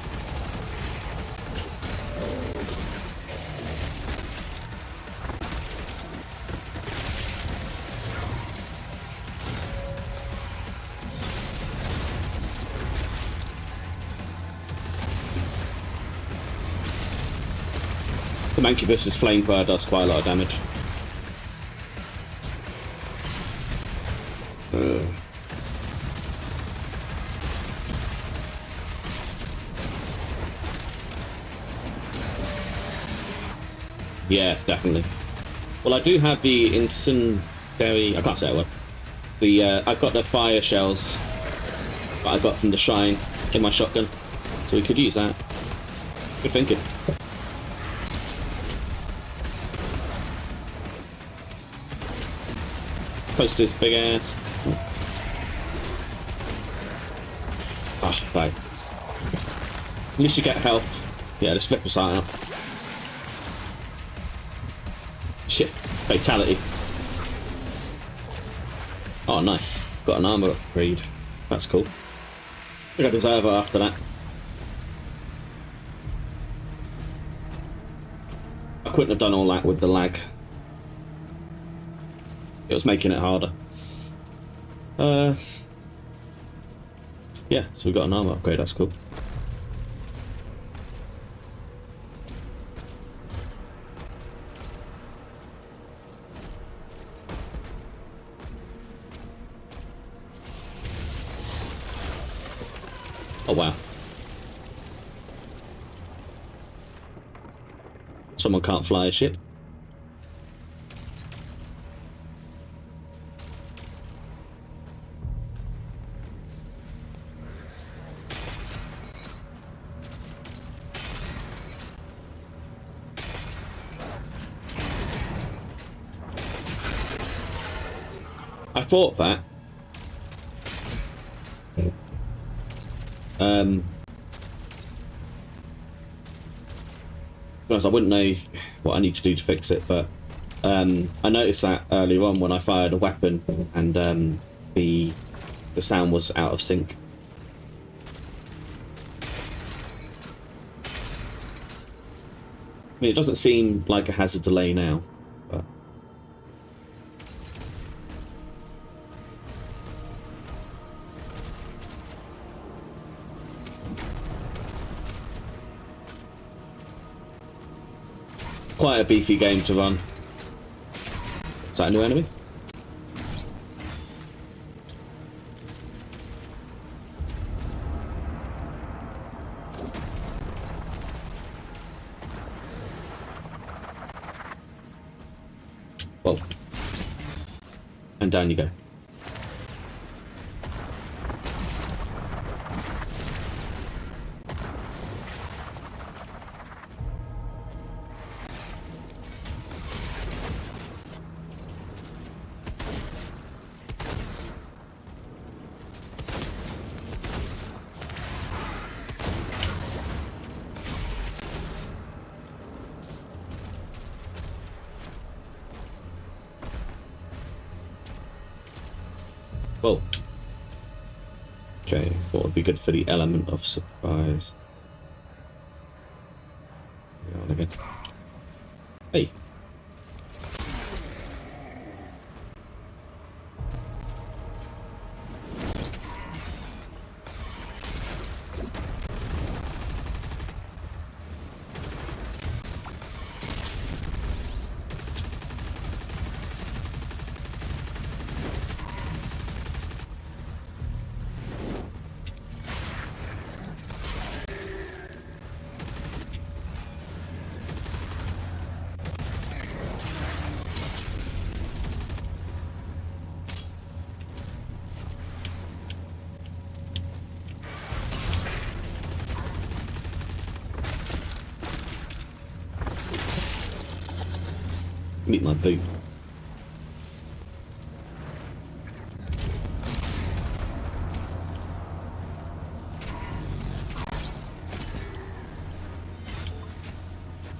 S1: The Mancubus's flamethrower does quite a lot of damage. Yeah, definitely. Well, I do have the incendiary... I can't say that word. I've got the fire shells that I got from the shrine in my shotgun, so we could use that. Good thinking. Close to this big ass. Ah, right. At least you get health. Yeah, let's flip us out. Shit. Fatality. Oh, nice. Got an armor upgrade. That's cool. I think I deserve it after that. I couldn't have done all that with the lag. It was making it harder. Yeah, so we got an armor upgrade, that's cool. Oh wow. Someone can't fly a ship. I thought that. Because I wouldn't know what I need to do to fix it, but I noticed that earlier on when I fired a weapon and the sound was out of sync. I mean, it doesn't seem like it has a delay now, but quite a beefy game to run. Is that a new enemy? Whoa. And down you go. Whoa. Okay, what would be good for the element of surprise? On again. Hey. Meet my boot.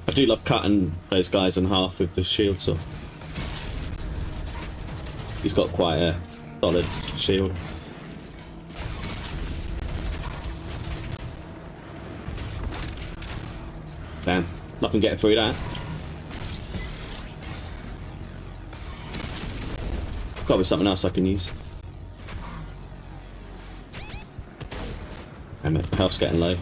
S1: I do love cutting those guys in half with the shield saw. He's got quite a solid shield. Damn, nothing getting through that. Got to be something else I can use. Damn it, health's getting low.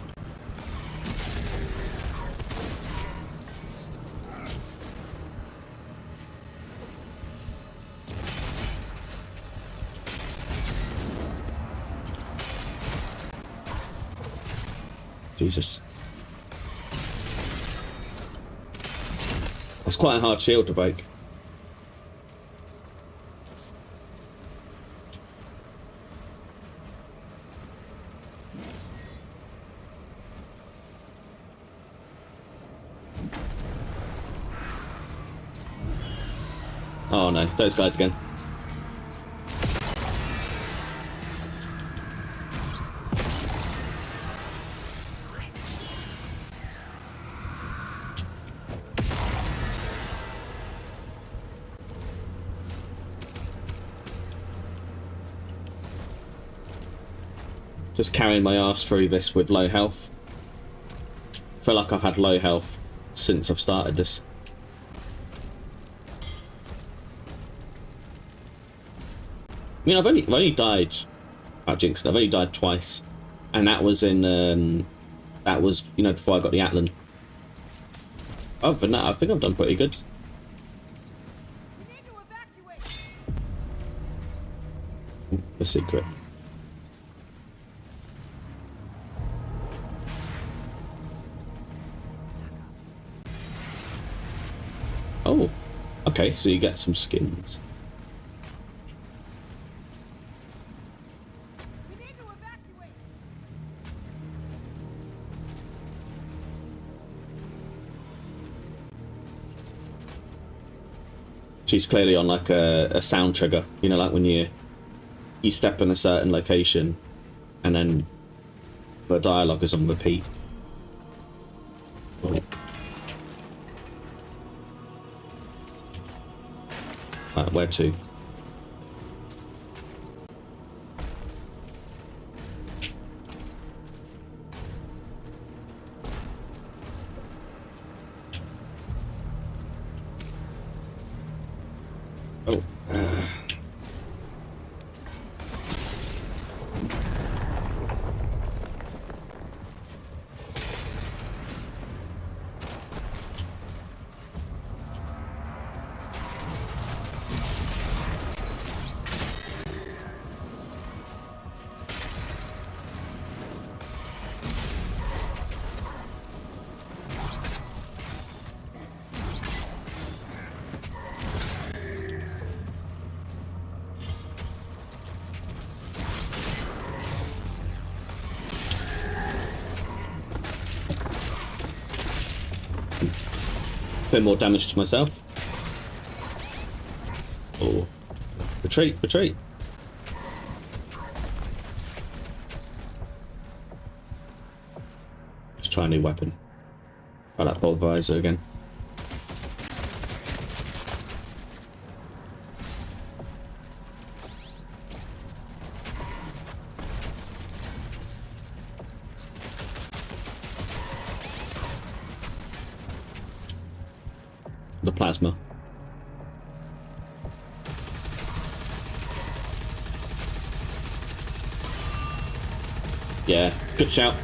S1: Jesus. That's quite a hard shield to break. Oh no, those guys again. Just carrying my ass through this with low health. I feel like I've had low health since I've started this. I mean, I've only died. I jinxed it. I've only died twice, and that was in that was, you know, before I got the Atlan. Other than that, I think I've done pretty good. The secret. Oh, okay, so you get some skins. She's clearly on like a sound trigger, you know, like when you step in a certain location and then the dialogue is on repeat. Oh. Right, where to? Oh. Bit more damage to myself. Oh, retreat, retreat. Let's try a new weapon. Try that bolt visor again. The plasma. Yeah, good shout.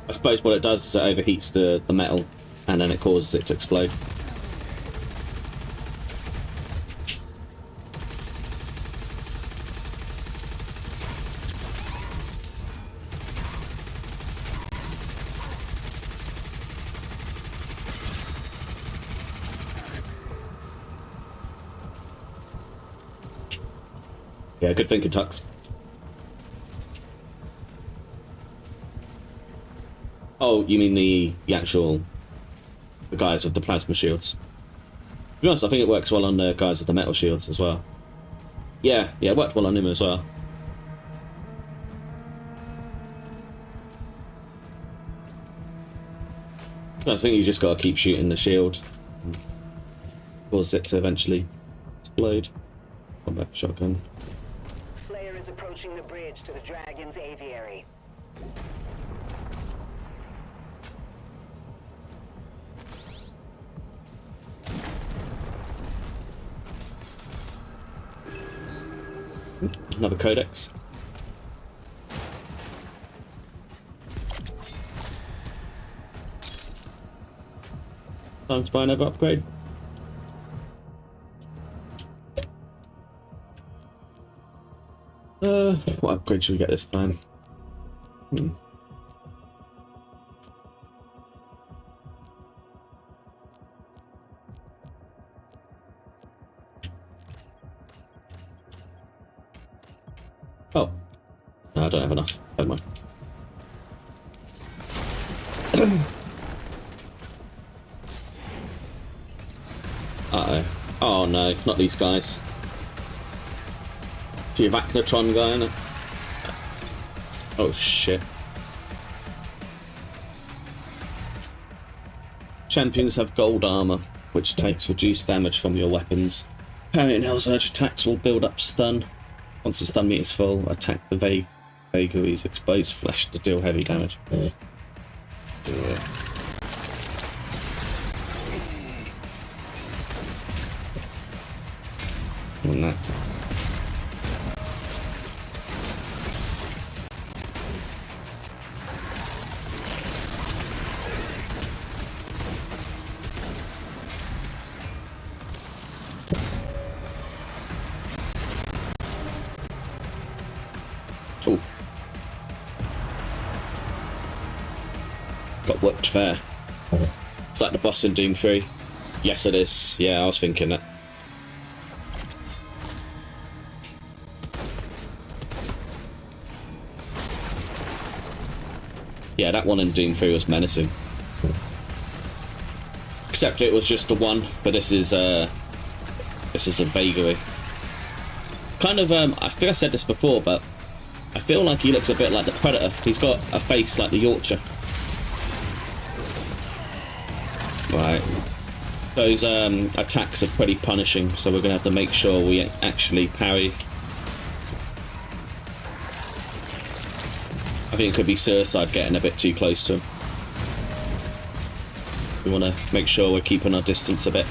S1: I suppose what it does is it overheats the metal and then it causes it to explode. Yeah, good thinking, Tux. Oh, you mean the guys with the plasma shields? To be honest, I think it works well on the guys with the metal shields as well. Yeah, it worked well on him as well. I think you just got to keep shooting the shield. Cause it to eventually explode. Combat shotgun.
S9: Slayer is approaching the bridge to the Dragon's aviary.
S1: Another codex. Time to buy another upgrade. What upgrade should we get this time? Oh. No, I don't have enough. Never mind. Uh-oh. Oh no, not these guys. So you've Acnatron guy, innit? Oh shit. Champions have gold armor, which takes reduced damage from your weapons. Parrying Hell's Urge attacks will build up stun. Once the stun meter is full, attack the vague Vagaries exposed flesh to deal heavy damage. Yeah. On that. Oof. Got whipped fair. It's like the boss in Doom 3. Yes, it is. Yeah, I was thinking that. Yeah, that one in Doom 3 was menacing. Except it was just the one, but this is a vagary. Kind of, I think I said this before, but I feel like he looks a bit like the Predator. He's got a face like the Yorkshire. Right. Those attacks are pretty punishing, so we're going to have to make sure we actually parry. I think it could be suicide getting a bit too close to him. We want to make sure we're keeping our distance a bit.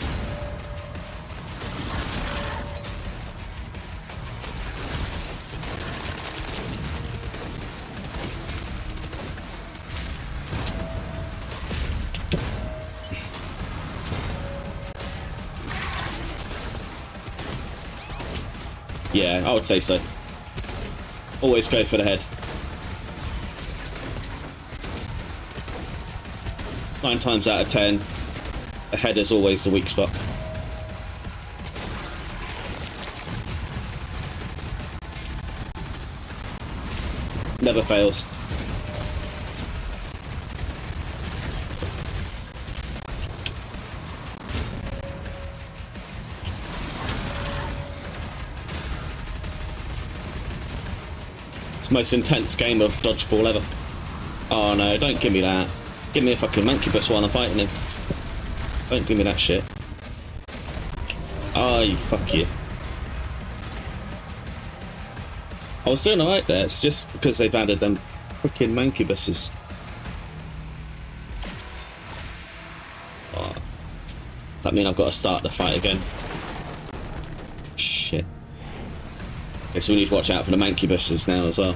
S1: Yeah, I would say so. Always go for the head. 9 times out of 10, the head is always the weak spot. Never fails. It's the most intense game of dodgeball ever. Oh no, don't give me that. Give me a fucking Mancubus while I'm fighting him. Don't give me that shit. Oh, you fuck you. I was doing alright there, it's just because they've added them freaking Mancubuses. Oh. Does that mean I've got to start the fight again? Shit. Okay, so we need to watch out for the Mancubuses now as well.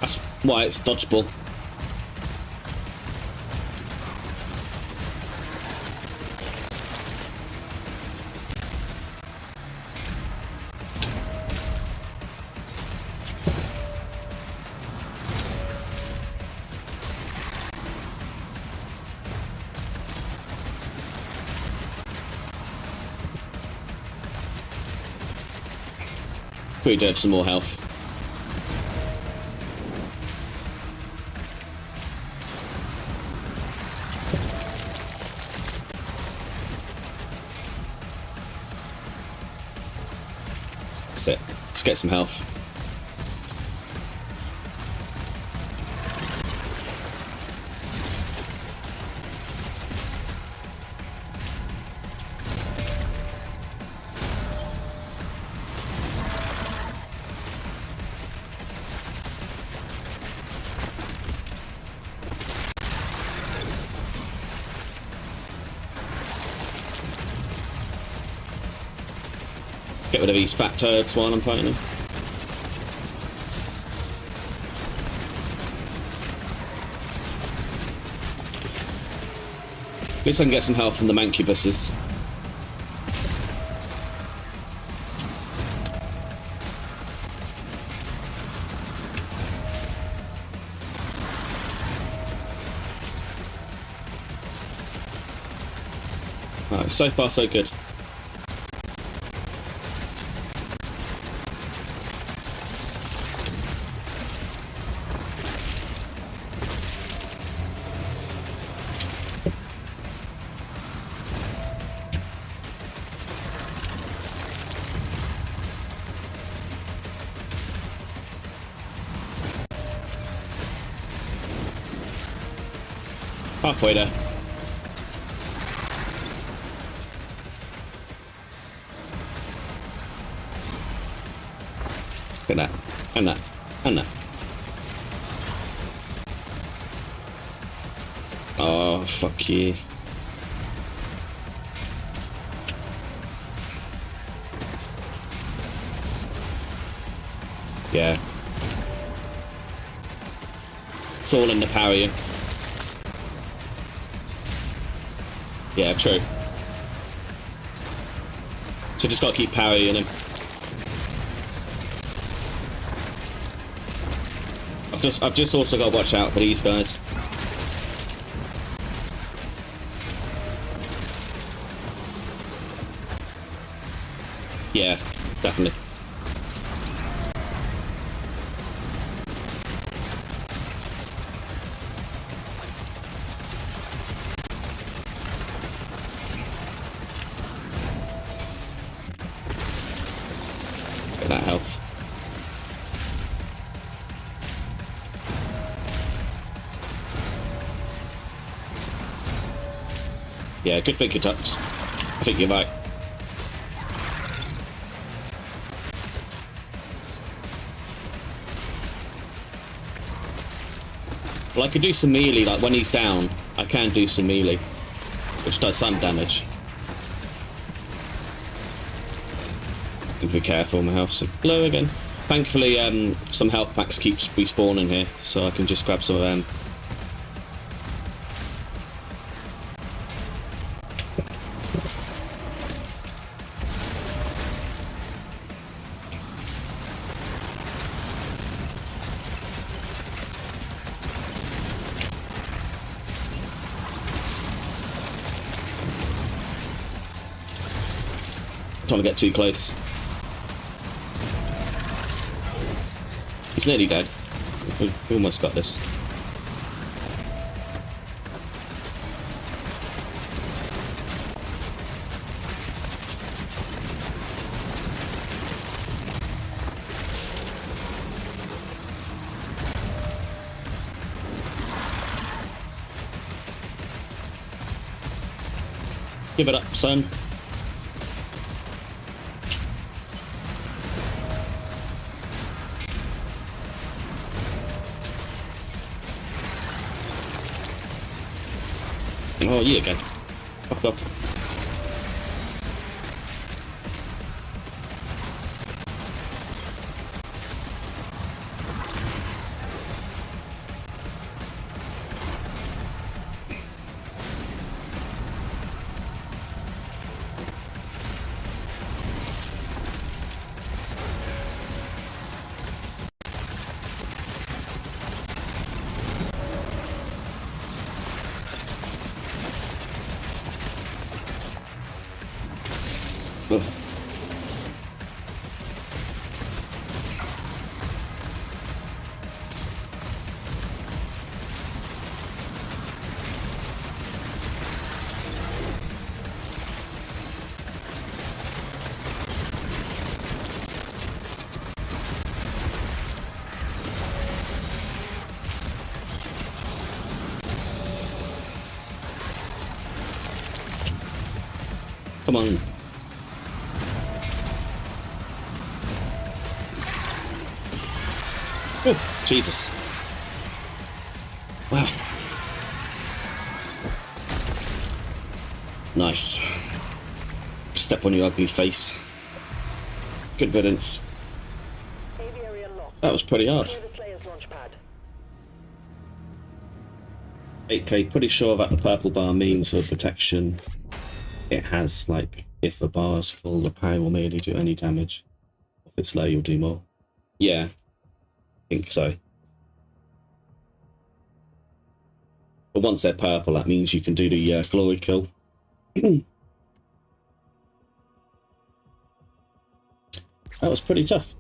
S1: That's why it's dodgeable. Pretty do have some more health. That's it. Let's get some health. Get rid of these fat turds while I'm fighting them. At least I can get some health from the Mancubuses. Alright, so far so good. Halfway there. Look at that. And that. And that. Oh, fuck you. Yeah. It's all in the parry. Yeah, true. So just gotta keep parrying him. I've just also got to watch out for these guys. Yeah, definitely. Get that health. Yeah, good thinking, Tux. I think you're right. Well, I could do some melee, like when he's down, I can do some melee, which does some damage. Need to be careful, my health's low again. Thankfully, some health packs keep respawning here, so I can just grab some of them. Trying to get too close. He's nearly dead. We almost got this. Give it up, son. Oh, you again. Fuck off. Ugh. Come on. Oh, Jesus. Wow. Nice. Step on your ugly face. Good riddance. That was pretty hard. 8k, pretty sure that the purple bar means for protection. It has, like, if the bar is full, the parry will merely do any damage. If it's low, you'll do more. Yeah. I think so. But once they're purple, that means you can do the glory kill. That was pretty tough,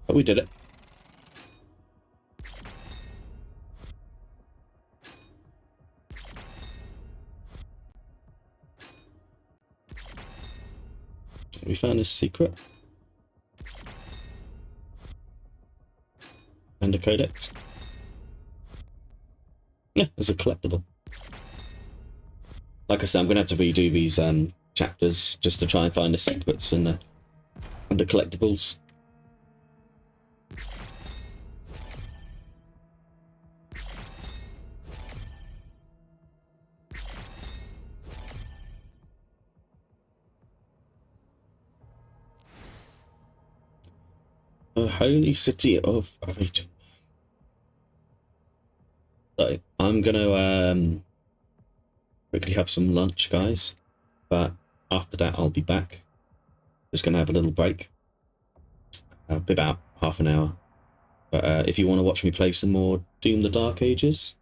S1: but we did it. We found his secret. And a codex. Yeah, there's a collectible. like I said, I'm gonna have to redo these chapters just to try and find the secrets and the collectibles. The holy city of Argent. So I'm gonna quickly have some lunch, guys, but after that I'll be back. Just gonna have a little break, be about half an hour. But if you want to watch me play some more Doom: The Dark Ages,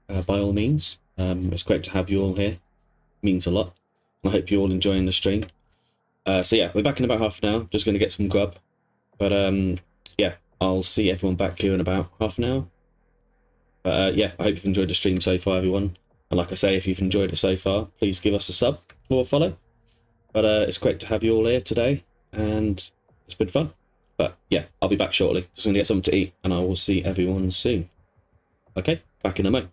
S1: by all means. It's great to have you all here. It means a lot. I hope you're all enjoying the stream. So yeah, we're back in about half an hour. Just gonna get some grub. But yeah, I'll see everyone back here in about half an hour. But yeah, I hope you've enjoyed the stream so far, everyone. And like I say, if you've enjoyed it so far, please give us a sub or a follow. But it's great to have you all here today, and it's been fun. But yeah, I'll be back shortly. Just gonna get something to eat, and I will see everyone soon. Okay, back in a moment.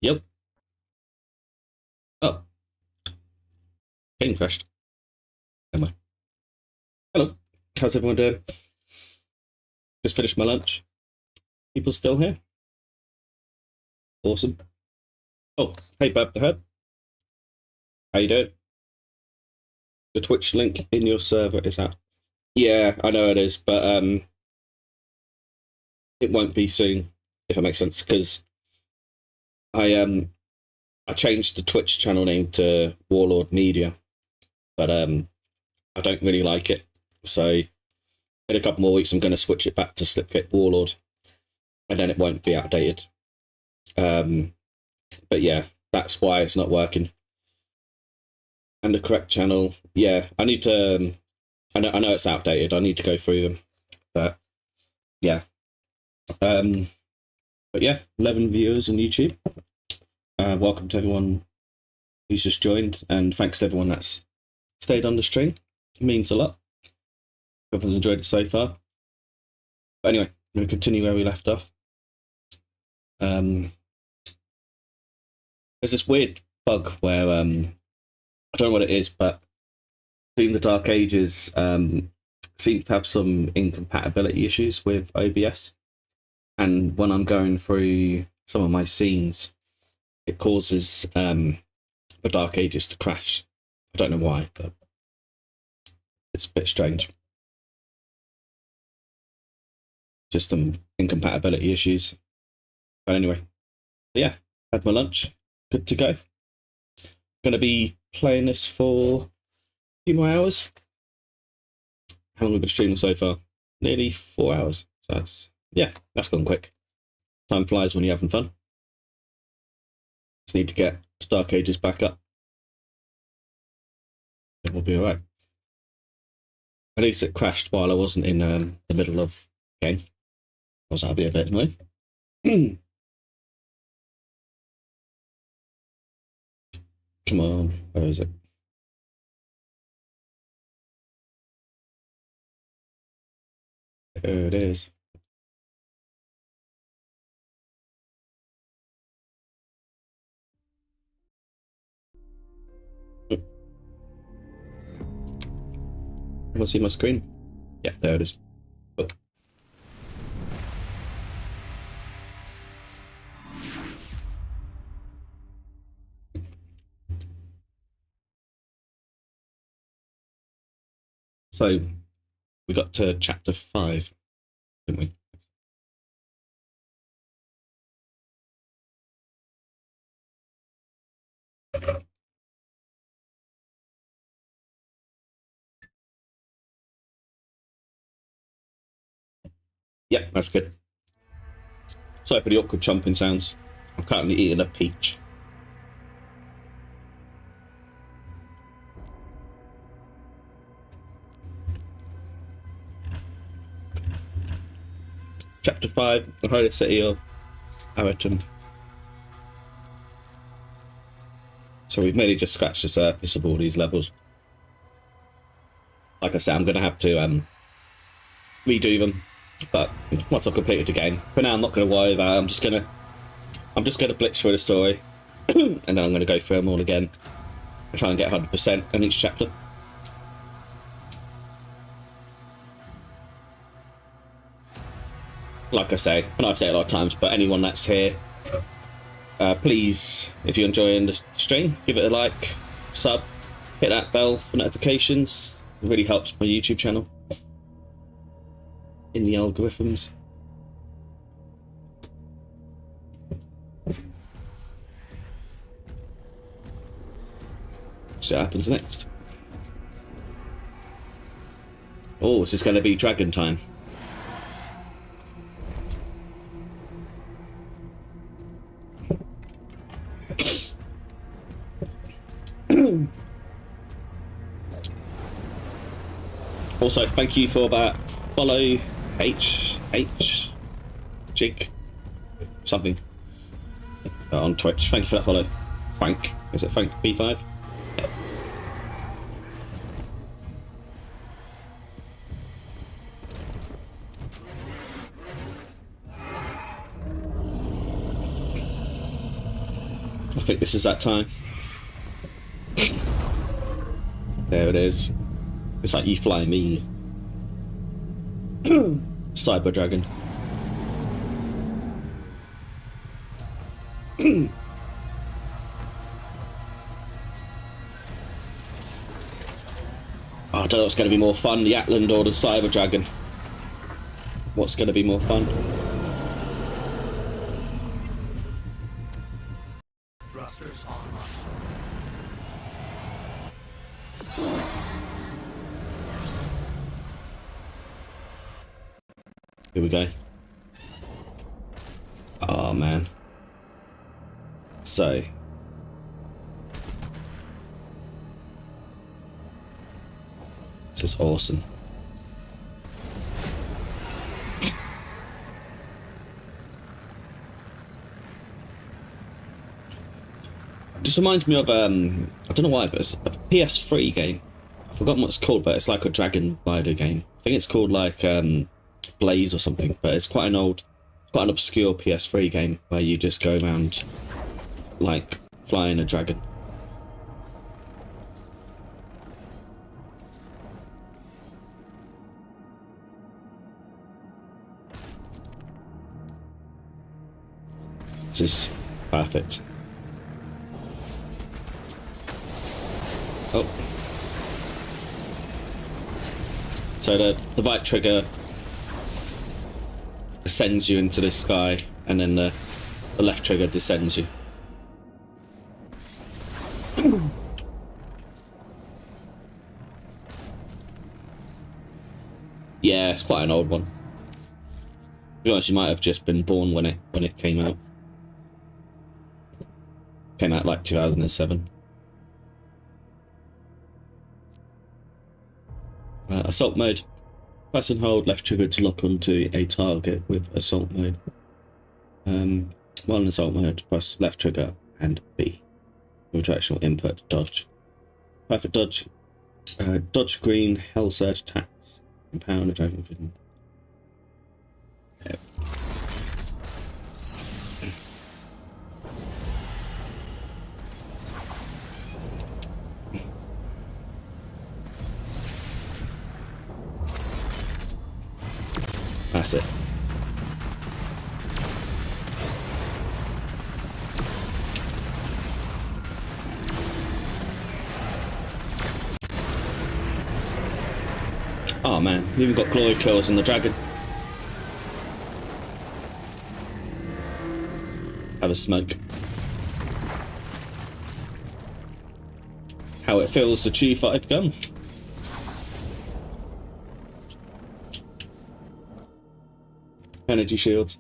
S1: Yep. Oh. Game crashed. Never mind. Hello. How's everyone doing? Just finished my lunch. People still here? Awesome. Oh, hey Bab the Herb. How you doing? The Twitch link in your server is out. Yeah, I know it is, but it won't be soon, if it makes sense, because I changed the Twitch channel name to Warlord Media, but I don't really like it. So in a couple more weeks I'm going to switch it back to Slipgate Warlord, and then it won't be outdated. But yeah, that's why it's not working. And the correct channel, yeah, I need to. I know it's outdated. I need to go through them, but yeah. But yeah, 11 viewers on YouTube. Welcome to everyone who's just joined, and thanks to everyone that's stayed on the stream. It means a lot. Everyone's enjoyed it so far. But anyway, I'm going to continue where we left off. There's this weird bug where I don't know what it is, but Doom the Dark Ages seems to have some incompatibility issues with OBS, and when I'm going through some of my scenes, it causes the Dark Ages to crash. I don't know why, but it's a bit strange. Just some incompatibility issues. But anyway, yeah, had my lunch. Good to go. Gonna be playing this for a few more hours. How long have we been streaming so far? Nearly 4 hours. So that's gone quick. Time flies when you're having fun. Just need to get Dark Ages back up. It will be alright. At least it crashed while I wasn't in the middle of the game. Or that'll be a bit annoying. Come on, where is it? There it is. Everyone see my screen? Yeah, there it is. Oh. So we got to chapter 5, didn't we? Yeah, that's good. Sorry for the awkward chomping sounds. I'm currently eating a peach. Chapter 5, the Holy City of Araton. So we've merely just scratched the surface of all these levels. Like I said, I'm going to have to redo them, but once I've completed the game. For now, I'm not going to worry about it. I'm just going to blitz through the story, and then I'm going to go through them all again and try and get 100% in each chapter. Like I say, and I've said it a lot of times, but anyone that's here, please, if you're enjoying the stream, give it a like, sub, hit that bell for notifications. It really helps my YouTube channel in the algorithms. See what happens next. Oh, this is going to be dragon time. Also, thank you for that follow, Jig something on Twitch. Thank you for that follow, Frank. Is it Frank B5? Yeah. I think this is that time. There it is. It's like you fly me. Cyber Dragon. Oh, I don't know what's going to be more fun, the Atland or the Cyber Dragon. What's going to be more fun?
S8: Thrusters online.
S1: Here we go. Oh man. So. This is awesome. Just reminds me of I don't know why, but it's a PS3 game. I've forgotten what it's called, but it's like a Dragon Rider game. I think it's called like Blaze or something, but it's quite an obscure PS3 game where you just go around like flying a dragon. This is perfect. Oh. So the right trigger ascends you into the sky, and then the left trigger descends you. Yeah, it's quite an old one. To be honest, you might have just been born when it came out. Came out like 2007. Assault mode. Press and hold left trigger to lock onto a target with assault mode. While in assault mode, press left trigger and B. With directional input, dodge. Perfect dodge. Dodge green, hell surge attacks. Empower the dragon vision. Yep. That's it. Oh man, we even got glory kills on the dragon. Have a smoke. How it feels to chew 5 gun. Energy shields.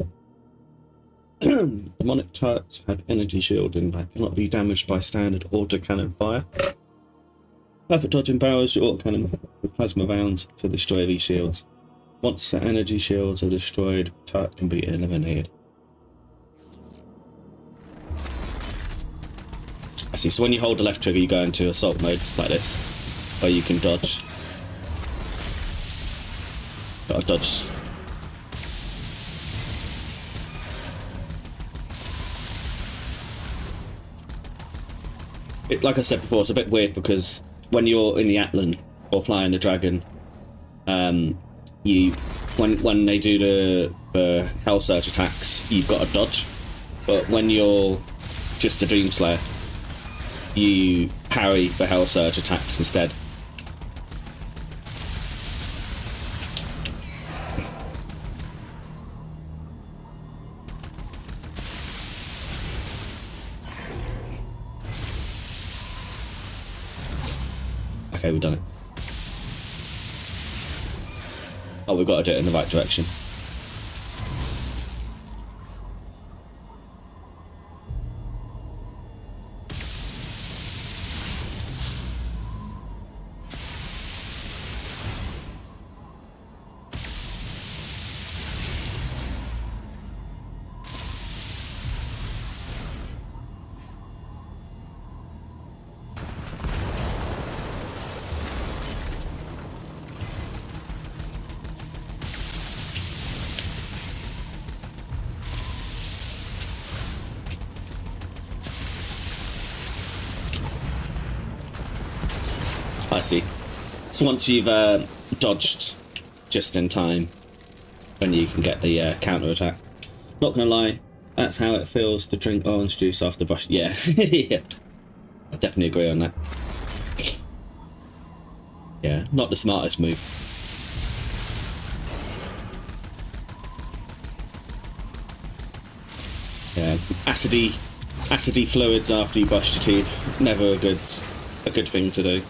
S1: Demonic turrets have energy shielding that cannot be damaged by standard autocannon fire. Perfect dodge empowers your autocannon with plasma rounds to destroy these shields. Once the energy shields are destroyed, turret can be eliminated. I see, so when you hold the left trigger you go into assault mode like this, where you can dodge. Gotta dodge. Like I said before, it's a bit weird because when you're in the Atlan or flying the dragon, when they do the hell surge attacks, you've got to dodge. But when you're just a Doomslayer, you parry the hell surge attacks instead. Okay, we've done it. Oh, we've got to do it in the right direction. I see. So once you've dodged just in time, then you can get the counter attack. Not gonna lie, that's how it feels to drink orange juice after brush. Yeah, yeah. I definitely agree on that. Yeah, not the smartest move. Yeah, acidy fluids after you brush your teeth. Never a good thing to do.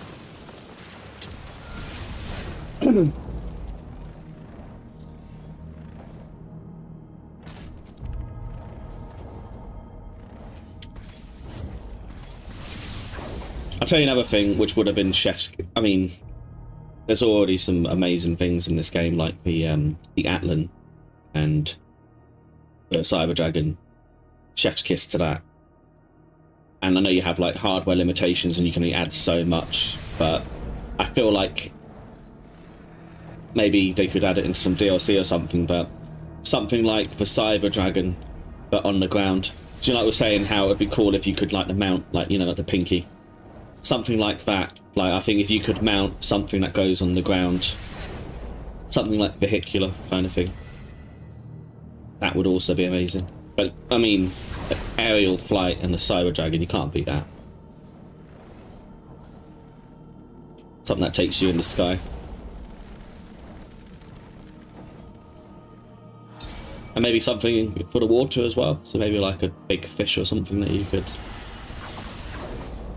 S1: I'll tell you another thing, which would have been Chef's. I mean, there's already some amazing things in this game, like the Atlan and the Cyber Dragon. Chef's kiss to that. And I know you have like hardware limitations and you can only add so much, but I feel like maybe they could add it into some DLC or something, but something like the Cyber Dragon, but on the ground. Do you know, like we're saying how it'd be cool if you could like the mount, like, you know, like the pinky. Something like that. Like, I think if you could mount something that goes on the ground, something like vehicular kind of thing, that would also be amazing. But, I mean, the aerial flight and the Cyber Dragon, you can't beat that. Something that takes you in the sky. And maybe something for the water as well. So maybe like a big fish or something that you could...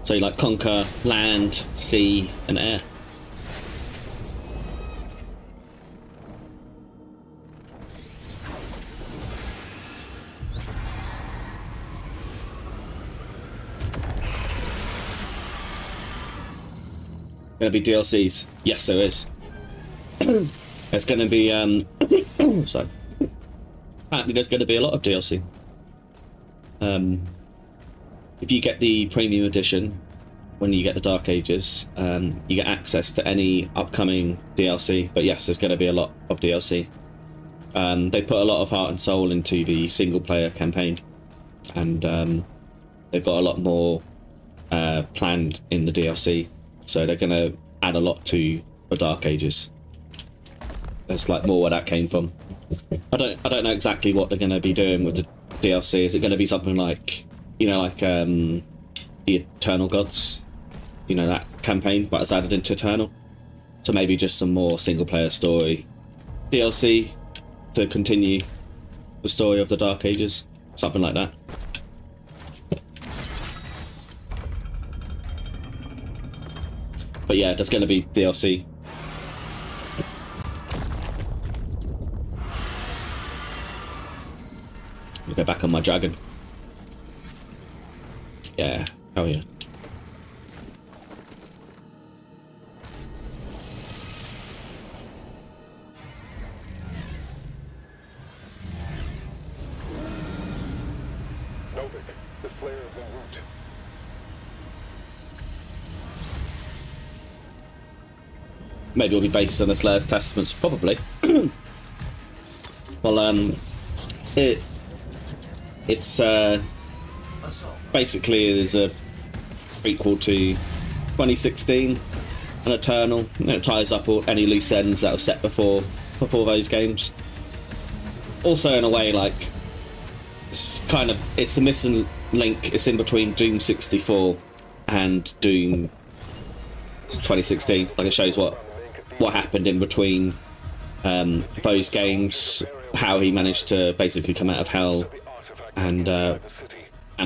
S1: So you like conquer land, sea, and air. Gonna be DLCs? Yes, there is. There's gonna be sorry. Apparently there's gonna be a lot of DLC. If you get the premium edition, when you get the Dark Ages, you get access to any upcoming DLC. But yes, there's gonna be a lot of DLC. They put a lot of heart and soul into the single player campaign, and they've got a lot more planned in the DLC. So they're going to add a lot to the Dark Ages. There's like more where that came from. I don't know exactly what they're going to be doing with the DLC. Is it going to be something like, you know, like the Eternal Gods, you know, that campaign that was added into Eternal? So maybe just some more single player story DLC to continue the story of the Dark Ages, something like that. But yeah, there's going to be DLC. I'll go back on my dragon. Yeah, hell yeah.
S15: Novik, the Slayer is en route.
S1: Maybe it'll be based on the Slayer's Testaments, probably. Well, it's basically is a prequel to 2016, an Eternal. It ties up all any loose ends that were set before those games. Also, in a way, like it's the missing link. It's in between Doom 64 and Doom 2016. Like, it shows what happened in between those games, how he managed to basically come out of hell, and the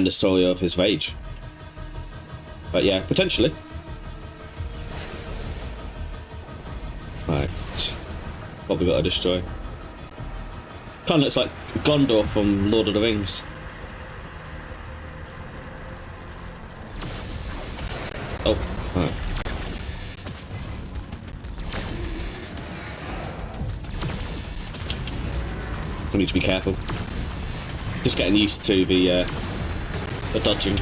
S1: story of his rage. But yeah, potentially. Right, what we got to destroy? Kind of looks like Gondor from Lord of the Rings. Oh, right. We need to be careful. Just getting used to the dodging.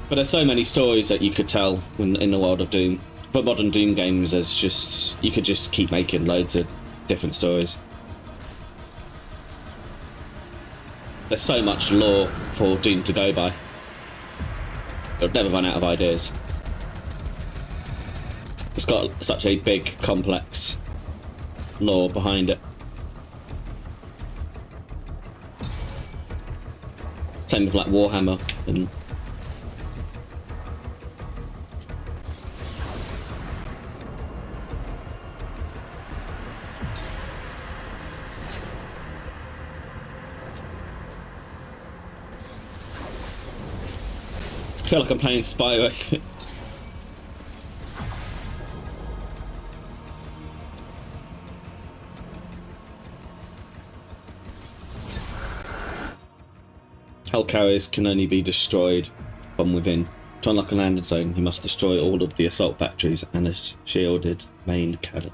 S1: But there's so many stories that you could tell in the world of Doom. For modern Doom games, there's just, you could just keep making loads of different stories. there's so much lore for Doom to go by. It'll never run out of ideas. It's got such a big, complex lore behind it. Same with like Warhammer and I feel like I'm playing Spyro. Hull carriers can only be destroyed from within. To unlock a landing zone, you must destroy all of the assault batteries and a shielded main cannon.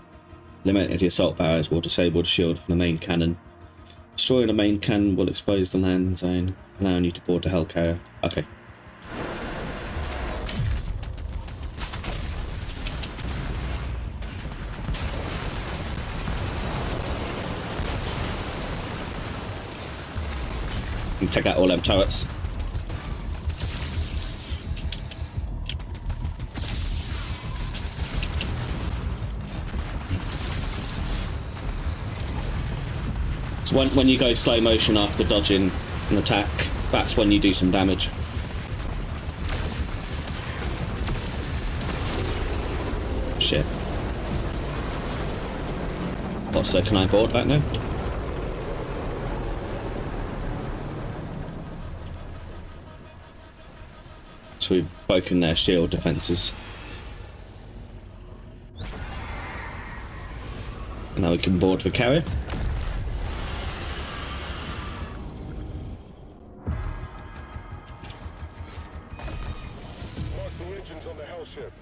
S1: Eliminating the assault barriers will disable the shield from the main cannon. Destroying the main cannon will expose the landing zone, allowing you to board the Hull carrier. Okay. And take out all them turrets. So when you go slow motion after dodging an attack, that's when you do some damage. Shit. What, so can I board that now? So we've broken their shield defences. And now we can board the carrier.
S15: Mark the engines on the hell ship.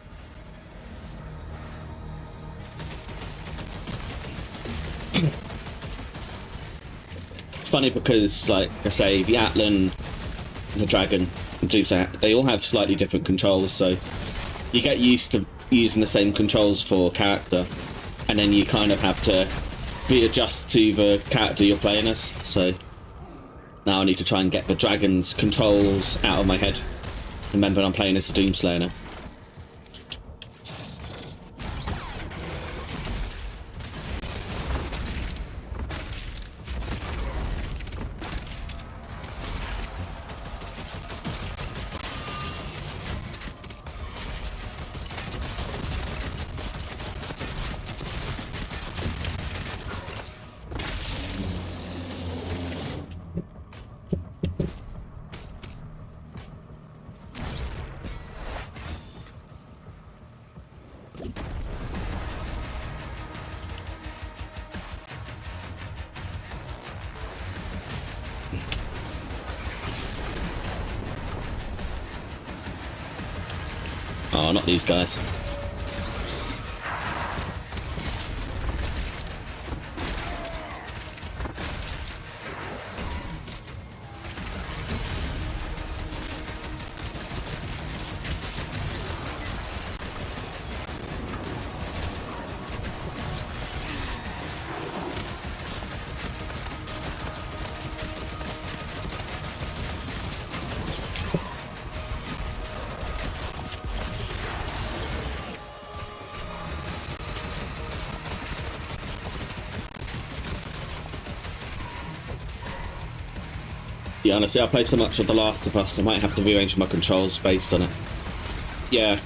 S1: It's funny because, like I say, the Atlan, the Dragon, and Doomsayer, they all have slightly different controls, so you get used to using the same controls for character, and then you kind of have to readjust to the character you're playing as. So now I need to try and get the Dragon's controls out of my head. Remember, I'm playing as a Doomslayer now. Oh, not these guys. Yeah, honestly, I play so much of The Last of Us, I might have to rearrange my controls based on it. Yeah.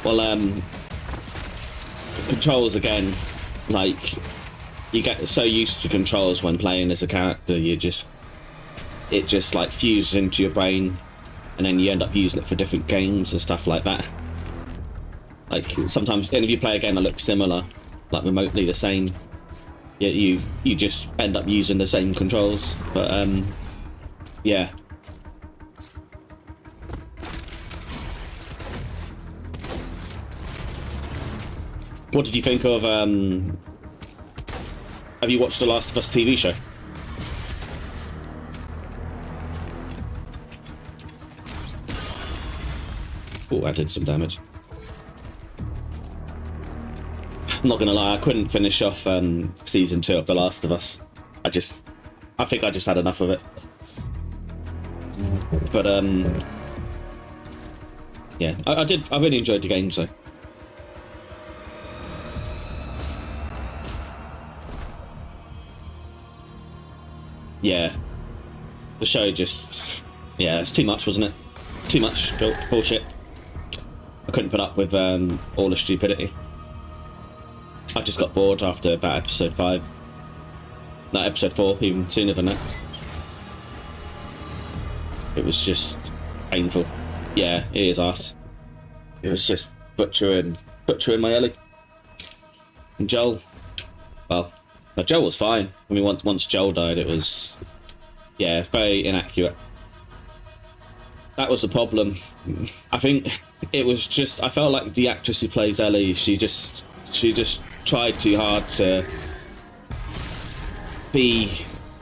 S1: Well, controls again, like, you get so used to controls when playing as a character, it just like fuses into your brain, and then you end up using it for different games and stuff like that. Like, sometimes, and if you play a game that looks similar, like remotely the same, you just end up using the same controls. But yeah. What did you think of have you watched The Last of Us TV show? Oh, I did some damage. I'm not gonna lie, I couldn't finish off season 2 of The Last of Us. I think I just had enough of it. But yeah, I really enjoyed the game, so. Yeah, the show just, yeah, it's too much, wasn't it? Too much bullshit. I couldn't put up with all the stupidity. I just got bored after about episode 5. Not episode 4, even sooner than that. It was just painful. Yeah, it is arse. It was just butchering my Ellie. And Joel, well, Joel was fine. I mean, once Joel died, it was, yeah, very inaccurate. That was the problem. I think it was just, I felt like the actress who plays Ellie, she just tried too hard to be,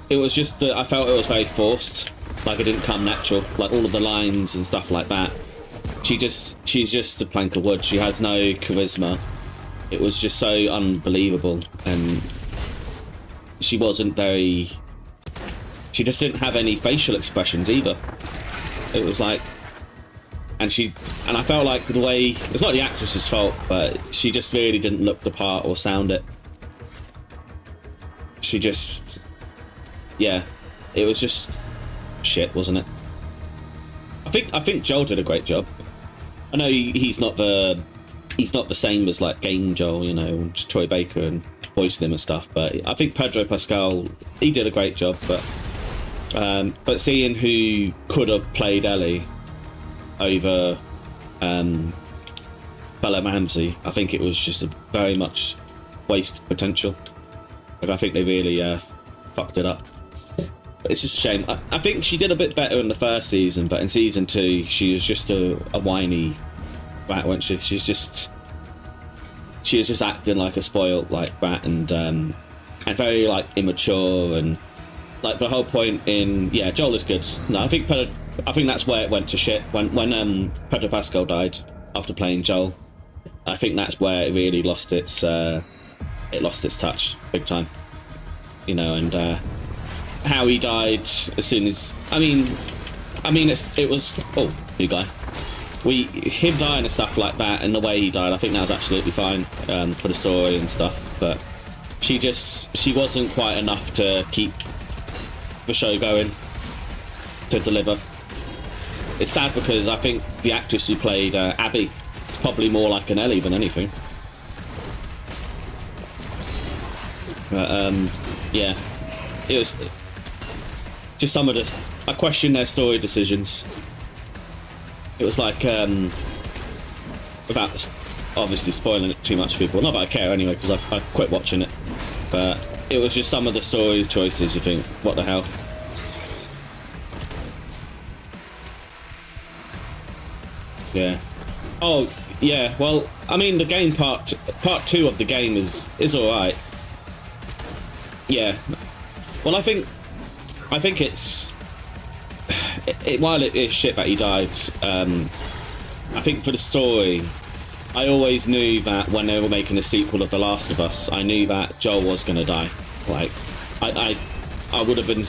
S1: it was just that I felt it was very forced. Like it didn't come natural, like all of the lines and stuff like that. She's just a plank of wood. She has no charisma. It was just so unbelievable, and she wasn't very, she just didn't have any facial expressions either. It was like, and I felt like the way, it's not the actress's fault, but she just really didn't look the part or sound it. She just, yeah, it was just shit, wasn't it? I think Joel did a great job. I know he's not the same as like game Joel, you know, Troy Baker and voiced him and stuff, but I think Pedro Pascal, he did a great job. But seeing who could have played Ellie over Bella Ramsey, I think it was just a very much wasted potential. Like I think they really fucked it up. But it's just a shame. I think she did a bit better in the first season, but in season 2 she was just a whiny rat, wasn't she? She was just acting like a spoiled like rat, and very like immature, and like the whole point in, yeah, Joel is good. No, I think that's where it went to shit when Pedro Pascal died after playing Joel. I think that's where it really lost its touch big time, you know. And how he died as soon as, I mean it was, oh, new guy, him dying and stuff like that, and the way he died, I think that was absolutely fine for the story and stuff, but she wasn't quite enough to keep the show going, to deliver. It's sad because I think the actress who played Abby is probably more like an Ellie than anything. But yeah, it was just some of the, I question their story decisions. It was like, without obviously spoiling it too much for people, not that I care anyway, because I quit watching it, but it was just some of the story choices you think, what the hell? Yeah. Oh, yeah, well, I mean, the game part 2 of the game is alright. Yeah. Well, I think it's, while it is shit that he died, I think for the story, I always knew that when they were making a sequel of The Last of Us, I knew that Joel was going to die. Like, I would have been,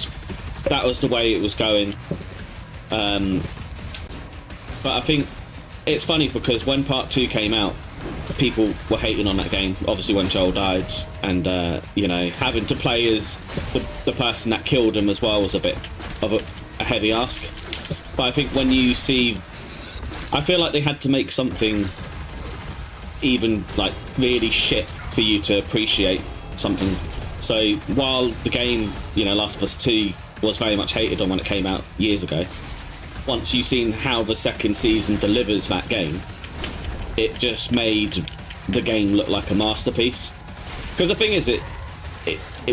S1: that was the way it was going. But I think it's funny because when part 2 came out, people were hating on that game, obviously when Joel died, and you know, having to play as the person that killed him as well was a bit of a heavy ask. But I think when you see, I feel like they had to make something even like really shit for you to appreciate something. So while the game, you know, Last of Us 2 was very much hated on when it came out years ago, once you've seen how the second season delivers that game, it just made the game look like a masterpiece. Because the thing is, it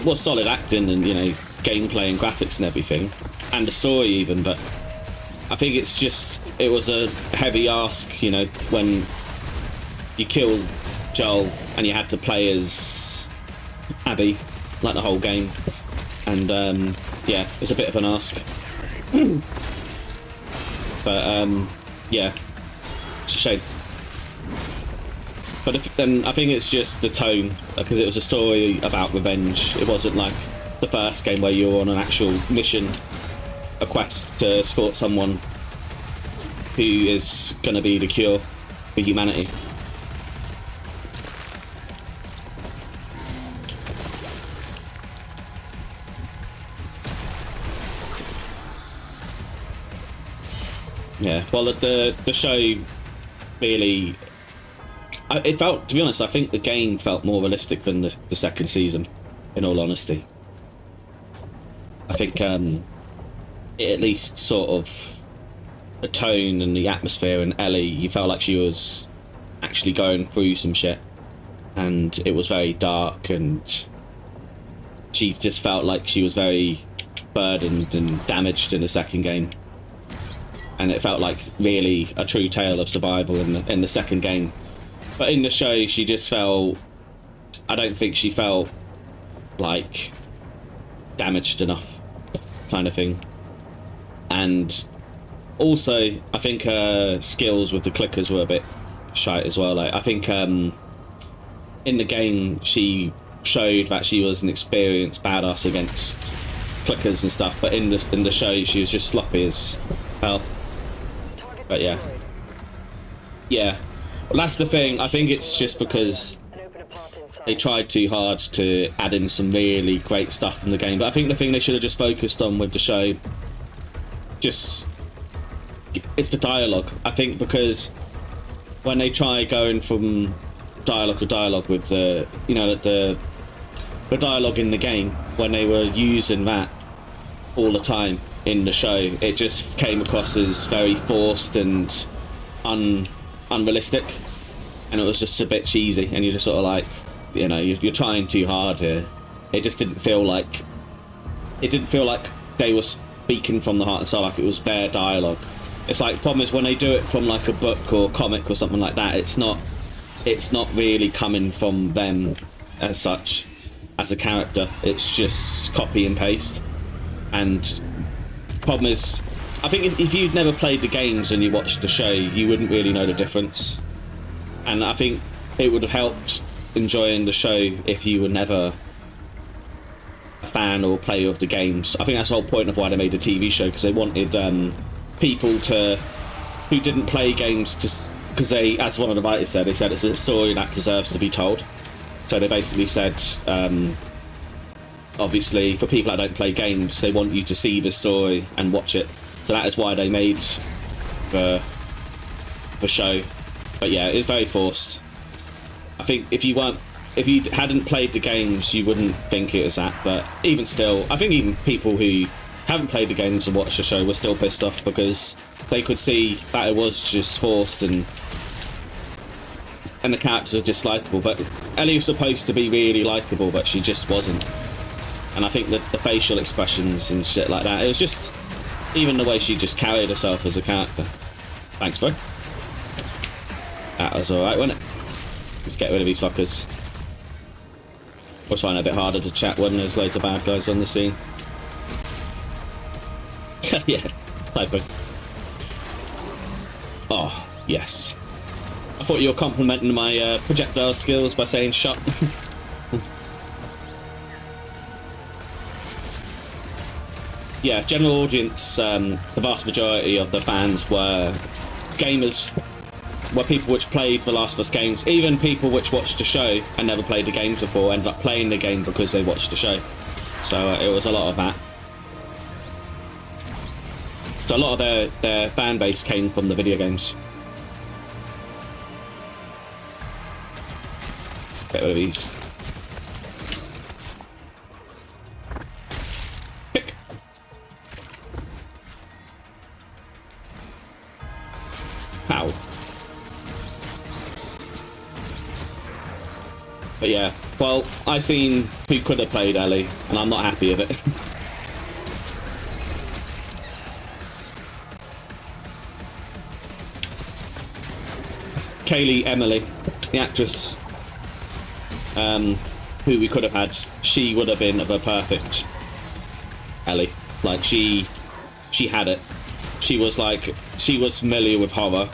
S1: was solid acting and, you know, gameplay and graphics and everything, and the story even, but I think it's just, it was a heavy ask, you know, when you kill Joel and you had to play as Abby, like the whole game, and yeah, it was a bit of an ask. But yeah, it's a shame. But then I think it's just the tone, because it was a story about revenge. It wasn't like the first game where you're on an actual mission, a quest to escort someone who is going to be the cure for humanity. Yeah, well, the show really, it felt, to be honest, I think the game felt more realistic than the second season, in all honesty. I think it at least sort of the tone and the atmosphere, and Ellie, you felt like she was actually going through some shit, and it was very dark, and she just felt like she was very burdened and damaged in the second game. And it felt like really a true tale of survival in the second game. But in the show, she just felt, I don't think she felt like damaged enough, kind of thing. And also, I think her skills with the clickers were a bit shite as well. Like, I think in the game, she showed that she was an experienced badass against clickers and stuff, but in the show, she was just sloppy as hell. But yeah, well, that's the thing. I think it's just because they tried too hard to add in some really great stuff from the game. But I think the thing they should have just focused on with the show, it's the dialogue. I think because when they try going from dialogue to dialogue with the dialogue in the game, when they were using that all the time in the show, it just came across as very forced and unrealistic, and it was just a bit cheesy, and you're just sort of like, you're trying too hard here. It just didn't feel like they were speaking from the heart and soul, like it was their dialogue. It's like, the problem is when they do it from like a book or comic or something like that, it's not really coming from them as such, as a character. It's just copy and paste. And problem is, I think if you'd never played the games and you watched the show, you wouldn't really know the difference. And I think it would have helped enjoying the show if you were never a fan or player of the games. I think that's the whole point of why they made a TV show, because they wanted people who didn't play games because they, as one of the writers said, it's a story that deserves to be told. So they basically said, obviously, for people that don't play games, they want you to see the story and watch it. So that is why they made the show. But yeah, it's very forced. I think if you hadn't played the games, you wouldn't think it was that. But even still, I think even people who haven't played the games and watched the show were still pissed off, because they could see that it was just forced and the characters are dislikable. But Ellie was supposed to be really likable, but she just wasn't. And I think that the facial expressions and shit like that, it was just, even the way she just carried herself as a character. Thanks, bro. That was alright, wasn't it? Let's get rid of these fuckers. I was finding it a bit harder to chat when there's loads of bad guys on the scene. Yeah, typo. Oh, yes. I thought you were complimenting my projectile skills by saying shot. Yeah, general audience, the vast majority of the fans were gamers, were people which played the Last of Us games. Even people which watched the show and never played the games before ended up playing the game because they watched the show. So it was a lot of that. So a lot of their fan base came from the video games. Get rid of these. Pick. Ow. But yeah, well, I seen who could have played Ellie, and I'm not happy with it. Kaylee Emily, the actress who we could have had, she would have been the perfect Ellie. Like, she had it. She was familiar with horror.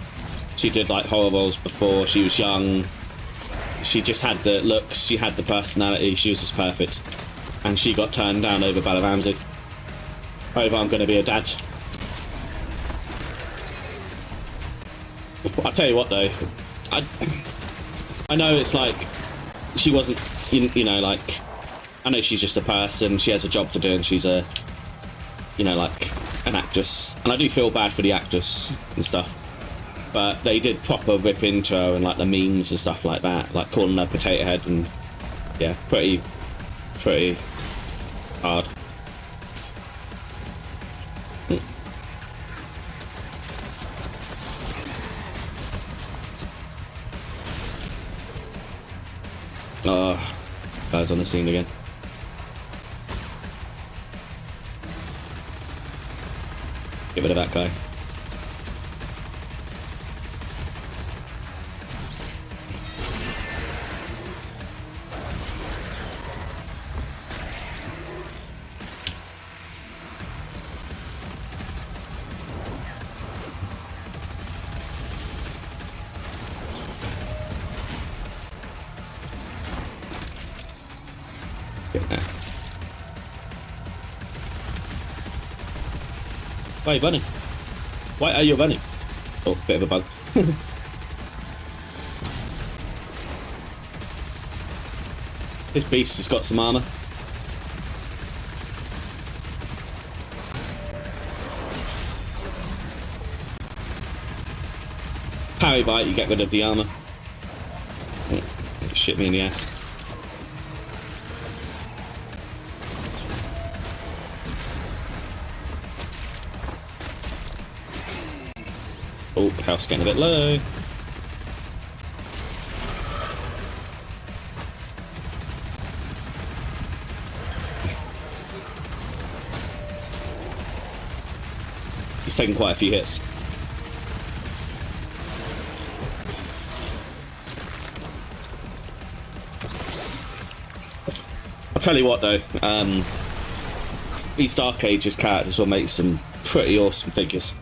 S1: She did like horror roles before. She was young. She just had the looks, she had the personality, she was just perfect. and she got turned down over Bella Ramsey. Over I'm going to be a dad. I'll tell you what though, I know it's like she wasn't, you know, like, I know she's just a person, she has a job to do, and she's a, you know, like an actress, and I do feel bad for the actress and stuff, but they did proper rip into her and like the memes and stuff like that, like calling her potato head, and yeah, pretty hard. Oh, guy's on the scene again. Get rid of that guy. Why are you running? Why are you running? Oh, bit of a bug. This beast has got some armor. Parry bite, you get rid of the armor. Oh, shit me in the ass. Oh, health's getting a bit low. He's taken quite a few hits. I'll tell you what though, these Dark Ages characters will make some pretty awesome figures.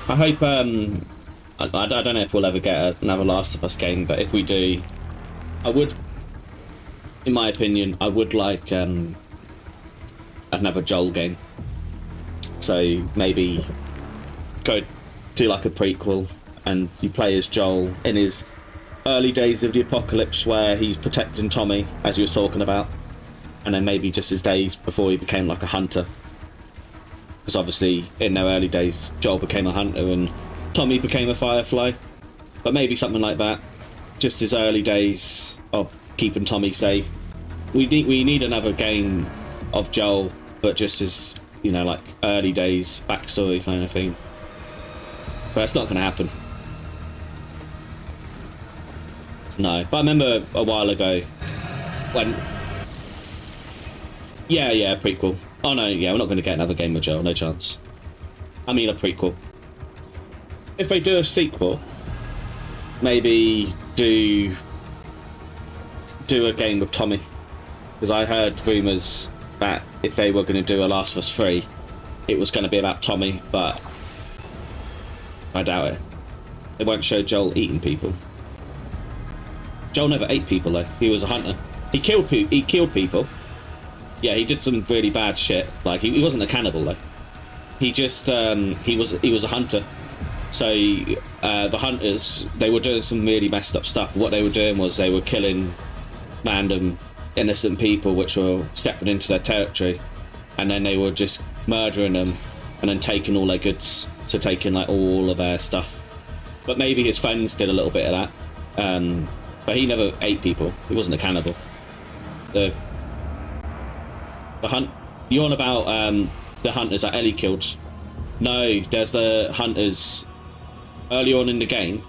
S1: I hope, I don't know if we'll ever get another Last of Us game, but if we do, I would, in my opinion, I would like another Joel game. So maybe go do like a prequel and you play as Joel in his early days of the apocalypse where he's protecting Tommy, as he was talking about, and then maybe just his days before he became like a hunter. Because obviously, in their early days, Joel became a hunter and Tommy became a Firefly. But maybe something like that. Just his early days of keeping Tommy safe. We need another game of Joel, but just his, you know, like early days, backstory kind of thing. But it's not going to happen. No. But I remember a while ago when... Yeah, prequel. Oh no, yeah, we're not going to get another game with Joel, no chance. I mean a prequel. If they do a sequel, maybe do a game with Tommy. Because I heard rumours that if they were going to do a Last of Us 3, it was going to be about Tommy, but I doubt it. They won't show Joel eating people. Joel never ate people though, he was a hunter. He killed people. Yeah, he did some really bad shit. Like he wasn't a cannibal though. He just he was a hunter. So the hunters, they were doing some really messed up stuff. What they were doing was they were killing random innocent people which were stepping into their territory, and then they were just murdering them and then taking all their goods. So taking like all of their stuff. But maybe his friends did a little bit of that. But he never ate people. He wasn't a cannibal. The hunt, you're on about the hunters that Ellie killed. No, there's the hunters early on in the game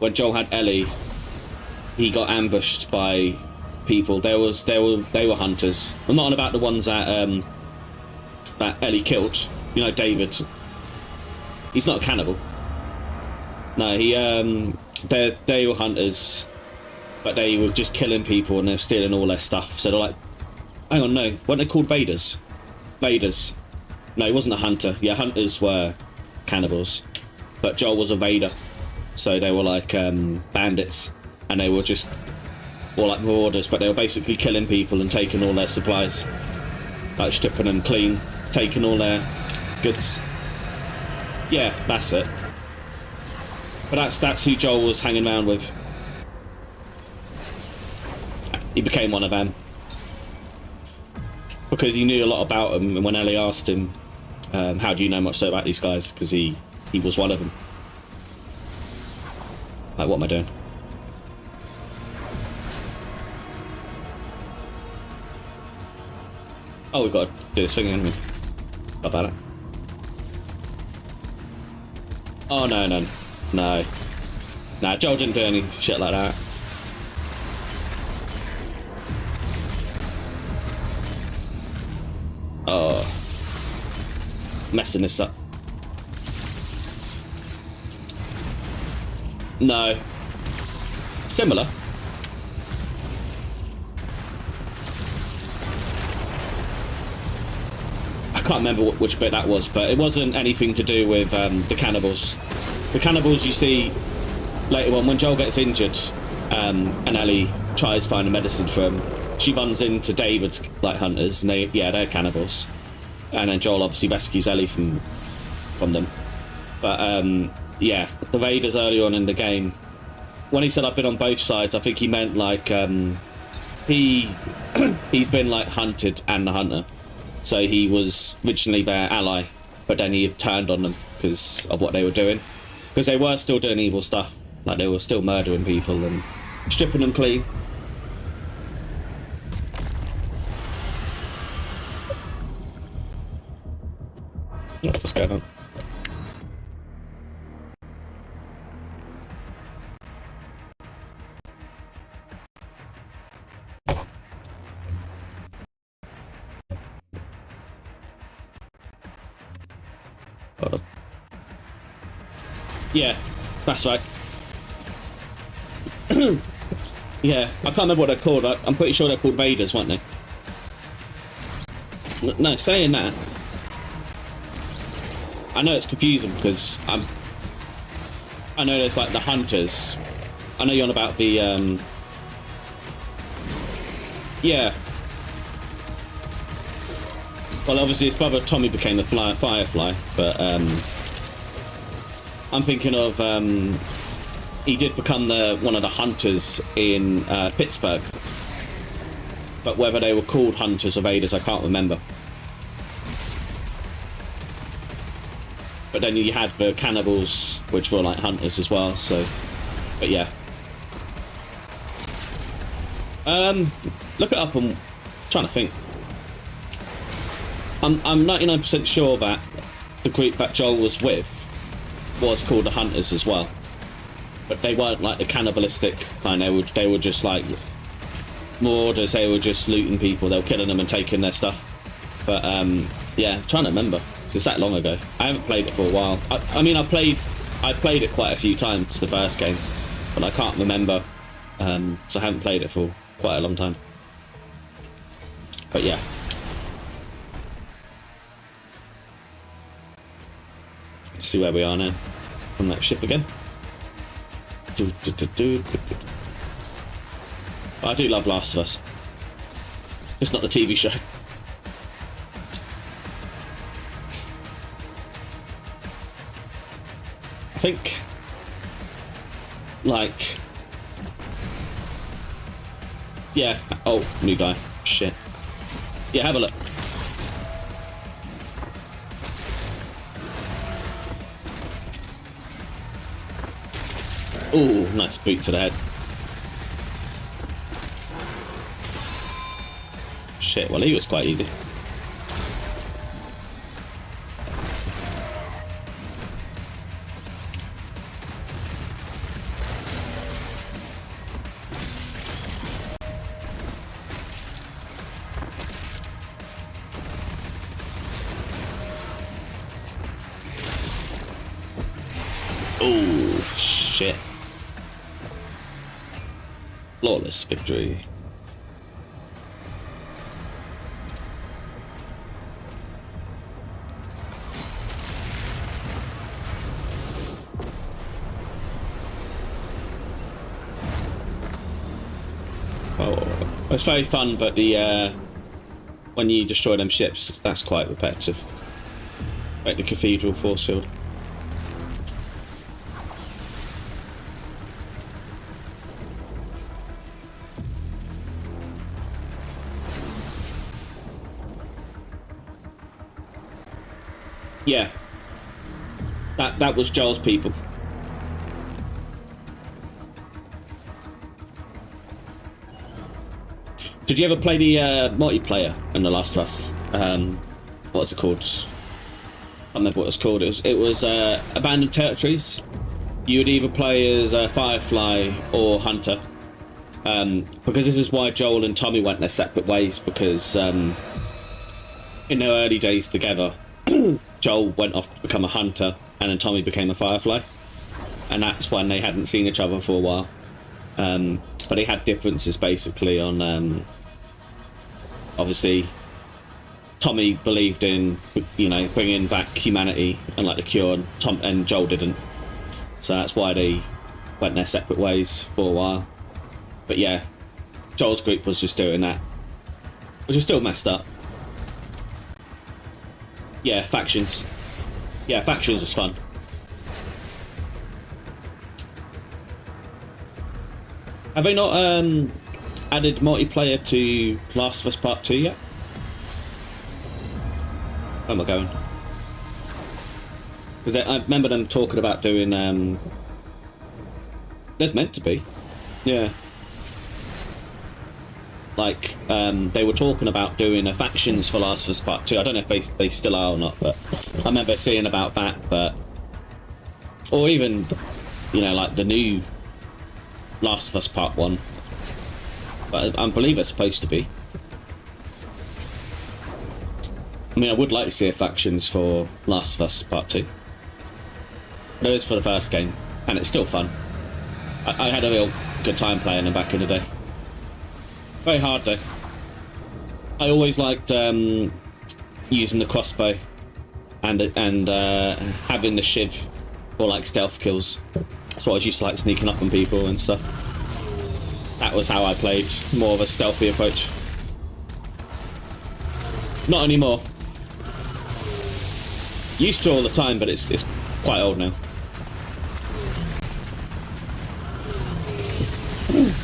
S1: when Joel had Ellie. He got ambushed by people. They were hunters. I'm not on about the ones that Ellie killed. You know, David. He's not a cannibal. No, they were hunters, but they were just killing people and they're stealing all their stuff. So they're like, hang on, no, weren't they called Vaders? Vaders. No, he wasn't a hunter. Yeah, hunters were cannibals, but Joel was a Vader, so they were like bandits, and they were just or like marauders, but they were basically killing people and taking all their supplies, like stripping them clean, taking all their goods. Yeah, that's it. But that's who Joel was hanging around with. He became one of them because he knew a lot about them. And when Ellie asked him, "How do you know much so about these guys?" Because he was one of them. Like, what am I doing? Oh, we've got to do this thing, haven't we? About it. Oh, no. Nah, Joel didn't do any shit like that. Oh. Messing this up. No. Similar. I can't remember which bit that was, but it wasn't anything to do with the cannibals. The cannibals you see later on when Joel gets injured, and Ellie tries finding medicine for him. She runs into David's like hunters, and they're cannibals. And then Joel obviously rescues Ellie from them. But yeah, the Raiders earlier on in the game, when he said I've been on both sides, I think he meant like he's been like hunted and the hunter. So he was originally their ally, but then he turned on them because of what they were doing. Because they were still doing evil stuff. Like, they were still murdering people and stripping them clean. What's going on? Hold on. Yeah, that's right. Yeah, I can't remember what they're called. I'm pretty sure they're called Raiders, weren't they? No, saying that, I know it's confusing because I know there's like the hunters. I know you're on about the yeah. Well, obviously his brother Tommy became the Firefly, but I'm thinking of he did become one of the hunters in Pittsburgh, but whether they were called hunters or Raiders, I can't remember. But then you had the cannibals, which were like hunters as well. So, but yeah. Look it up. I'm trying to think. I'm 99% sure that the group that Joel was with was called the Hunters as well, but they weren't like the cannibalistic kind. They were just like marauders. They were just looting people. They were killing them and taking their stuff. But yeah, I'm trying to remember. It's that long ago. I haven't played it for a while. I mean, I played it quite a few times, the first game, but I can't remember. So I haven't played it for quite a long time. But yeah. Let's see where we are now. On that ship again. I do love Last of Us. It's not the TV show. I think, like, yeah. Oh, new guy. Shit. Yeah, have a look. Ooh, nice boot to the head. Shit, well, he was quite easy. Oh, shit. Flawless victory. It's very fun, but the when you destroy them ships, that's quite repetitive. Like the Cathedral force field. Yeah. That was Joel's people. Did you ever play the multiplayer in The Last of Us? What's it called? I don't remember what it's called. It was Abandoned Territories. You would either play as Firefly or Hunter. Because this is why Joel and Tommy went their separate ways, because in their early days together, Joel went off to become a Hunter, and then Tommy became a Firefly. And that's when they hadn't seen each other for a while. But they had differences basically on, obviously, Tommy believed in, you know, bringing back humanity and like the cure, and Joel didn't. So that's why they went their separate ways for a while. But yeah, Joel's group was just doing that, which is still messed up. Yeah, factions. Yeah, factions was fun. Have they not added multiplayer to Last of Us Part 2 yet? Where am I going? Because I remember them talking about doing... there's meant to be. Yeah. Like, they were talking about doing a factions for Last of Us Part 2. I don't know if they still are or not, but I remember seeing about that, but... Or even, you know, like the new Last of Us Part 1. But I believe it's supposed to be. I mean, I would like to see a factions for Last of Us Part 2. There is for the first game, and it's still fun. I had a real good time playing them back in the day. Very hard though. I always liked using the crossbow and having the shiv for like stealth kills. So I was used to like sneaking up on people and stuff. That was how I played, more of a stealthy approach. Not anymore. Used to all the time, but it's quite old now.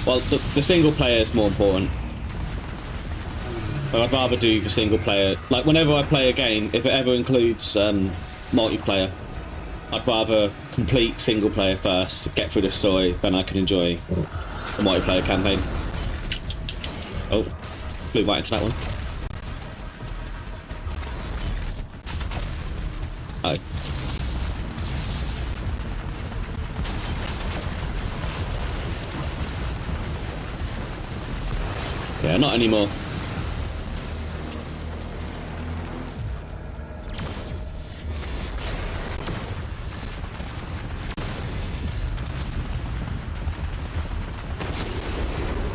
S1: Well, the single player is more important. But I'd rather do the single player. Like, whenever I play a game, if it ever includes multiplayer, I'd rather complete single player first, get through the story, then I can enjoy the multiplayer campaign. Oh, flew right into that one. Oh. Yeah, not anymore.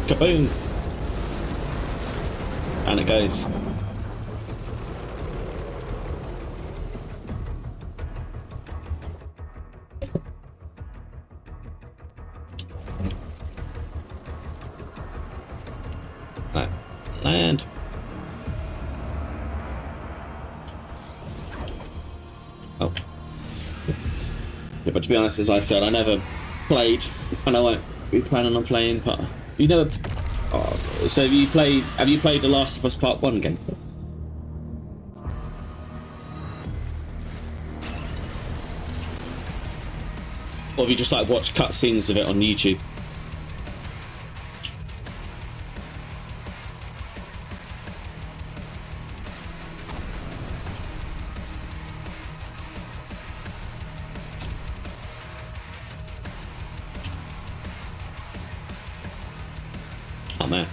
S1: Kaboom! And it goes. Right. Land. Oh. Yeah, but to be honest, as I said, I never played, and I won't be planning on playing, but you never... Oh, so have you played The Last of Us Part 1 game? Or have you just like watched cutscenes of it on YouTube? Oh man,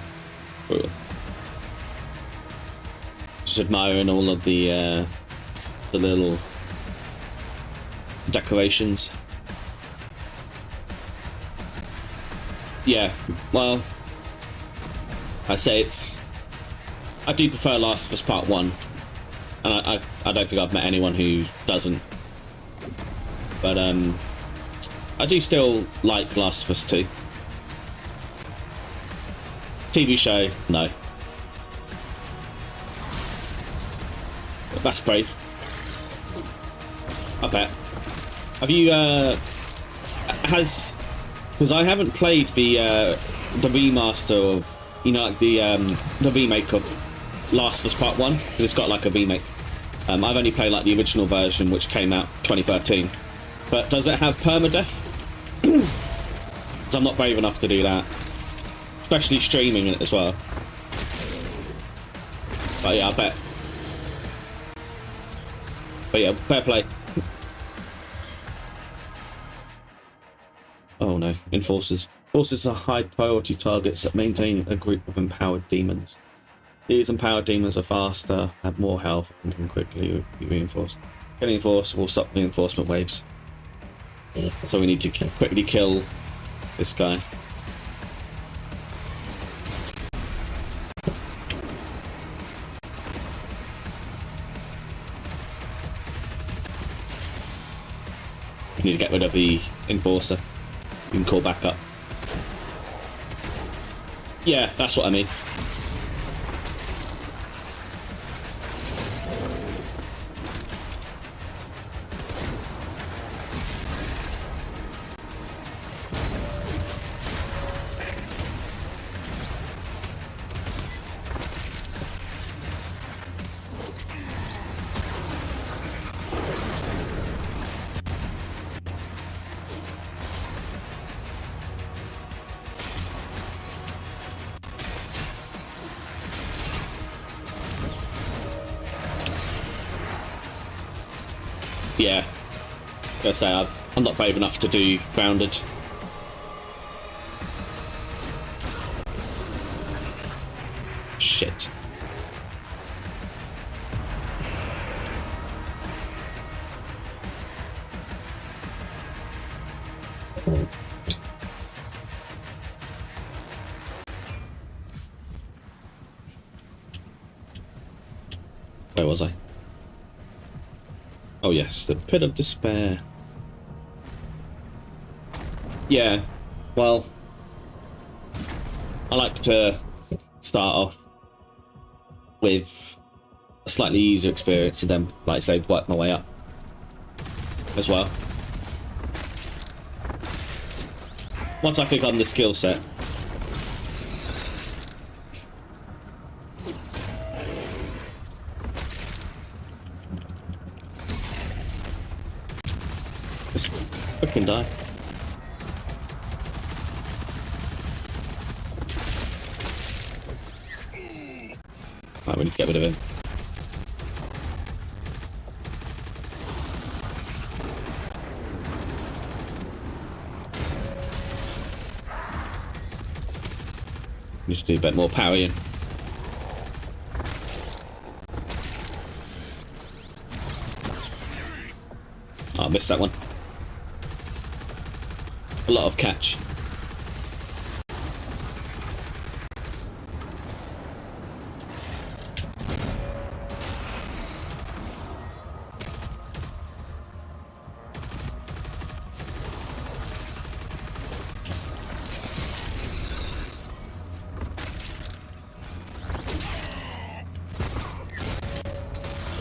S1: just admiring all of the little decorations. Yeah, well, I say I do prefer Last of Us Part 1, and I don't think I've met anyone who doesn't. But I do still like Last of Us 2. TV show, no. But that's brave. I bet. Have you, because I haven't played the remaster of, you know, like the remake of Last of Us Part 1, because it's got like a remake. I've only played like the original version, which came out 2013. But does it have permadeath? Because I'm not brave enough to do that. Especially streaming it as well. But yeah, I bet. But yeah, fair play. Oh no, Enforcers. Enforcers are high priority targets that maintain a group of empowered demons. These empowered demons are faster, have more health, and can quickly be reinforced. Getting enforced will stop reinforcement waves. So we need to quickly kill this guy. We need to get rid of the Enforcer. You can call back up. Yeah, that's what I mean. Yeah, gotta say I'm not brave enough to do grounded. Shit. Where was I? Oh yes, the Pit of Despair. Yeah, well, I like to start off with a slightly easier experience and then, like I say, work my way up as well. Once I pick on the skill set. Just fucking die. Right, we need to get rid of him. Need to do a bit more parrying. Oh, I missed that one. A lot of catch.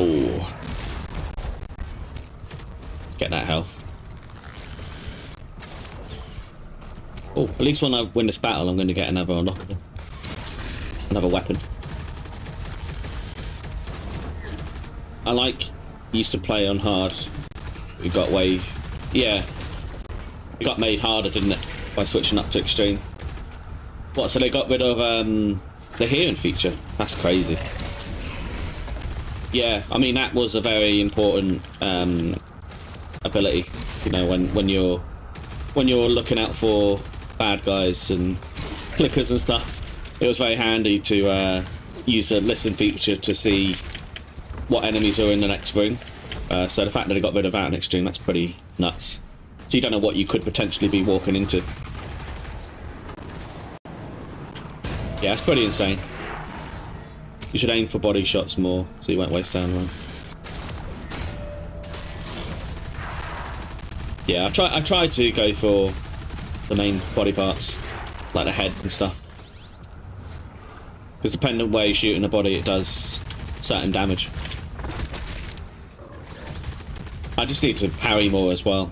S1: Oh, get that health. Oh, at least when I win this battle, I'm going to get another unlockable, another weapon. I like used to play on hard. We got way, yeah, it got made harder, didn't it, by switching up to extreme. What? So they got rid of the hearing feature? That's crazy. Yeah, I mean that was a very important ability. You know, when you're looking out for bad guys and clickers and stuff, it was very handy to use the listen feature to see what enemies are in the next room. So the fact that they got rid of that in extreme, that's pretty nuts. So you don't know what you could potentially be walking into. Yeah, it's pretty insane. You should aim for body shots more, so you won't waste ammo. Yeah, I try to go for the main body parts, like the head and stuff. Because depending on where you shoot in the body, it does certain damage. I just need to parry more as well.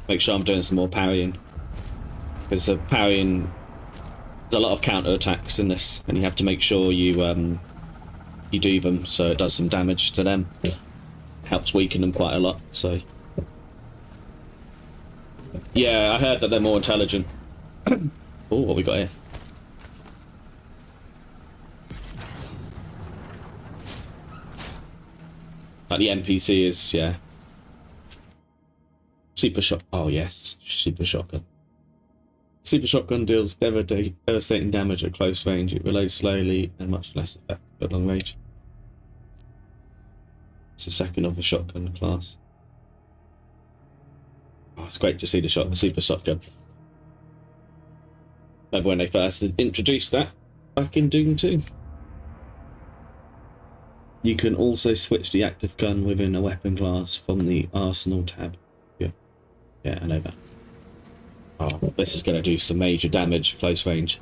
S1: Make sure I'm doing some more parrying. Because parrying, there's a lot of counter attacks in this, and you have to make sure you do them so it does some damage to them. Helps weaken them quite a lot. So yeah, I heard that they're more intelligent. Oh, what we got here? Like the NPC is, yeah. Super shot. Oh yes, super shotgun. Super shotgun deals devastating damage at close range. It reloads slowly and much less effective at long range. It's the second of the shotgun class. Oh, it's great to see the super shotgun. Remember when they first introduced that back in Doom 2? You can also switch the active gun within a weapon class from the Arsenal tab. Yeah, I know that. Oh, this is going to do some major damage close range.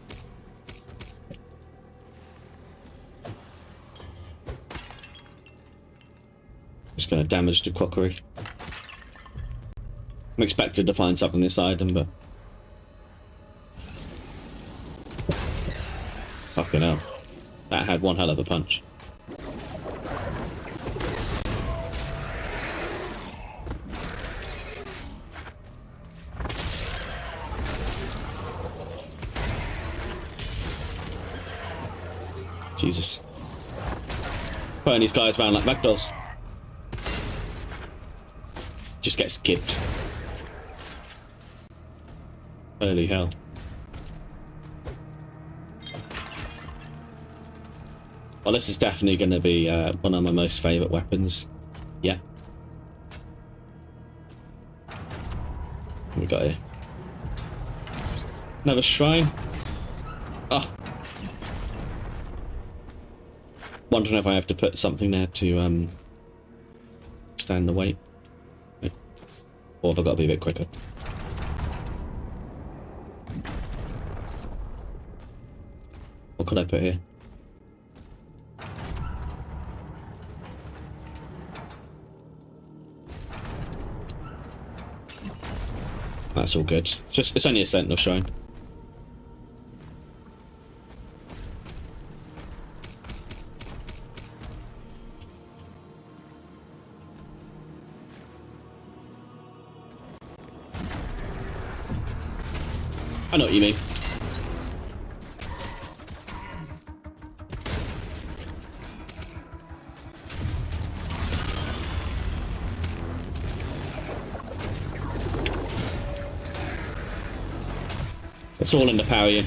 S1: Just going to damage the crockery. I'm expected to find something inside them, but fucking hell. That had one hell of a punch. Jesus. Putting these guys around like ragdolls. Just get skipped. Holy hell. Well, this is definitely going to be one of my most favourite weapons. Yeah. What we got here? Another shrine. Oh. Wondering if I have to put something there to stand the weight. Or have I got to be a bit quicker? What could I put here? That's all good. It's only a sentinel shrine. I know what you mean. It's all in the parrying.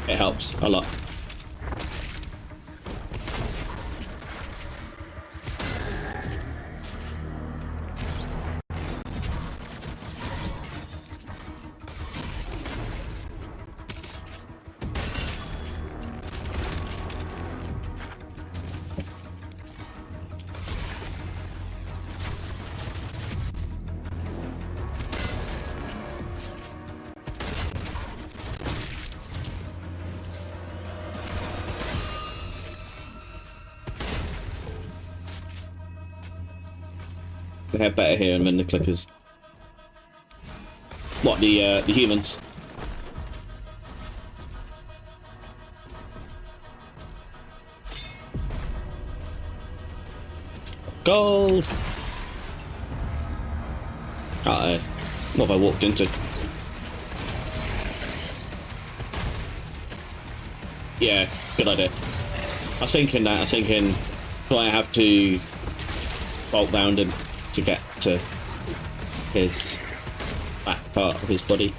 S1: It helps a lot. They have better hearing than the clickers. What, the humans? Gold! Uh-oh. What have I walked into? Yeah, good idea. I was thinking that. I was thinking, do I have to bolt round him to get to his back part of his body?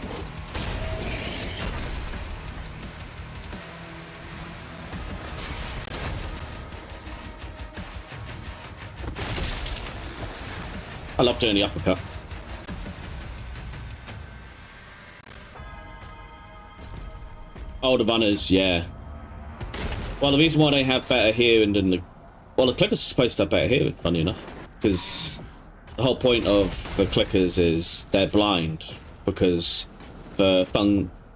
S1: I love doing the uppercut. Oh, the runners, yeah. Well, the reason why they have better hearing than the... Well, the clickers are supposed to have better hearing, funny enough. Because the whole point of the clickers is they're blind. Because the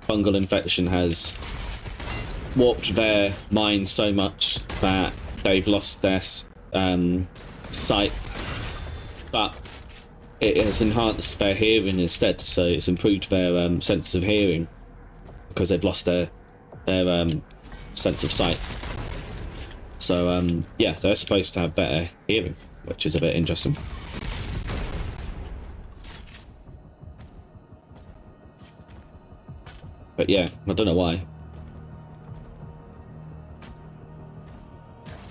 S1: fungal infection has warped their mind so much that they've lost their sight, but it has enhanced their hearing instead, so it's improved their sense of hearing because they've lost their sense of sight. So yeah, they're supposed to have better hearing, which is a bit interesting. But yeah, I don't know why.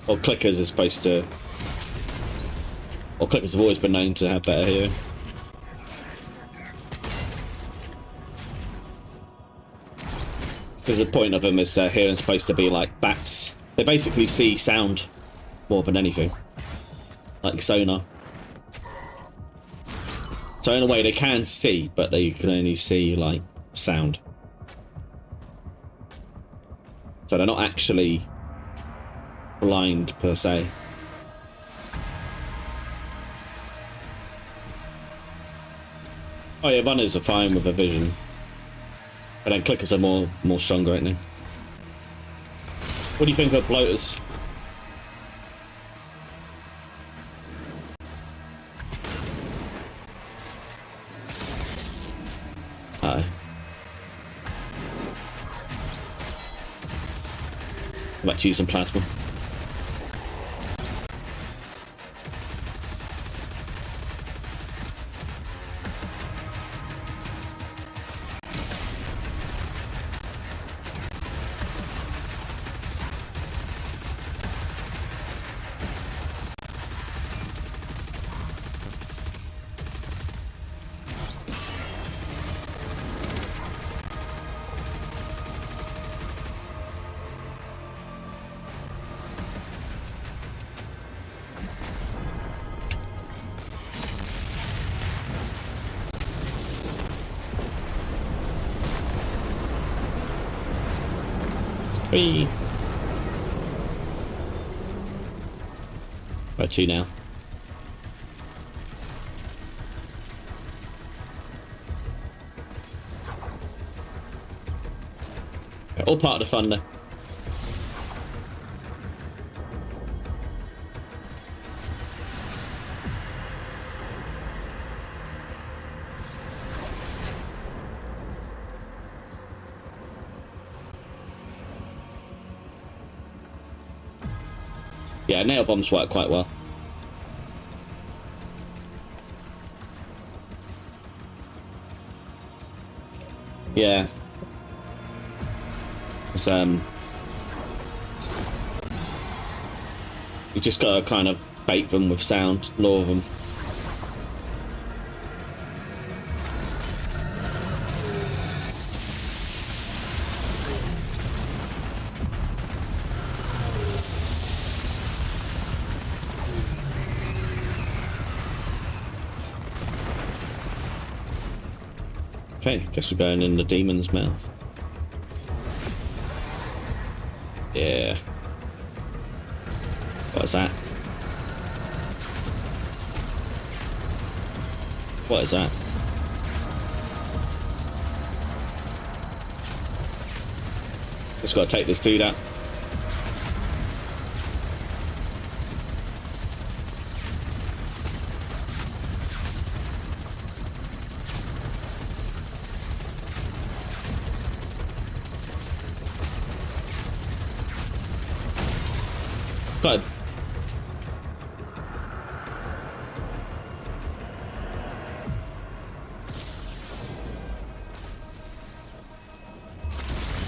S1: Or clickers are supposed to... Or clickers have always been known to have better hearing. Because the point of them is their hearing's supposed to be like bats. They basically see sound more than anything. Like sonar. So in a way they can see, but they can only see like sound. So they're not actually blind per se. Oh yeah, runners are fine with a vision. But then clickers are more stronger, aren't they? What do you think of bloaters? Uh-oh. I'm about to use some plasma. Whee! Right, 2 now. All part of the fun there. Yeah, nail bombs work quite well. Yeah. It's, you just gotta kind of bait them with sound, lure them. Okay, guess we're going in the demon's mouth. Yeah. What is that? What is that? Just gotta take this dude out. Good.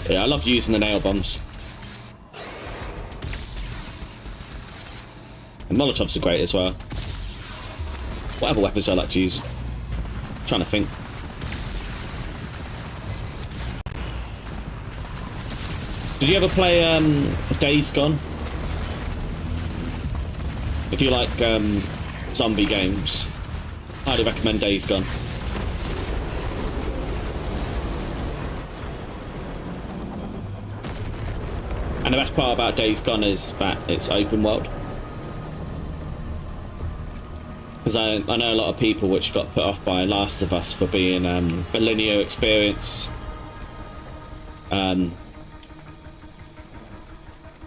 S1: Yeah, I love using the nail bombs. And Molotovs are great as well. What other weapons I like to use? I'm trying to think. Did you ever play Days Gone? If you like zombie games, highly recommend Days Gone. And the best part about Days Gone is that it's open world. Because I know a lot of people which got put off by Last of Us for being a linear experience.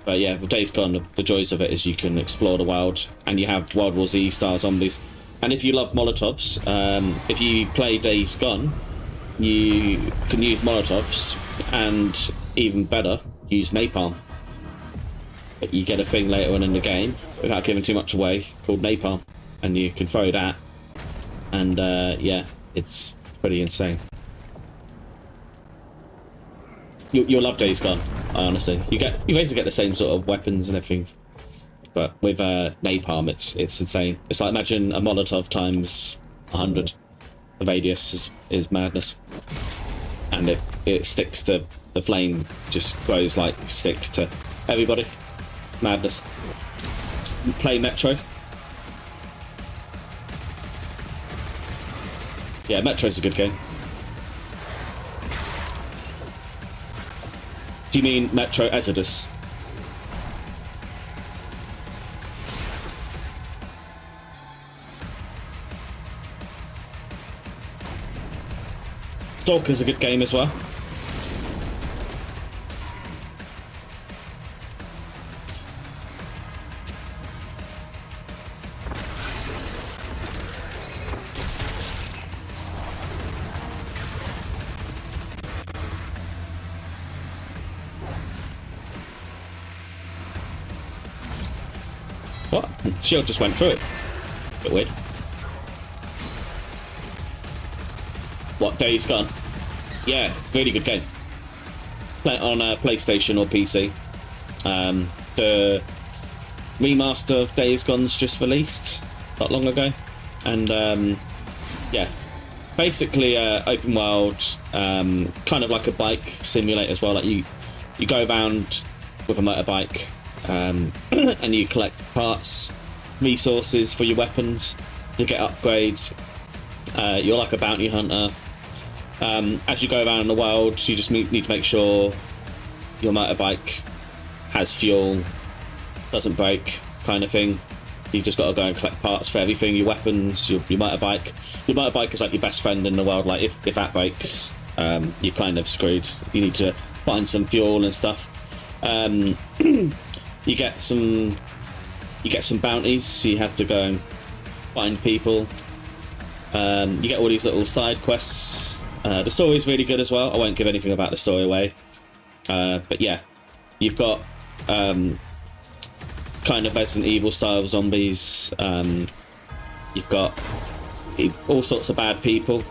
S1: But yeah, with Days Gone, the joys of it is you can explore the world, and you have World War Z style zombies. And if you love Molotovs, if you play Days Gone, you can use Molotovs, and even better, use Napalm. But you get a thing later on in the game, without giving too much away, called Napalm, and you can throw that, and yeah, it's pretty insane. You'll love Days Gone, honestly. You basically get the same sort of weapons and everything, but with Napalm, it's insane. It's like, imagine a Molotov times 100. The radius is madness, and it sticks to the flame, just grows like stick to everybody. Madness. Play Metro. Yeah, Metro's a good game. Do you mean Metro Exodus? Stalker's a good game as well. What? Shield just went through it. Bit weird. What, Days Gone? Yeah, really good game. Play it on PlayStation or PC. The remaster of Days Gone's just released not long ago, and yeah, basically open world, kind of like a bike simulator as well. Like you go around with a motorbike, and you collect parts, resources for your weapons to get upgrades. You're like a bounty hunter. As you go around the world, you just need to make sure your motorbike has fuel, doesn't break, kind of thing. You've just got to go and collect parts for everything, your weapons, your motorbike. Your motorbike is like your best friend in the world. Like if that breaks, you're kind of screwed. You need to find some fuel and stuff. You get some bounties, so you have to go and find people. You get all these little side quests. The story is really good as well. I won't give anything about the story away, but yeah, you've got kind of Resident Evil style zombies. You've got all sorts of bad people,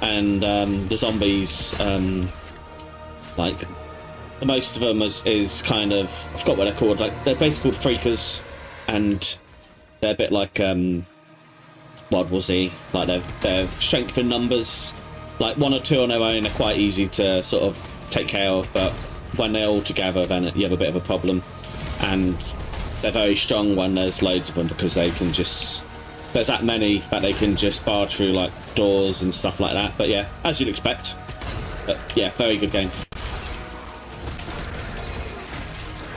S1: and the zombies, like most of them is kind of, I forgot what they're called. Like they're basically called freakers, and they're a bit like World War Z. Like they're strength in numbers. Like one or two on their own are quite easy to sort of take care of, but when they're all together, then you have a bit of a problem. And they're very strong when there's loads of them, because they can just, there's that many that they can just barge through like doors and stuff like that. But yeah, as you'd expect. But yeah, very good game.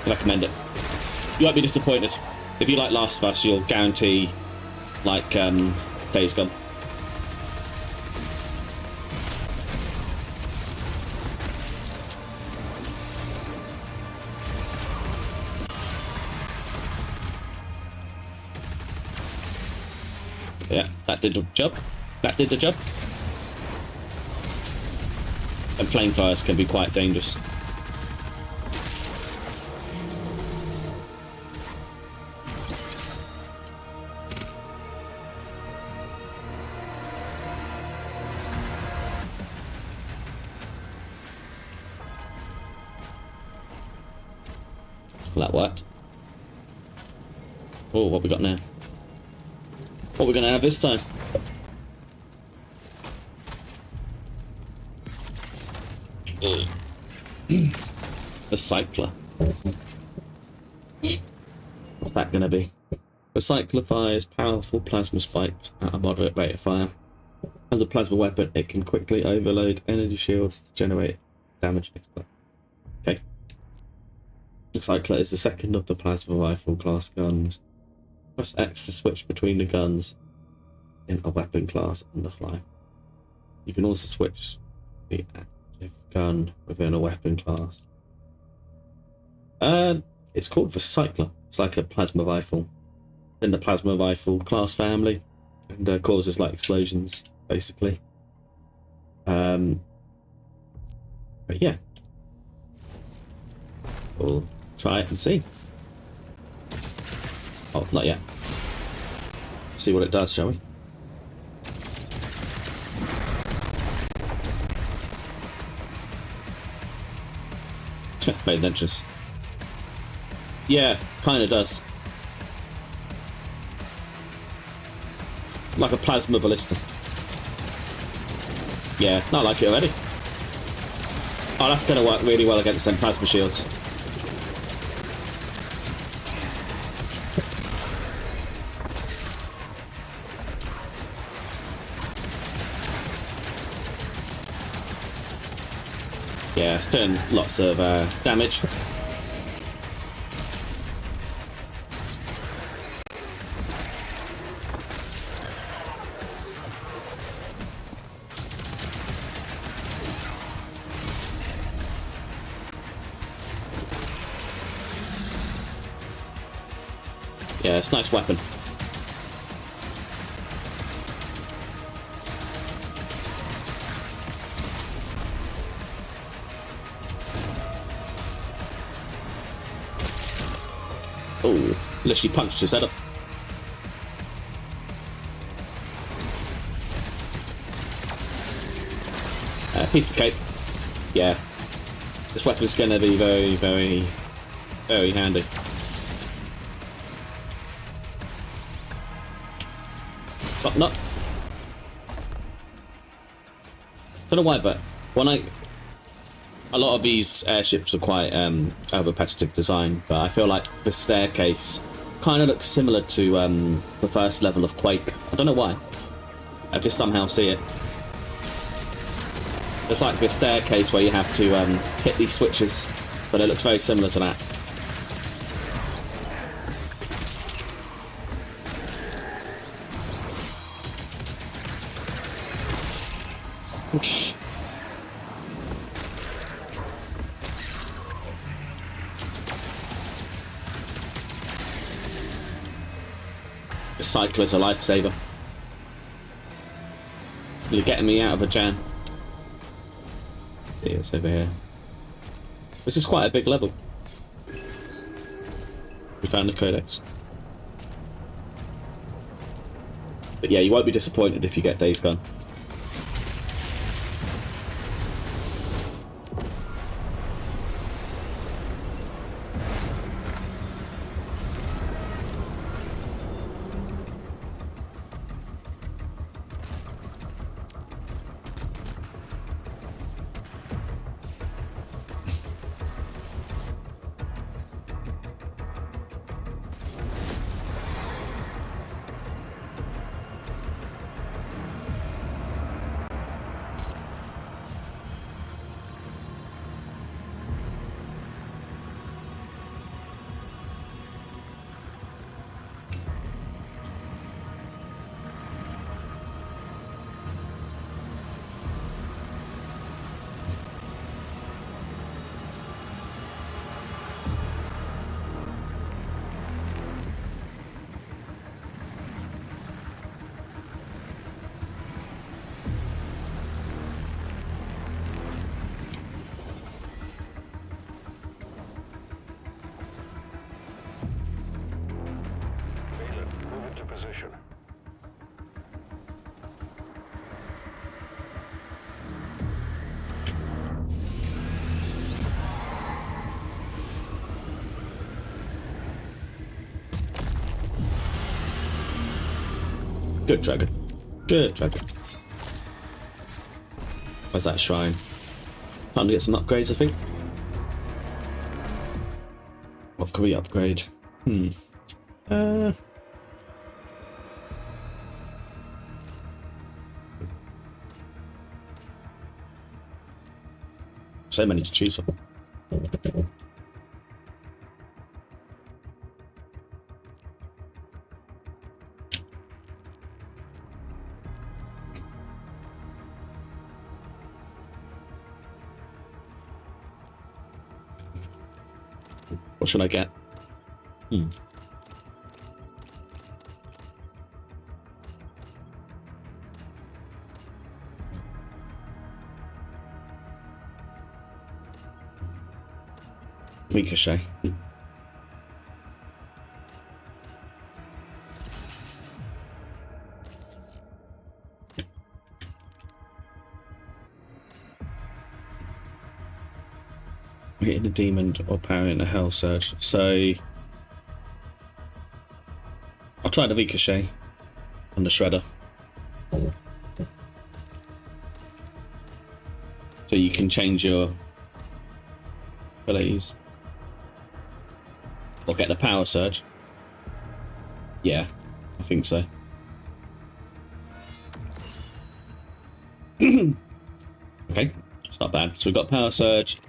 S1: Recommend it. You won't be disappointed. If you like Last of Us, you'll guarantee like Days Gone. Yeah, that did the job. That did the job. And flamethrowers can be quite dangerous. That worked. Oh, what we got now? What we're gonna have this time? A cycler. What's that gonna be? A cycler fires powerful plasma spikes at a moderate rate of fire. As a plasma weapon, it can quickly overload energy shields to generate damage. Okay. The cycler is the second of the plasma rifle class guns. Press X to switch between the guns in a weapon class on the fly. You can also switch the gun within a weapon class. It's called the Cycler. It's like a plasma rifle in the plasma rifle class family, and causes like explosions, basically. But yeah, we'll try it and see. Oh, not yet. See what it does, shall we? Made an entrance. Yeah, kind of does. Like a plasma ballista. Yeah, not like it already. Oh, that's going to work really well against them plasma shields. Yeah, it's doing lots of damage. Yeah, it's a nice weapon. Oh, literally punched his head off. Piece of cake. Yeah. This weapon's going to be very, very, very handy. But not. Don't know why, but when a lot of these airships are quite have repetitive design, but I feel like the staircase kind of looks similar to the first level of Quake. I don't know why. I just somehow see it. It's like this staircase where you have to hit these switches, but it looks very similar to that. Whoosh. The Cycler's a lifesaver. You're getting me out of a jam. Yeah, it's over here. This is quite a big level. We found the codex. But yeah, you won't be disappointed if you get Days Gone. Good dragon. Good dragon. Where's that shrine? Time to get some upgrades, I think. What can we upgrade? So many to choose from. What should I get? Ricochet. Hitting a demon or parrying a hell surge. So I'll try the Ricochet on the Shredder. So you can change your abilities. Or get the power surge. Yeah, I think so. Okay, it's not bad. So we've got power surge,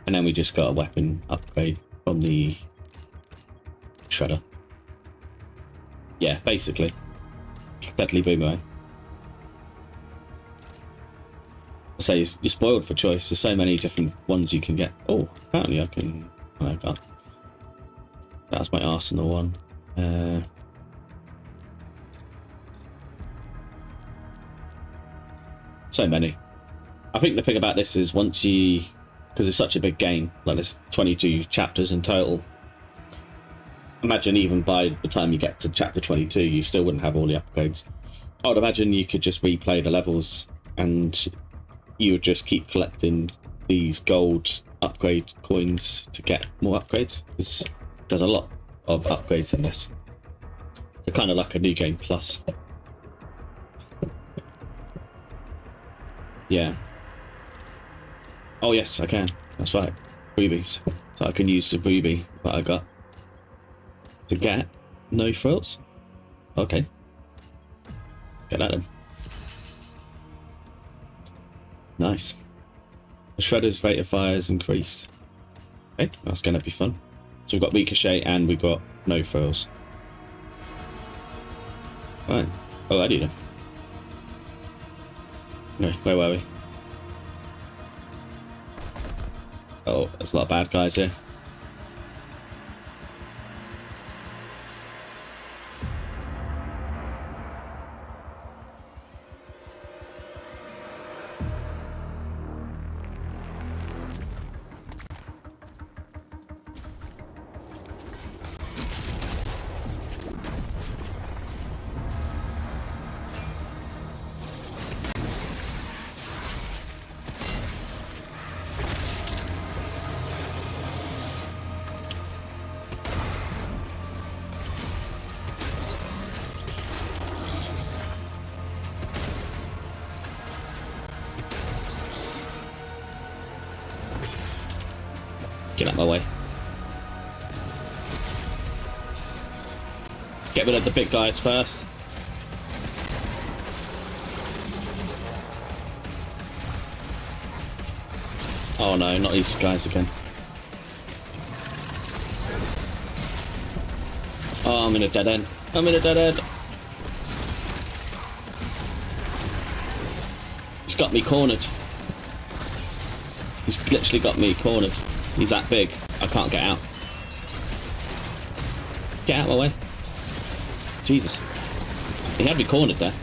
S1: and then we just got a weapon upgrade from the Shredder. Yeah, basically. Deadly Boomerang. So you're spoiled for choice. There's so many different ones you can get. Oh, apparently I can... Oh, I got... That's my Arsenal one. So many. I think the thing about this is once you... Because it's such a big game, like there's 22 chapters in total. Imagine even by the time you get to chapter 22, you still wouldn't have all the upgrades. I would imagine you could just replay the levels and you would just keep collecting these gold upgrade coins to get more upgrades. Because there's a lot of upgrades in this. They're kind of like a new game plus. Yeah. Oh yes, I can. That's right. Rubies. So I can use the ruby that I got to get no frills. Okay. Get that then. Nice. The Shredder's rate of fire is increased. Okay, that's going to be fun. So we've got Ricochet and we've got no frills. Right. Alrighty then. No, where were we? Oh, there's a lot of bad guys here. Get out of my way. Get rid of the big guys first. Oh no, not these guys again. Oh, I'm in a dead end. I'm in a dead end. He's got me cornered. He's literally got me cornered. He's that big. I can't get out. Get out of my way. Jesus. He had me cornered there.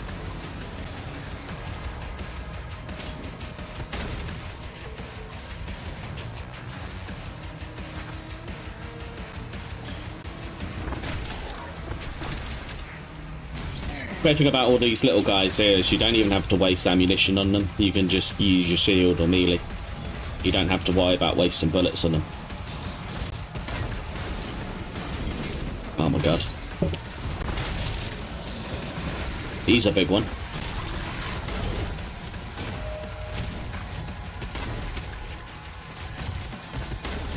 S1: Great thing about all these little guys here is you don't even have to waste ammunition on them. You can just use your shield or melee. You don't have to worry about wasting bullets on them. Oh my god. He's a big one.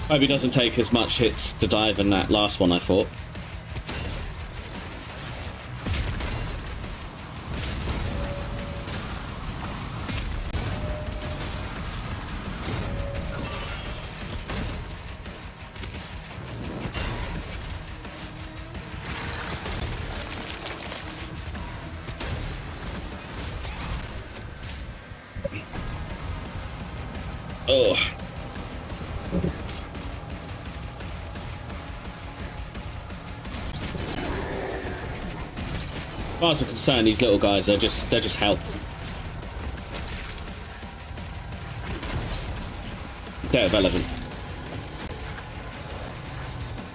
S1: Hope he doesn't take as much hits to die than that last one I fought. Oh. far as I'm concerned, these little guys are they're just health. They're irrelevant.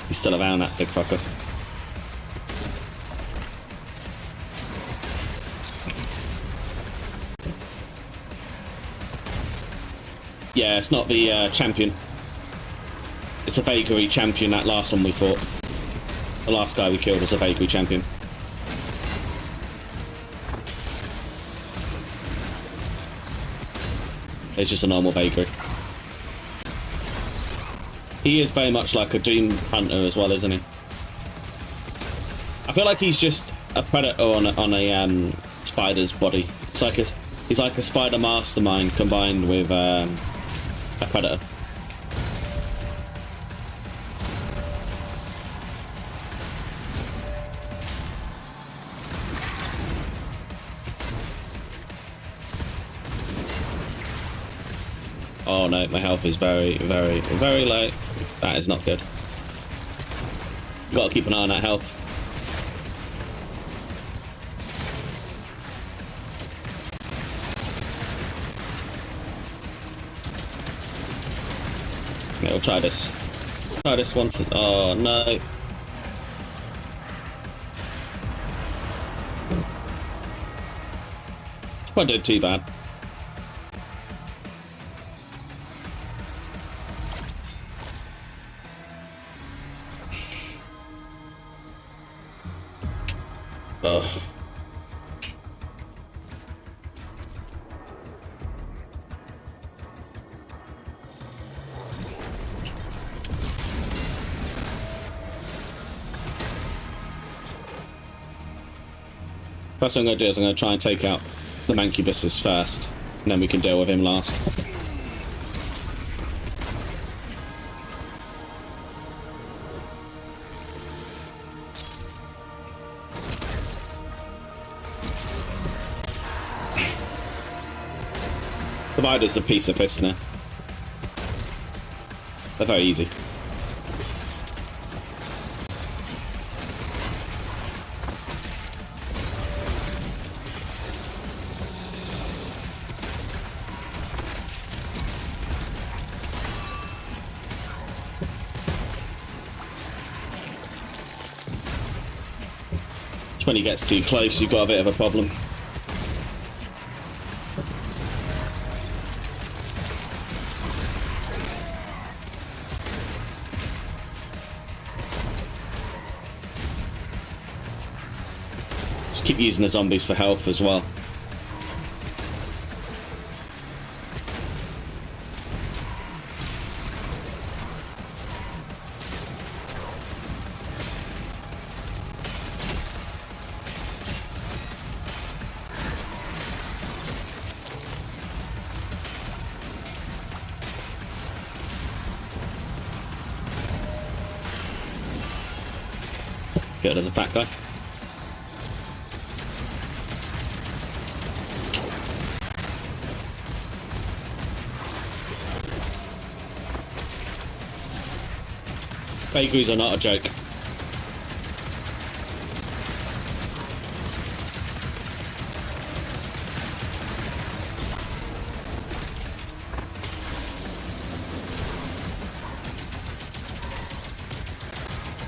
S1: He's still around, that big fucker. Yeah, it's not the champion. It's a vagary champion, that last one we fought. The last guy we killed was a vagary champion. It's just a normal vagary. He is very much like a Doom Hunter as well, isn't he? I feel like he's just a predator on a spider's body. It's like he's like a spider mastermind combined with a predator. Oh no, my health is very, very, very low. That is not good. Gotta keep an eye on that health. Okay, we'll try this. Try this one for... Oh no. Won't do too bad. Ugh. First thing I'm going to do is I'm going to try and take out the Mancubuses first, and then we can deal with him last. The Spider's a piece of piss now. They're very easy. When he gets too close, you've got a bit of a problem. Just keep using the zombies for health as well. Get rid of the fat guy. Vagaries are not a joke.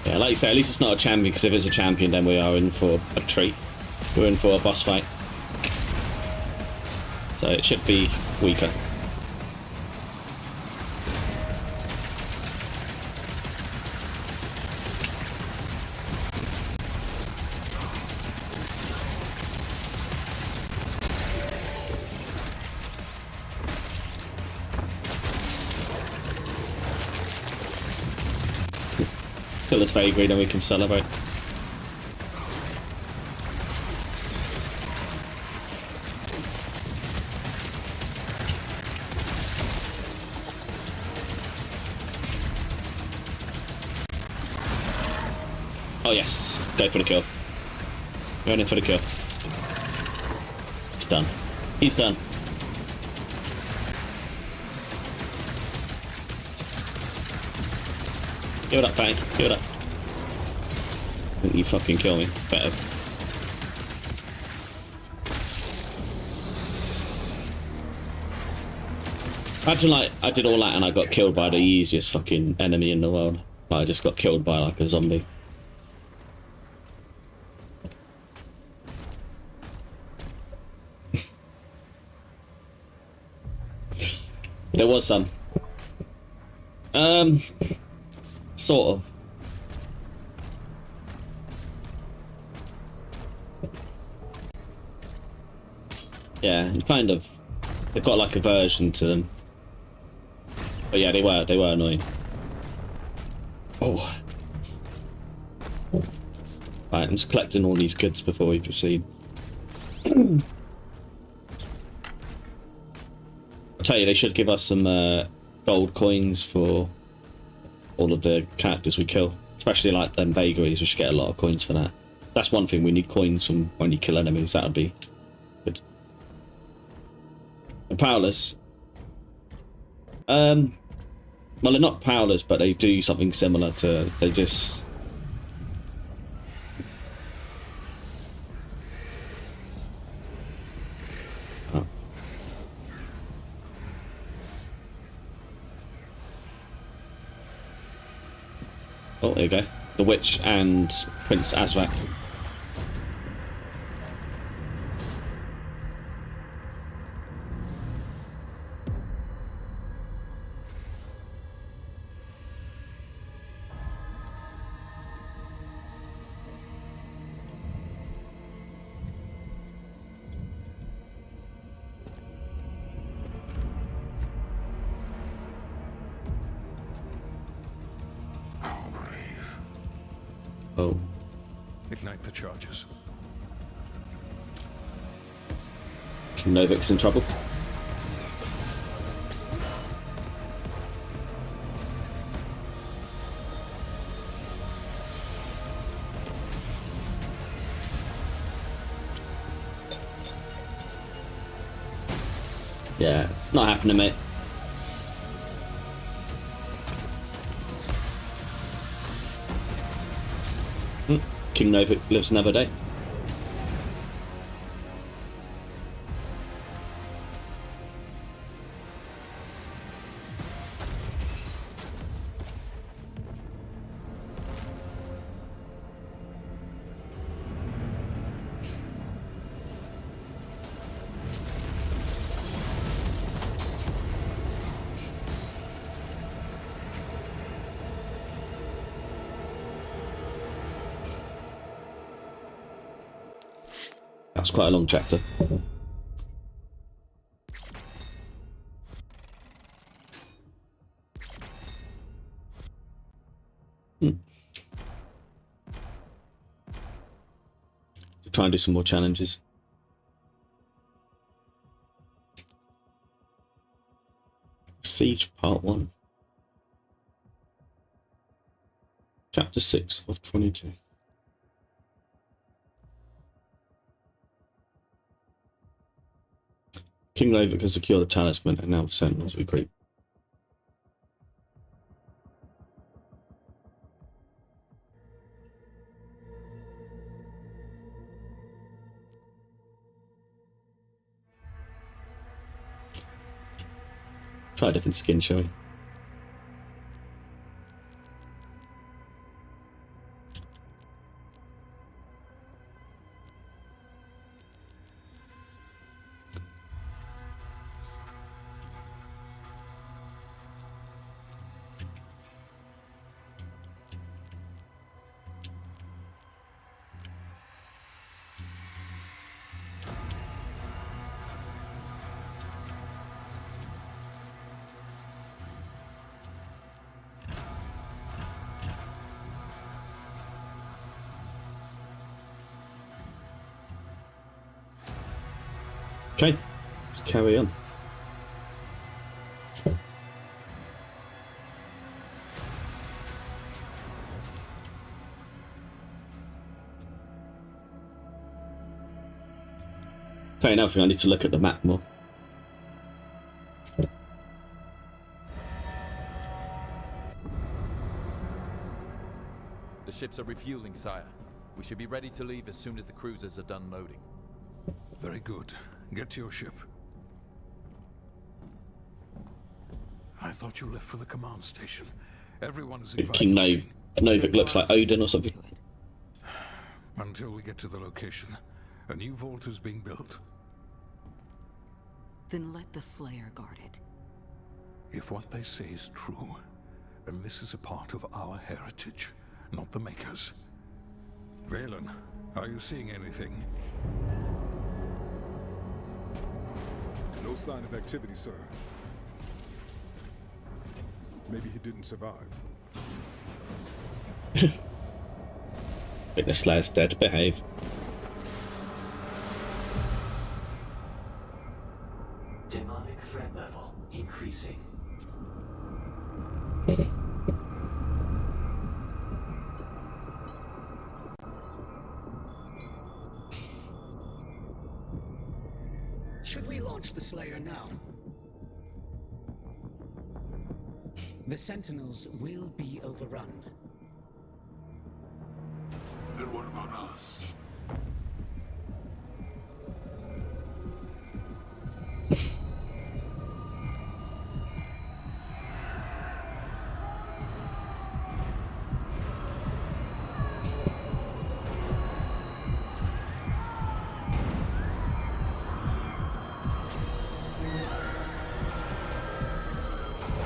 S1: Yeah, like you say, at least it's not a champion, because if it's a champion, then we are in for a treat. We're in for a boss fight. So it should be weaker. Kill this Vagary, then we can celebrate. Oh yes, go for the kill. Going in for the kill. He's done. He's done. Give it up, Fang. Give it up. I think you fucking kill me. Better. Imagine like I did all that and I got killed by the easiest fucking enemy in the world. Like, I just got killed by like a zombie. There was some. Sort of. Yeah, kind of. They've got like a version to them. But yeah, they were annoying. Oh. Right, I'm just collecting all these goods before we proceed. I'll tell you, they should give us some gold coins for all of the characters we kill. Especially like them vagaries, we should get a lot of coins for that. That's one thing, we need coins from when you kill enemies, that would be good. And Prowlers. Well, they're not Prowlers, but they do something similar to... They just... Oh. Oh, there you go. The Witch and Prince Azrak. Oh.
S6: Ignite the charges.
S1: King Novik's in trouble. Yeah, not happening, mate. King Novik lives another day. That's quite a long chapter. To try and do some more challenges. Siege Part 1. Chapter 6 of 22. King Novik has secured the talisman and now the sentinels recruit. Try a different skin, shall we? Okay, let's carry on. Okay, another thing, I need to look at the map more.
S16: The ships are refueling, sire. We should be ready to leave as soon as the cruisers are done loading.
S6: Very good. Get to your ship. I thought you left for the command station. Everyone is
S1: King Novik looks like Odin or something.
S6: Until we get to the location, a new vault is being built.
S7: Then let the Slayer guard it.
S6: If what they say is true, then this is a part of our heritage, not the Makers. Valen, are you seeing anything?
S15: No sign of activity, sir. Maybe he didn't survive.
S1: I think the Slayer's dead. Behave.
S8: Demonic threat level increasing.
S11: Should we launch the Slayer now? The Sentinels will be overrun.
S2: Then what about us?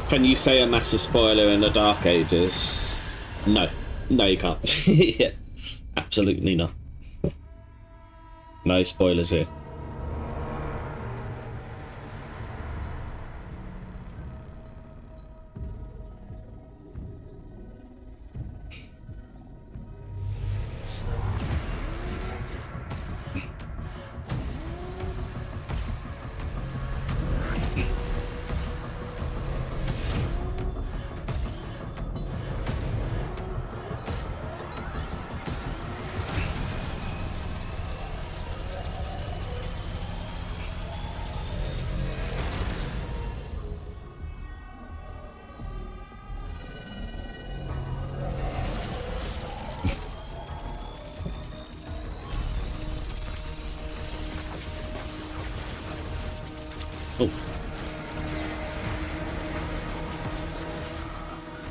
S1: Can you say a massive spoiler in the Dark Ages? No. No, you can't. Yeah, absolutely not. No spoilers here. Oh.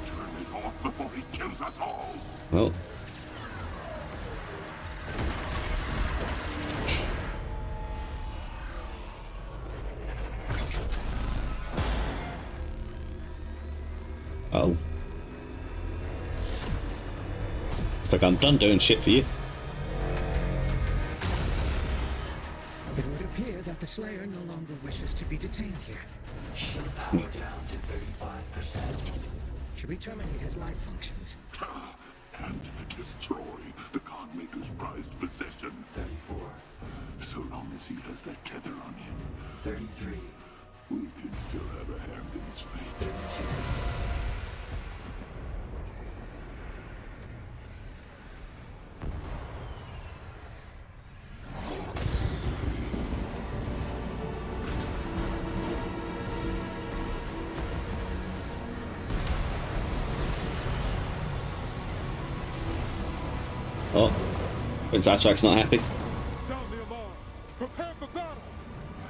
S2: Turn it off before he kills us all.
S1: Well. Oh. It's like I'm done doing shit for you.
S11: It would appear that the Slayer no longer wishes to be detained here.
S8: Shield power down to 35%.
S11: Should we terminate his life functions?
S2: And destroy the Godmaker's prized possession.
S8: 34.
S2: So long as he has that tether on him.
S8: 33.
S2: We can still have a hand in his fate.
S8: 32.
S1: Oh, Prince Azrak's not happy.
S15: Sound the alarm. Prepare for battle.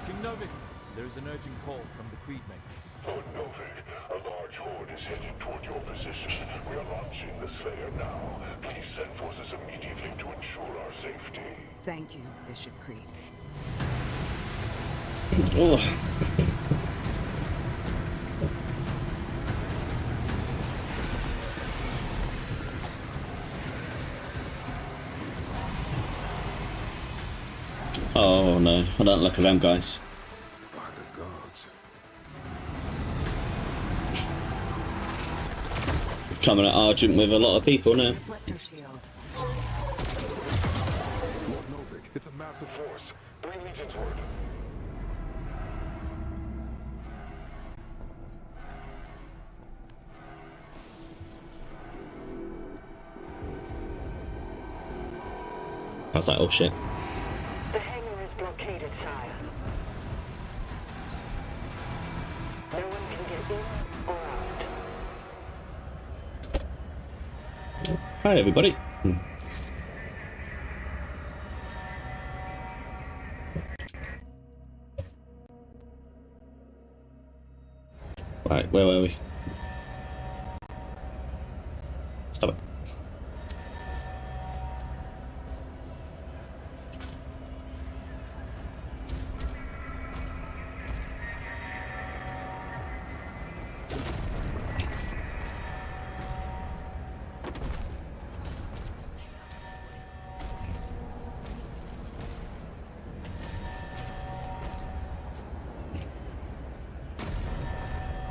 S16: King Novik, there is an urgent call from the Creedmaker.
S2: Lord Novik, a large horde is headed toward your position. We are launching the Slayer now. Please send forces immediately to ensure our safety.
S7: Thank you, Bishop Creed.
S1: Oh. Oh no, I don't look at them guys.
S15: By the gods.
S1: Coming at Argent with a lot of people now.
S12: Reflector shield.
S15: Lord Novik, it's a massive force. 3 legions word.
S1: I was like, oh shit.
S9: The hangar is blockaded, sire. No one can get in or out.
S1: Hi everybody. Right, where were we? Stop it.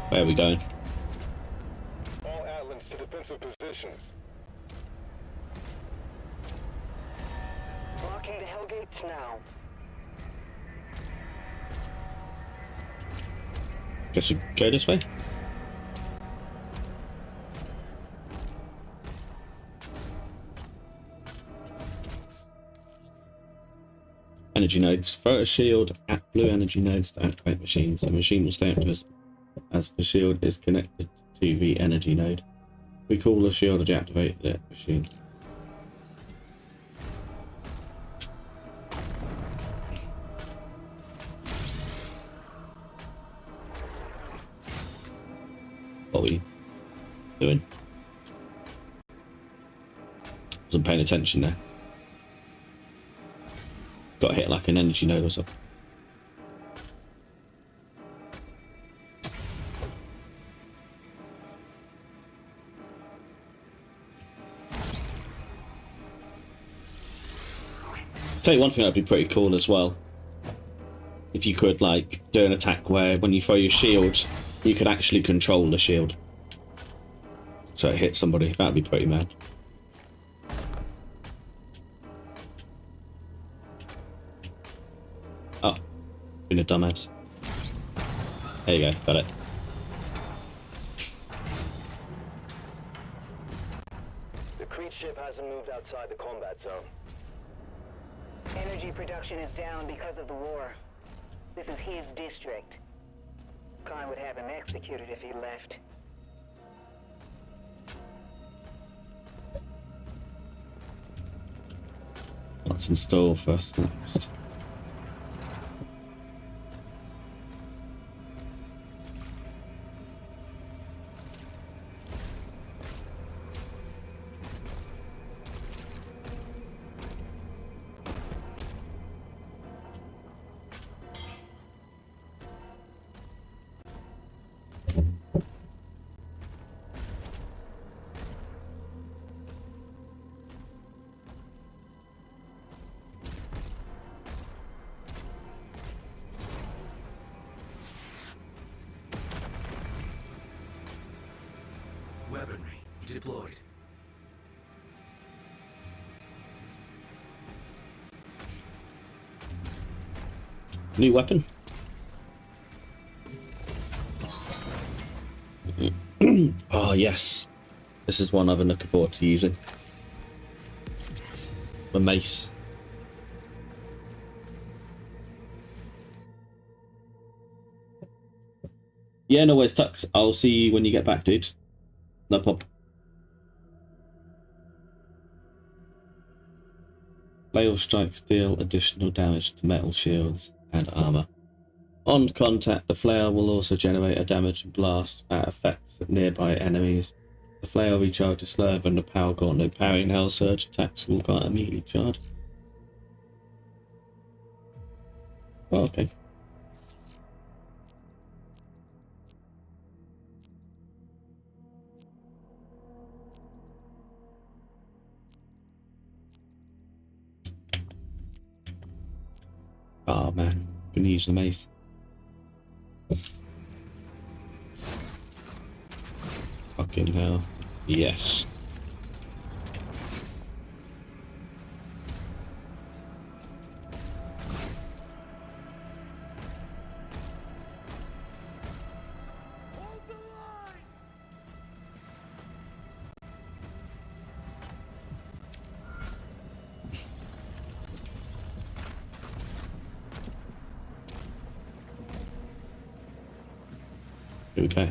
S1: Where are we going?
S15: All Atlands to defensive positions.
S9: Blocking the Hellgates now.
S1: Guess we go this way? Energy nodes. Throw a shield at blue energy nodes to activate machines. The machine will stay active as the shield is connected to the energy node. We call the shield to deactivate the machine. What are we doing? Wasn't paying attention there. Got hit like an energy node or something. Tell you one thing that'd be pretty cool as well. If you could like do an attack where when you throw your shield, you could actually control the shield. So it hits somebody, that'd be pretty mad. Oh, been a dumbass. There you go, got it.
S4: The Creed ship hasn't moved outside the combat zone.
S9: Energy production is down because of the war. This is his district. Khan would have him executed if he left.
S1: Let's install first next.
S8: Weaponry deployed.
S1: New weapon. Oh yes, this is one I've been looking forward to using. The mace. Yeah, no worries, Tux. I'll see you when you get back, dude. No problem. Flail strikes deal additional damage to metal shields and armor. On contact, the flail will also generate a damaging blast that affects nearby enemies. The flail recharges slower than the power gauntlet. Parrying Hell Surge attacks will not immediately charge. Oh, okay. Oh man, gonna use the mace. Fucking hell. Yes. Okay.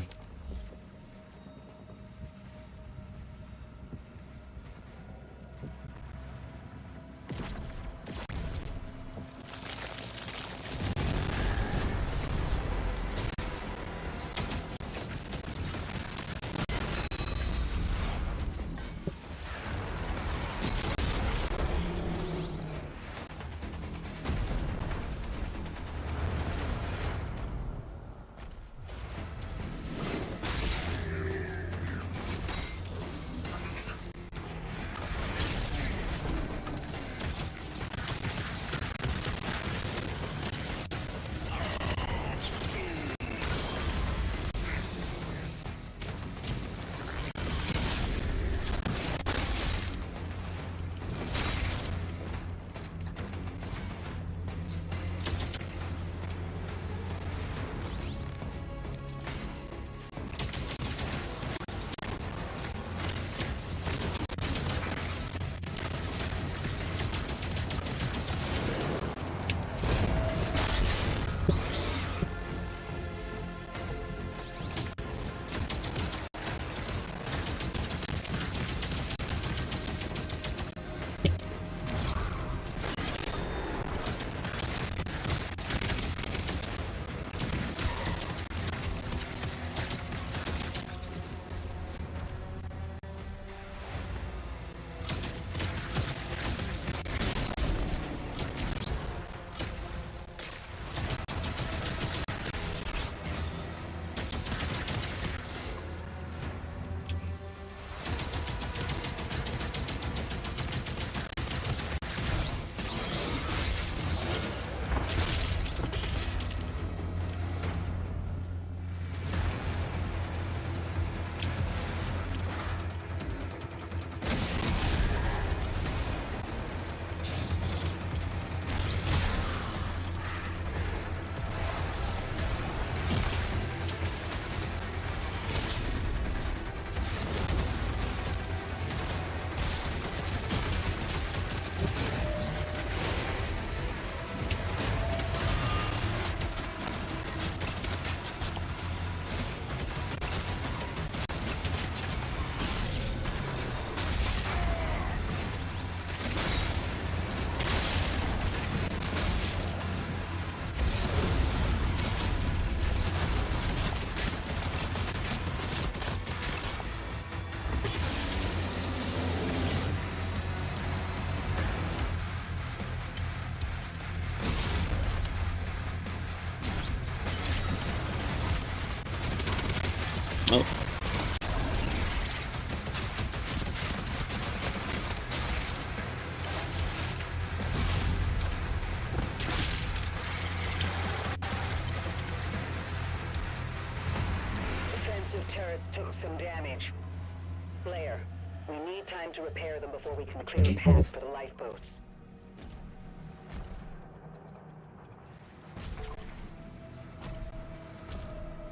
S1: Oh.
S9: Defensive turrets took some damage. Blair, we need time to repair them before we can clear a path for the lifeboats.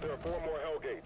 S15: There are 4 more Hellgates.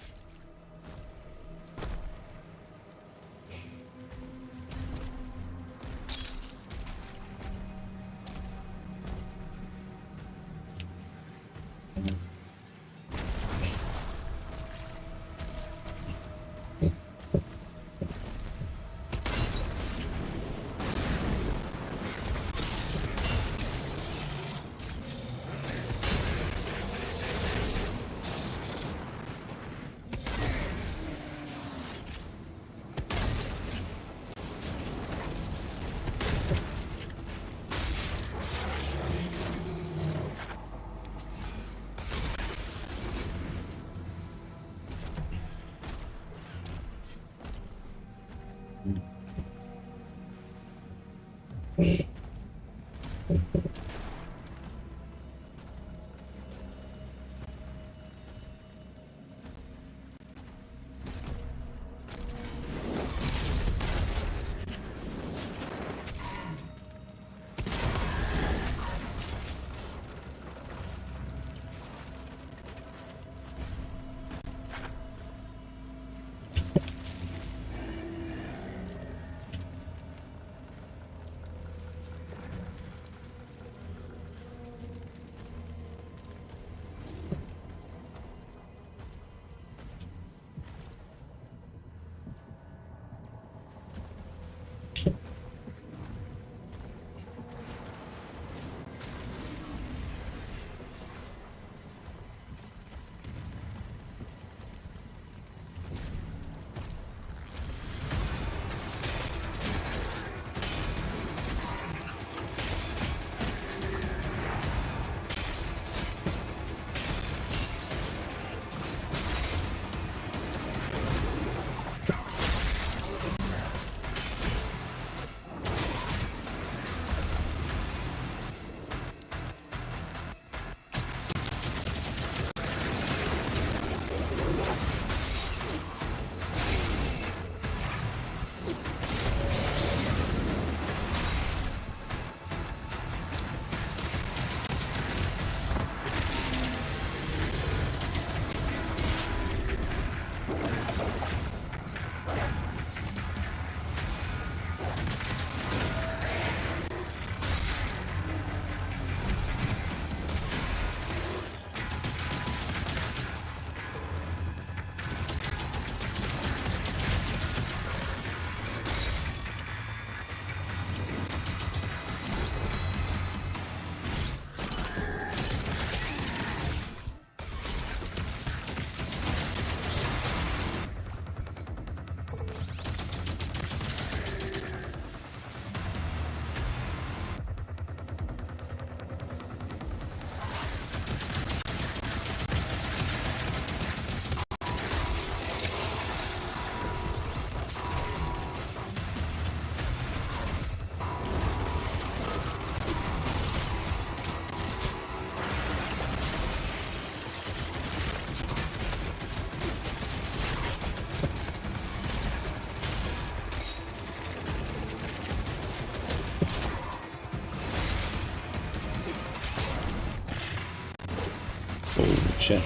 S1: Oh, shit.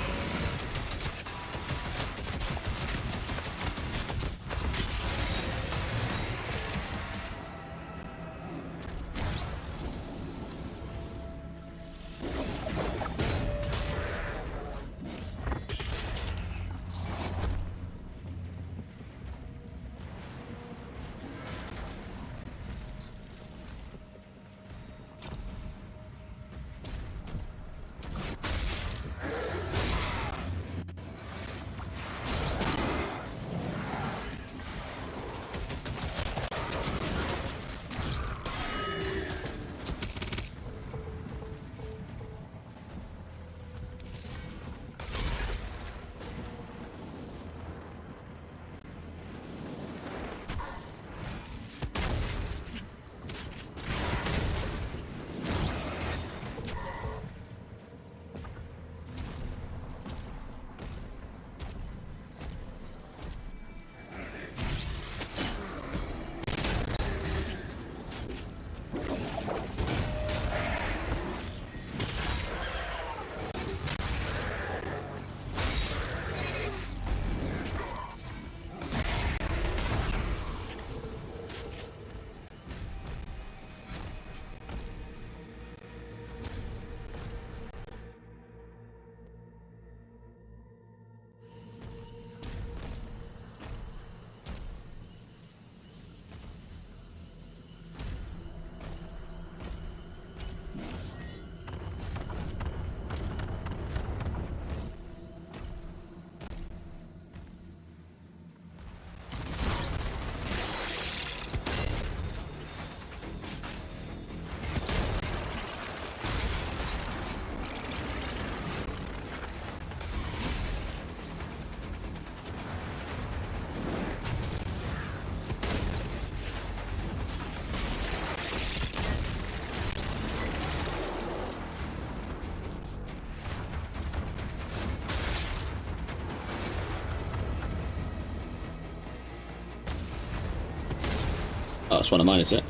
S1: Oh, that's one of mine, is it?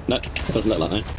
S1: No, doesn't look like that.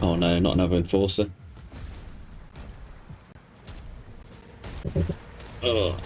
S1: Oh no, not another enforcer. Oh.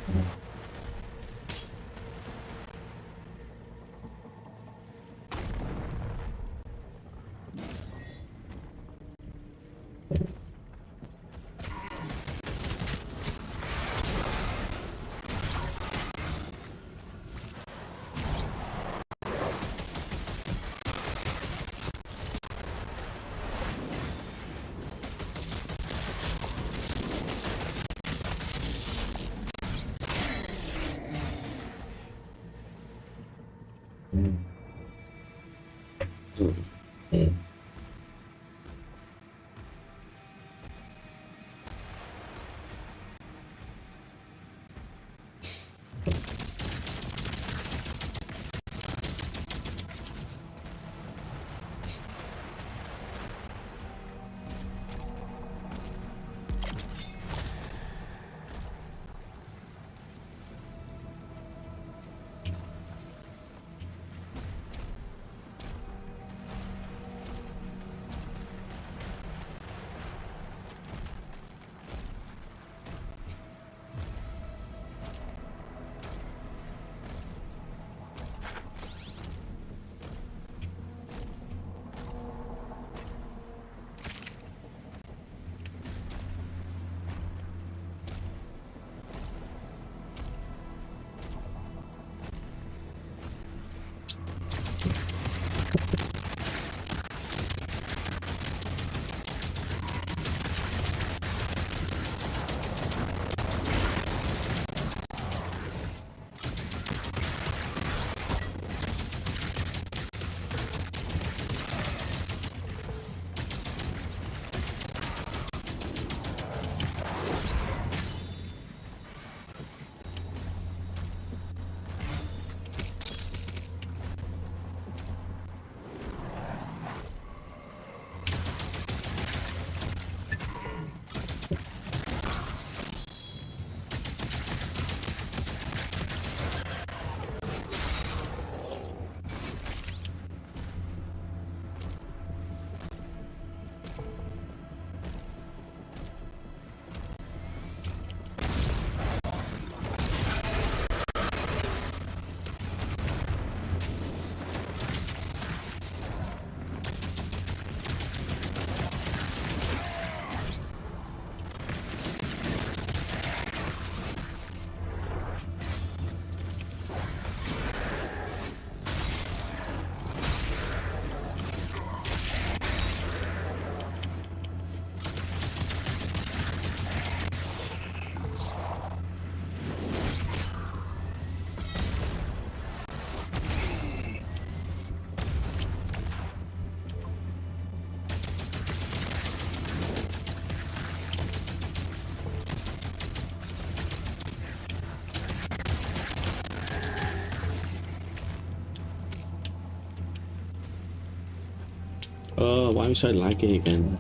S1: Oh, why am I so laggy again?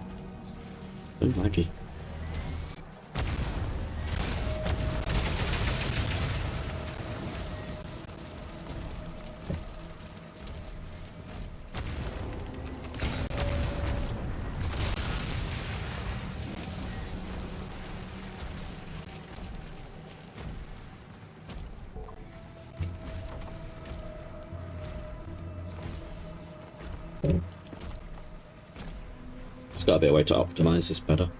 S1: So laggy. There's got to be a way to optimize this better.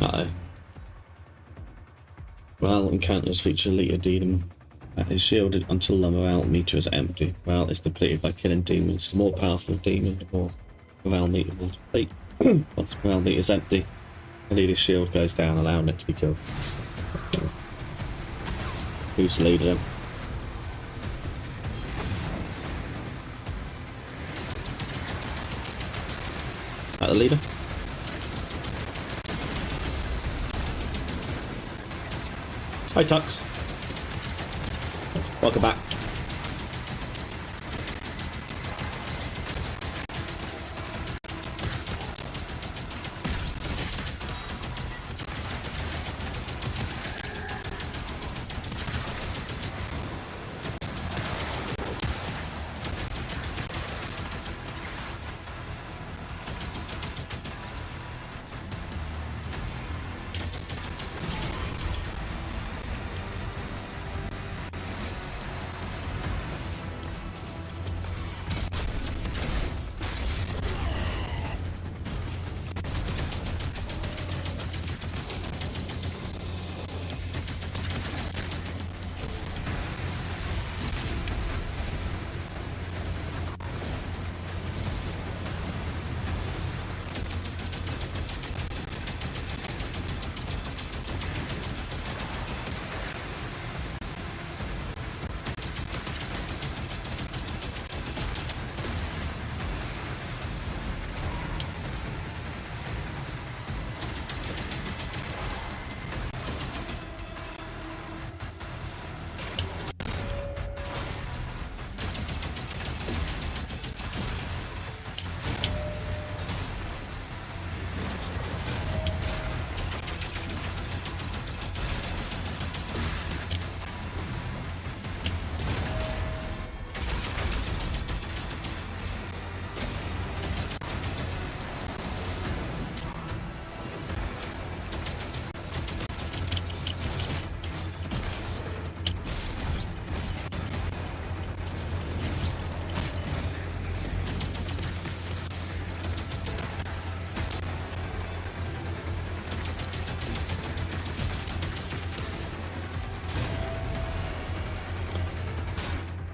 S1: Uh-oh. Well, encounters feature Leader Demon. Is shielded until the morale meter is empty. Morale is depleted by killing demons. The more powerful the demon, the more morale meter will deplete. Once the morale meter is empty, the leader's shield goes down, allowing it to be killed. Who's the leader then? That the leader? Hi Tux. Welcome back.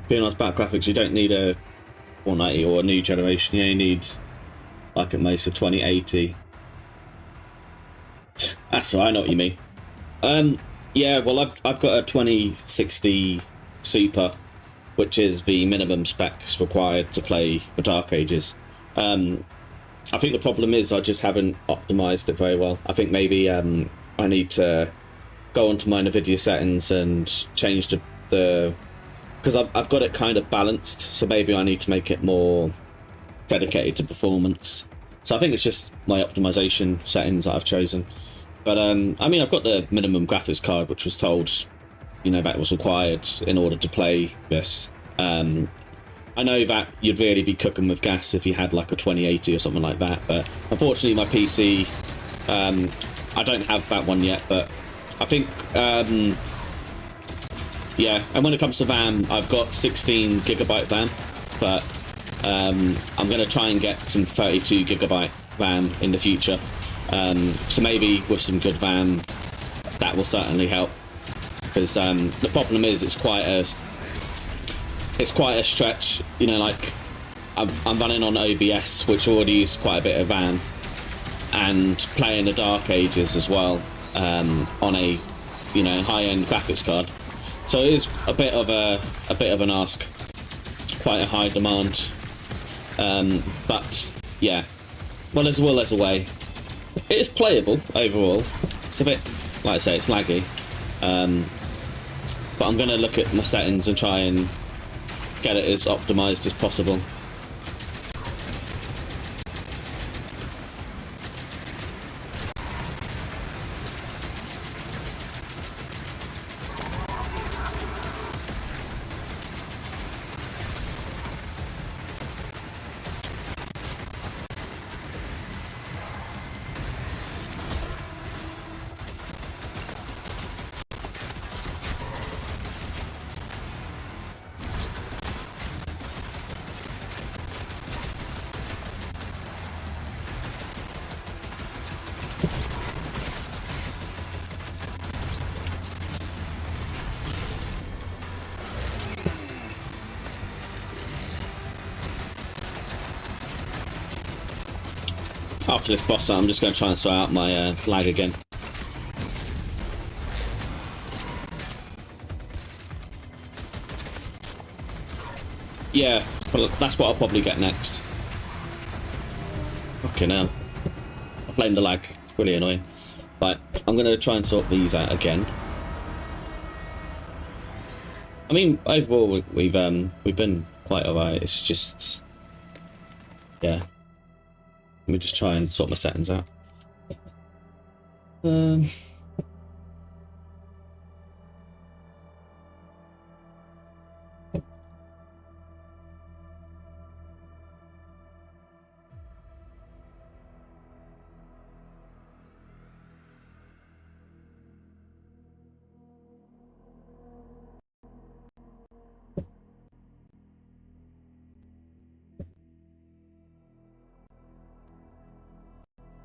S1: Being honest about graphics, you don't need a 190 or a new generation. You only need, like at most, a 2080. That's all right, I know what you mean. Yeah, well, I've got a 2060 Super, which is the minimum specs required to play the Dark Ages. I think the problem is I just haven't optimized it very well. I think maybe I need to go onto my NVIDIA settings and change the because I've got it kind of balanced, so maybe I need to make it more dedicated to performance. So I think it's just my optimization settings that I've chosen. But I mean, I've got the minimum graphics card, which was told, you know, that was required in order to play this. I know that you'd really be cooking with gas if you had like a 2080 or something like that, but unfortunately my PC, I don't have that one yet, but I think, yeah, and when it comes to RAM, I've got 16 gigabyte RAM, but I'm going to try and get some 32 gigabyte RAM in the future. So maybe with some good RAM, that will certainly help. Because the problem is, it's quite a stretch. You know, like I'm running on OBS, which already is quite a bit of RAM, and playing the Dark Ages as well on a, you know, high-end graphics card. So it is a bit of an ask, quite a high demand. But yeah, well, there's a will, there's a way. It is playable overall. It's a bit, like I say, it's laggy. But I'm going to look at my settings and try and get it as optimized as possible. After this boss, I'm just going to try and sort out my lag again. Yeah, but that's what I'll probably get next. Okay, now I blame the lag. It's really annoying. Right, I'm going to try and sort these out again. I mean, overall we've been quite alright. It's just, yeah. Let me just try and sort my settings out.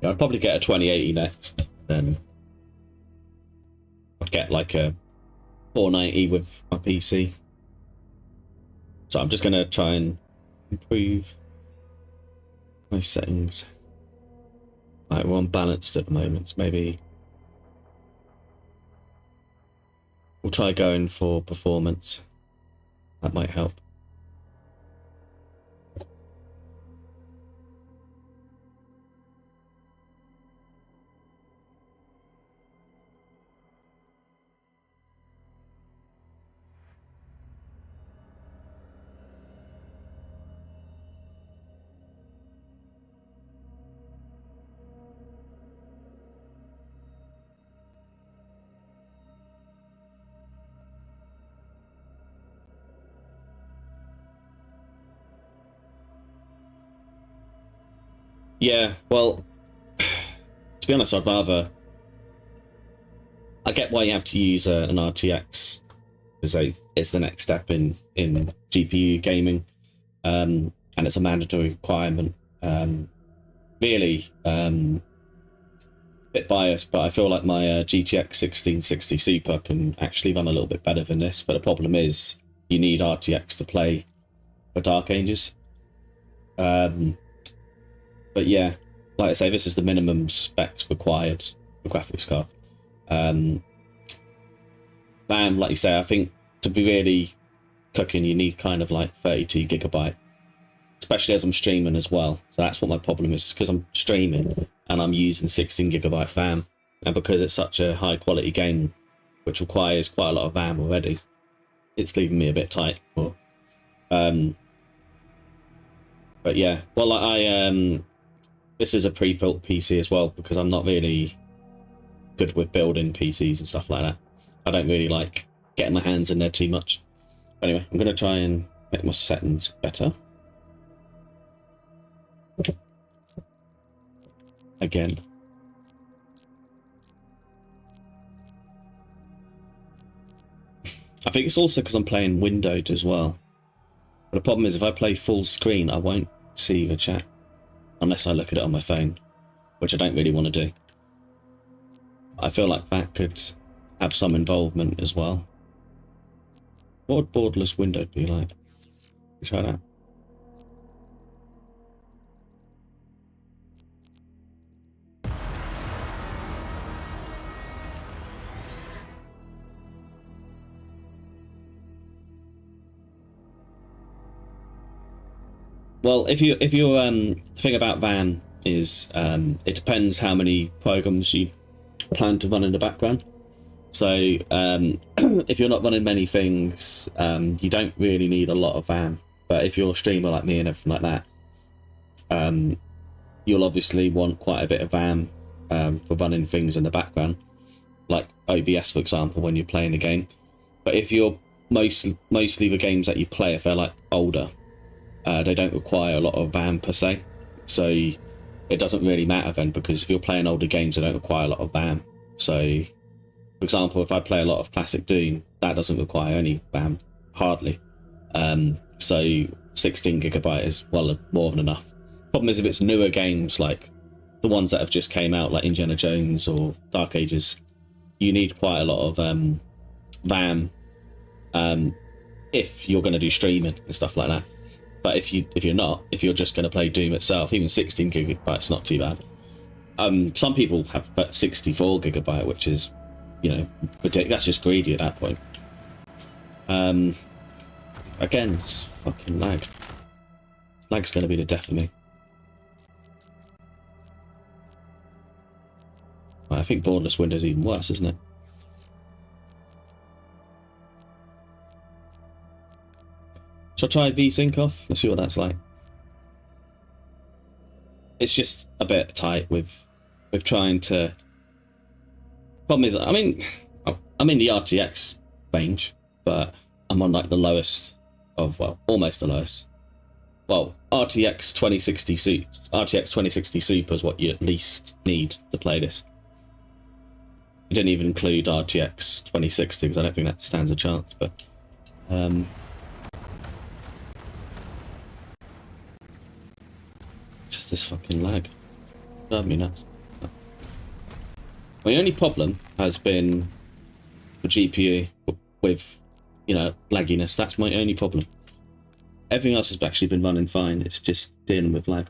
S1: Yeah, I'd probably get a 2080 next, then I'd get like a 490 with my PC. So I'm just going to try and improve my settings. Right, we're unbalanced at the moment, so maybe we'll try going for performance. That might help. Yeah, well, to be honest, I'd rather... I get why you have to use an RTX, because it's the next step in GPU gaming, and it's a mandatory requirement. Really, bit biased, but I feel like my GTX 1660 Super can actually run a little bit better than this, but the problem is you need RTX to play for Dark Ages. But yeah, like I say, this is the minimum specs required for graphics card. RAM, like you say, I think to be really cooking, you need kind of like 32 gigabyte, especially as I'm streaming as well. So that's what my problem is, because I'm streaming and I'm using 16 gigabyte RAM, and because it's such a high quality game, which requires quite a lot of RAM already, it's leaving me a bit tight. But yeah, well, like this is a pre-built PC as well, because I'm not really good with building PCs and stuff like that. I don't really like getting my hands in there too much. Anyway, I'm going to try and make my settings better. Again. I think it's also because I'm playing windowed as well. But the problem is, if I play full screen, I won't see the chat. Unless I look at it on my phone, which I don't really want to do. I feel like that could have some involvement as well. What would borderless window be like? Try that. Well, if you're the thing about Van is it depends how many programs you plan to run in the background. So if you're not running many things, you don't really need a lot of RAM. But if you're a streamer like me and everything like that, you'll obviously want quite a bit of RAM for running things in the background, like OBS, for example, when you're playing a game. But if you're mostly the games that you play, if they're like older, they don't require a lot of RAM per se, so it doesn't really matter then, because if you're playing older games, they don't require a lot of RAM. So, for example, if I play a lot of classic Doom, that doesn't require any RAM, hardly. So 16 gigabyte is, well, more than enough. Problem is, if it's newer games, like the ones that have just came out, like Indiana Jones or Dark Ages, you need quite a lot of RAM if you're going to do streaming and stuff like that. But if you're not, if you're just going to play Doom itself, even 16 gigabytes is not too bad. Some people have 64 gigabyte, which is, you know, that's just greedy at that point. Again, it's fucking lag. Lag's going to be the death of me. Well, I think borderless Windows even worse, isn't it? Shall I try VSync off? Let's see what that's like. It's just a bit tight with trying to. Problem is, I mean, I'm in the RTX range, but I'm on like the lowest of, well, almost the lowest. Well, RTX 2060 Super is what you at least need to play this. I didn't even include RTX 2060 because I don't think that stands a chance, but just this fucking lag. Drive me nuts. My only problem has been the GPU with, you know, lagginess. That's my only problem. Everything else has actually been running fine. It's just dealing with lag.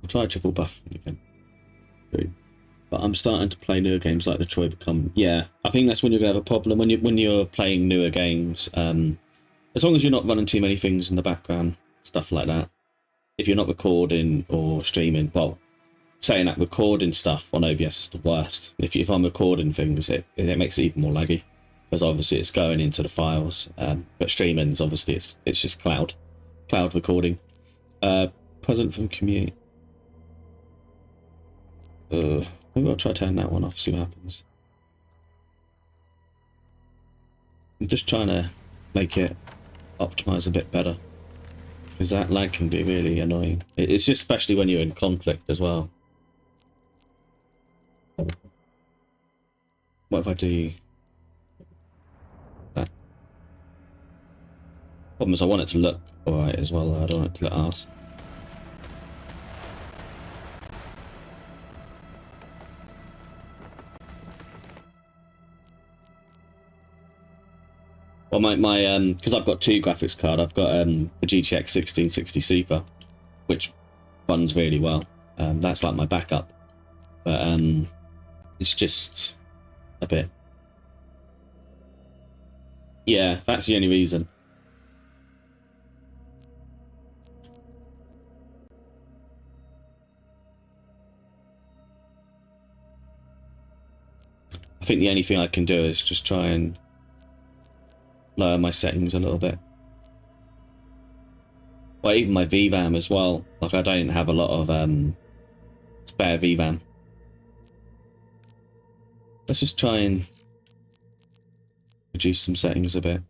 S1: I'll try triple buffering again. But I'm starting to play newer games like Detroit Become. Yeah, I think that's when you're gonna have a problem when you're playing newer games. As long as you're not running too many things in the background, stuff like that. If you're not recording or streaming, well, saying that recording stuff on OBS is the worst. If I'm recording things, it makes it even more laggy because obviously it's going into the files. But streaming is obviously it's just cloud recording. Present from commute. Maybe I'll try turn that one off, see what happens. I'm just trying to make it optimize a bit better because that lag can be really annoying. It's just especially when you're in conflict as well. What if I do that? Problem is I want it to look alright as well. I don't want it to look arse. Well, my because I've got two graphics cards. I've got the GTX 1660 Super, which runs really well. That's like my backup, but it's just a bit. Yeah, that's the only reason. I think the only thing I can do is just try and lower my settings a little bit. Well, even my VRAM as well. Like, I don't have a lot of spare VRAM. Let's just try and reduce some settings a bit.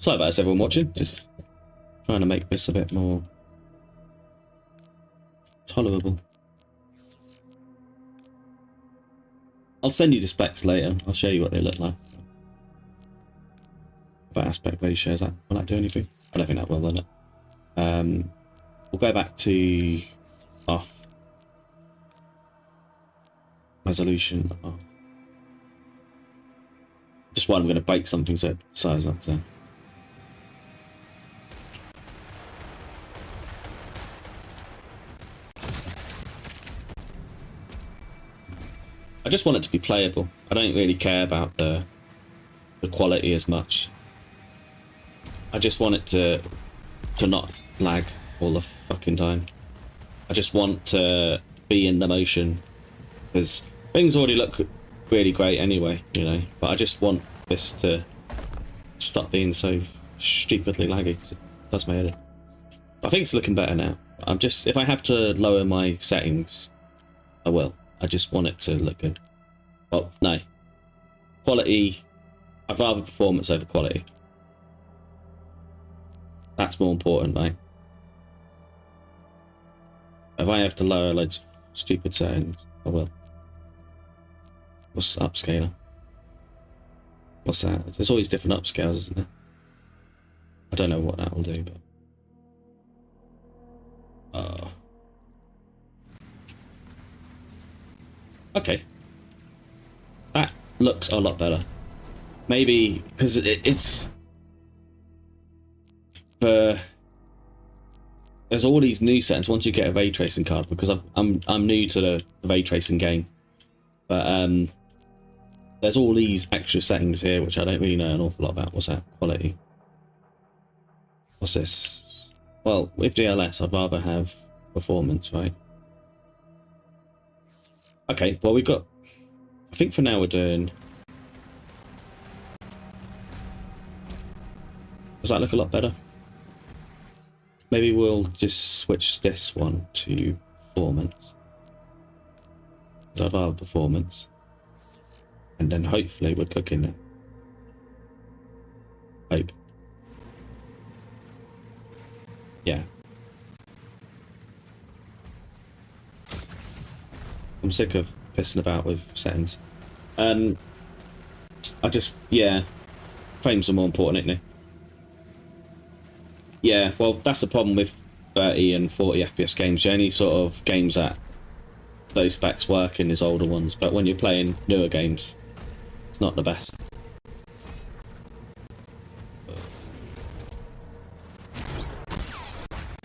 S1: Sorry about this, everyone watching. Just trying to make this a bit more tolerable. I'll send you the specs later. I'll show you what they look like. About aspect ratios, will that do anything? I don't think that will, will it? We'll go back to off. Resolution off. Just while I'm going to break something so it size up there. I just want it to be playable. I don't really care about the quality as much. I just want it to not lag all the fucking time. I just want to be in the motion because things already look really great anyway, you know. But I just want this to stop being so stupidly laggy because it does my head in. I think it's looking better now. I'm just, if I have to lower my settings, I will. I just want it to look good. Well, no. Quality, I'd rather performance over quality. That's more important, right? If I have to lower loads of stupid settings, I will. What's upscaler? What's that? There's always different upscales, isn't there? I don't know what that will do, but... Okay. That looks a lot better. Maybe, because it's... There's all these new settings once you get a ray tracing card, because I'm new to the ray tracing game. But there's all these extra settings here which I don't really know an awful lot about. What's that? Quality. What's this? Well, with DLS I'd rather have performance, right? Okay, well we've got... I think for now we're doing... Does that look a lot better? Maybe we'll just switch this one to performance. I'd rather performance. And then hopefully we're cooking it. Hope. Yeah. I'm sick of pissing about with settings. I just, yeah. Frames are more important, isn't it? Yeah, well, that's the problem with 30 and 40 FPS games. The only sort of games that those specs work in is older ones, but when you're playing newer games, it's not the best.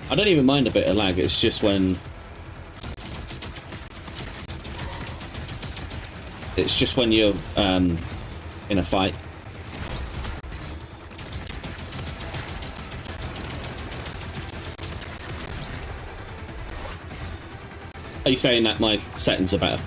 S1: I don't even mind a bit of lag, it's just when... It's just when you're in a fight. Are you saying that my settings are better?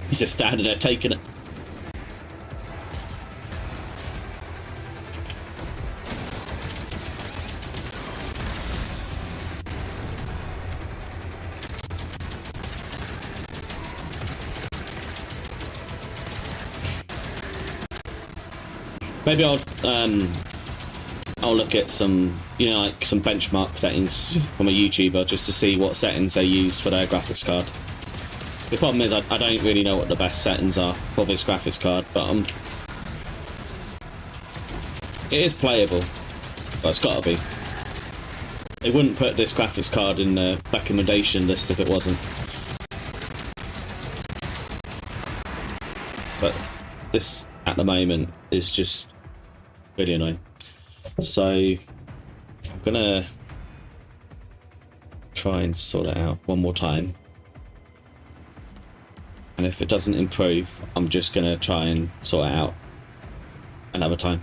S1: He's just standing there taking it. Maybe I'll look at some, you know, like some benchmark settings from a YouTuber just to see what settings they use for their graphics card. The problem is I don't really know what the best settings are for this graphics card, but it is playable, but it's got to be. They wouldn't put this graphics card in the recommendation list if it wasn't. But this, at the moment, is just really annoying. So I'm gonna try and sort it out one more time. And if it doesn't improve, I'm just going to try and sort it out another time.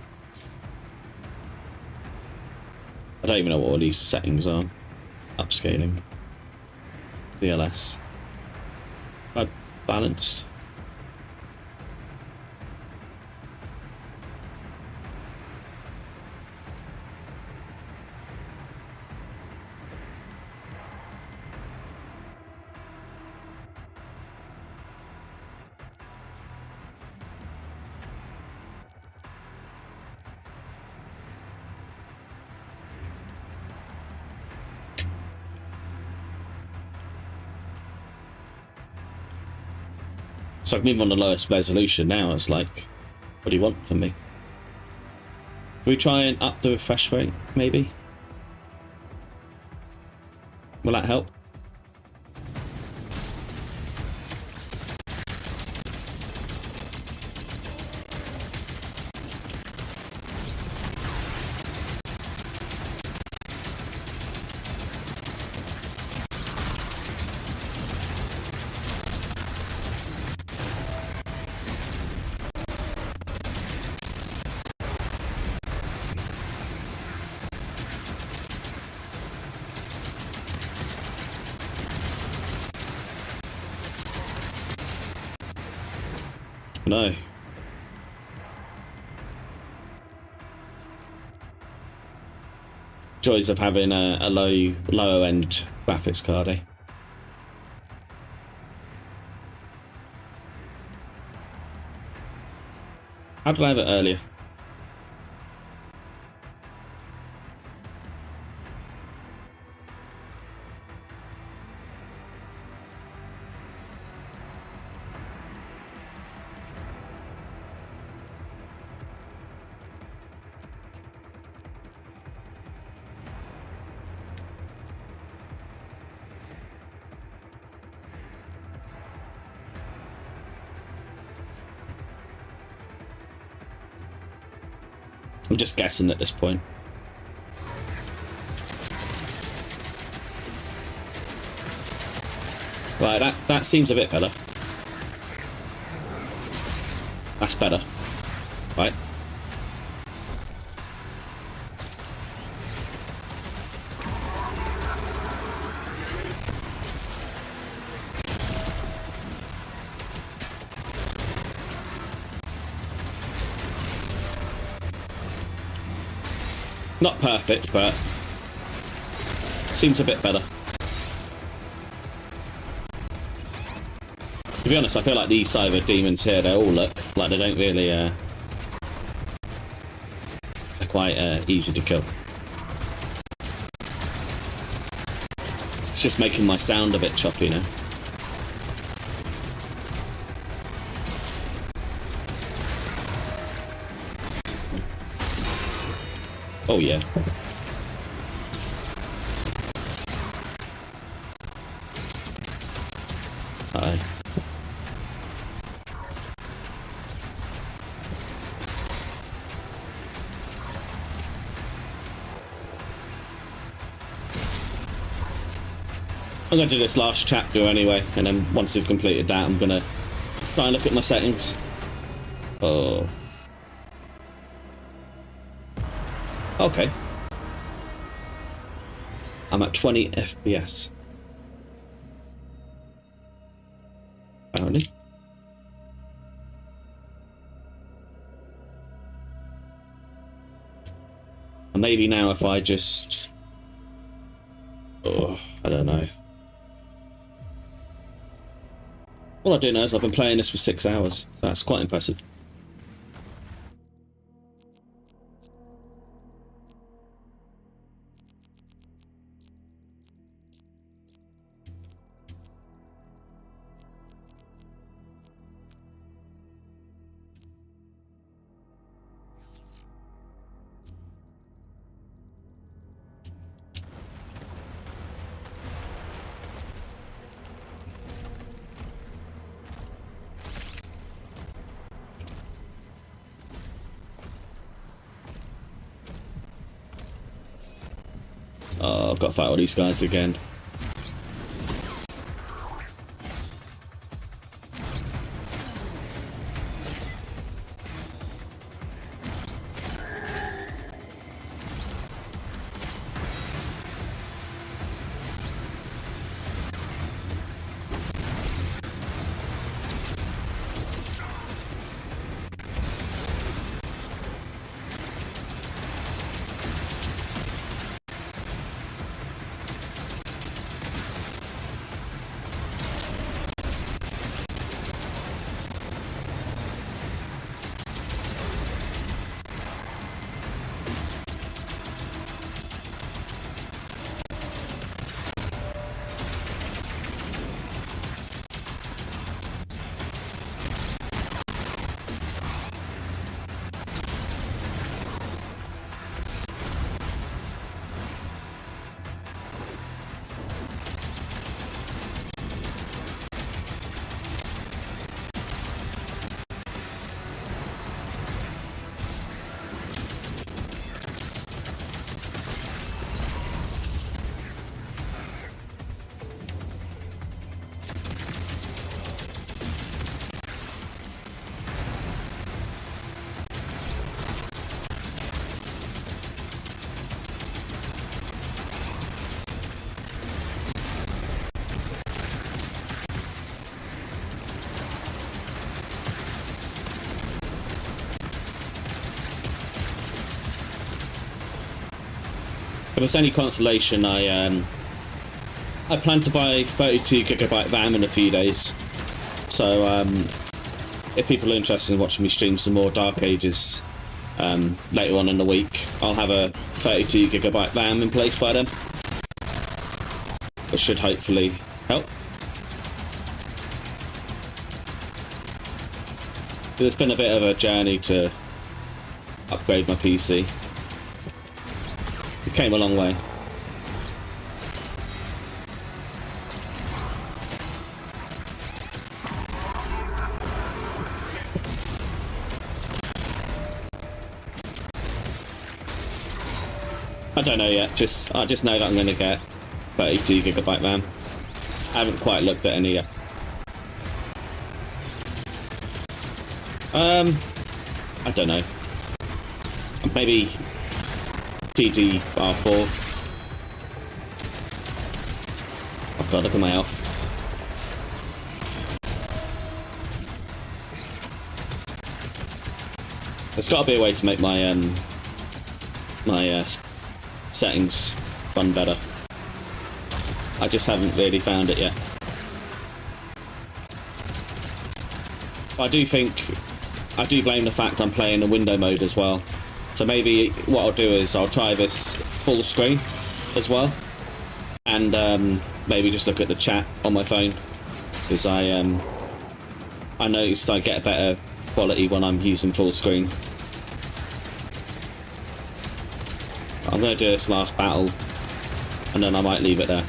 S1: I don't even know what all these settings are. Upscaling. DLS. Balanced. So I can move on the lowest resolution now. It's like, what do you want from me? Can we try and up the refresh rate, maybe? Will that help? No. Joys of having a lower end graphics card, eh? How did I have it earlier? I'm just guessing at this point. Right, that seems a bit better. That's better. Right. Not perfect, but seems a bit better. To be honest, I feel like these cyber demons here, they all look like they don't really, they're quite easy to kill. It's just making my sound a bit choppy now. Oh yeah. Hi. I'm going to do this last chapter anyway, and then once I've completed that, I'm going to try and look at my settings. Oh. Okay. I'm at 20 FPS. Apparently. And maybe now if I just... Oh, I don't know. All I do know is I've been playing this for 6 hours. So that's quite impressive. Oh, I've got to fight all these guys again. If it's any consolation, I plan to buy 32GB RAM in a few days. So if people are interested in watching me stream some more Dark Ages later on in the week, I'll have a 32GB RAM in place by then. That should hopefully help. It's been a bit of a journey to upgrade my PC. It came a long way. I don't know yet. I just know that I'm going to get 32GB RAM. I haven't quite looked at any yet. I don't know. Maybe DDR4. Oh god, look at my health. There's got to be a way to make my settings run better. I just haven't really found it yet. I do blame the fact I'm playing the window mode as well. So maybe what I'll do is I'll try this full screen as well, and maybe just look at the chat on my phone, because I noticed I get a better quality when I'm using full screen. I'm going to do this last battle, and then I might leave it there.